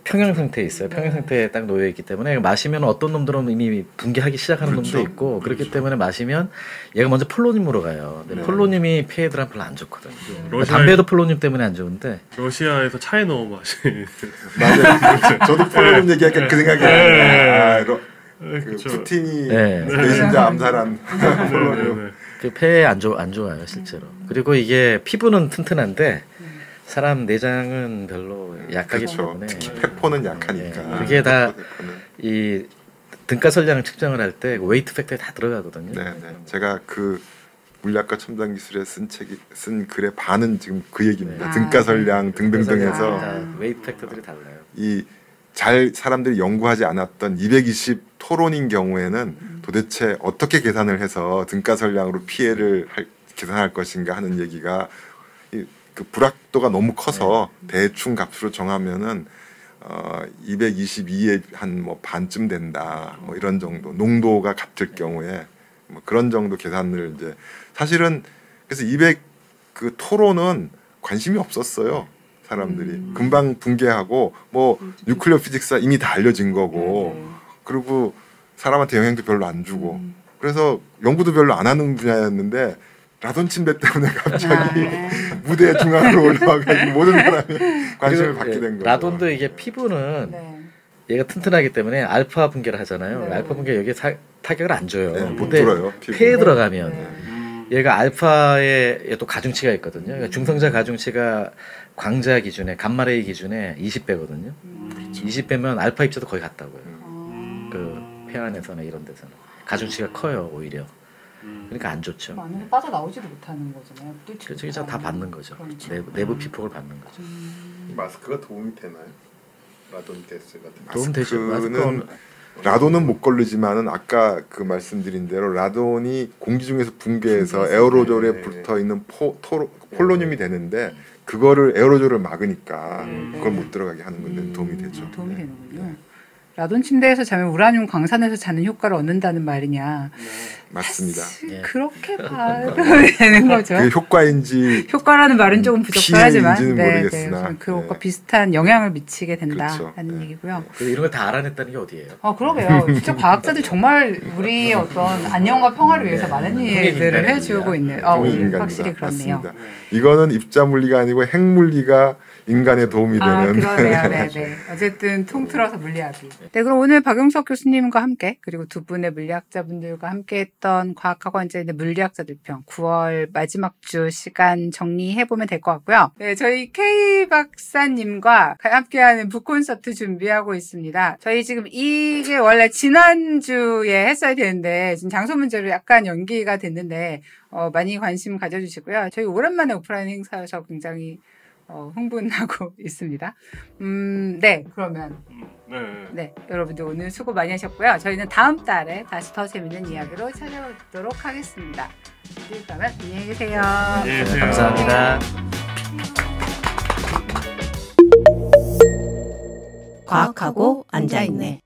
평형 상태에 있어요. 평형 상태에 딱 놓여 있기 때문에 마시면 어떤 놈들은 이미 붕괴하기 시작하는 놈도 있고 그렇기 때문에 마시면 얘가 먼저 폴로늄으로 가요. 근데 폴로늄이 폐애들한테 별로 안 좋거든요. 담배도 폴로늄 때문에 안 좋은데 러시아에서 차에 넣어 마시는 맞아요. 저도 폴로늄 얘기하니까 그 생각이 나요. 그 푸틴이 배신자 암살한 폴로늄. 그 폐에 안 좋아요 실제로. 그리고 이게 피부는 튼튼한데 사람 내장은 별로 약하기 때문에 특히 페포는 약하니까. 그게 다 이 등가설량을 측정을 할 때 웨이트 팩터에 다 들어가거든요. 네. 제가 그 물리학과 첨단 기술에 쓴 글의 반은 지금 그 얘기입니다. 등가설량 등등등해서 웨이트 팩터들이 달라요. 이 사람들이 연구하지 않았던 220 토론인 경우에는 도대체 어떻게 계산을 해서 등가설량으로 피해를 계산할 것인가 하는 얘기가 그 불확도가 너무 커서 대충 값으로 정하면은 222에 한 뭐 반쯤 된다 뭐 이런 정도 농도가 같을 경우에 뭐 그런 정도 계산을 이제 사실은 그래서 200 그 토론은 관심이 없었어요. 사람들이 금방 붕괴하고 뭐 뉴클리어 피직스가 이미 다 알려진 거고 그리고 사람한테 영향도 별로 안 주고 그래서 연구도 별로 안 하는 분야였는데 라돈 침대 때문에 갑자기 무대 중앙으로 올라와가지고 모든 사람이 관심을 받게 된 거죠. 라돈도 이게 피부는 얘가 튼튼하기 때문에 알파 붕괴를 하잖아요. 알파 붕괴 여기에 타격을 안 줘요. 못 들어요. 폐에 들어가면 얘가 알파에 또 가중치가 있거든요. 그러니까 중성자 가중치가 광자 기준에 감마레이 기준에 20배거든요. 20배면 알파 입자도 거의 같다고요. 그 폐 안에서나 이런 데서는 가중치가 커요 오히려. 그러니까 안 좋죠. 안에서 빠져나오지도 못하는 거잖아요. 그렇죠. 다 받는 거죠. 내부 피폭을 받는 거죠. 마스크가 도움이 되나요? 라돈 가스 같은 거. 도움 되죠. 마스크는 라돈은 못 걸리지만은 아까 그 말씀드린 대로 라돈이 공기 중에서 붕괴해서 에어로졸에 붙어 있는 폴로늄이 되는데 그거를 에어로졸을 막으니까 그걸 못 들어가게 하는 건데 도움이 되죠. 도움이 되는군요. 라돈 침대에서 자면 우라늄 광산에서 자는 효과를 얻는다는 말이냐? 맞습니다. 그렇게 봐도 되는 거죠. 그게 효과인지 효과라는 말은 조금 부적절하지만 모르겠으나 그것과 비슷한 영향을 미치게 된다라는 그렇죠. 얘기고요. 이런 걸 다 알아냈다는 게 어디예요? 그러게요. 진짜 과학자들 정말 우리의 어떤 안녕과 평화를 위해서 많은 일들을 해주고 있는. 확실히 그렇네요. 맞습니다. 이거는 입자 물리가 아니고 핵물리가 인간에 도움이 되는. 그러네요. 네. 어쨌든 통틀어서 물리학이. 네, 그럼 오늘 박용석 교수님과 함께 그리고 두 분의 물리학자분들과 함께했던 과학하고 앉아있는 물리학자들 편 9월 마지막 주 시간 정리해보면 될 것 같고요. 네, 저희 K 박사님과 함께하는 북콘서트 준비하고 있습니다. 저희 지금 이게 원래 지난주에 했어야 되는데 지금 장소 문제로 약간 연기가 됐는데 많이 관심 가져주시고요. 저희 오랜만에 오프라인 행사여서 굉장히 흥분하고 있습니다. 네, 그러면 네, 여러분들 오늘 수고 많이 하셨고요. 저희는 다음 달에 다시 더 재밌는 이야기로 찾아오도록 하겠습니다. 그러면 안녕히 계세요. 감사합니다. 과학하고 앉아있네.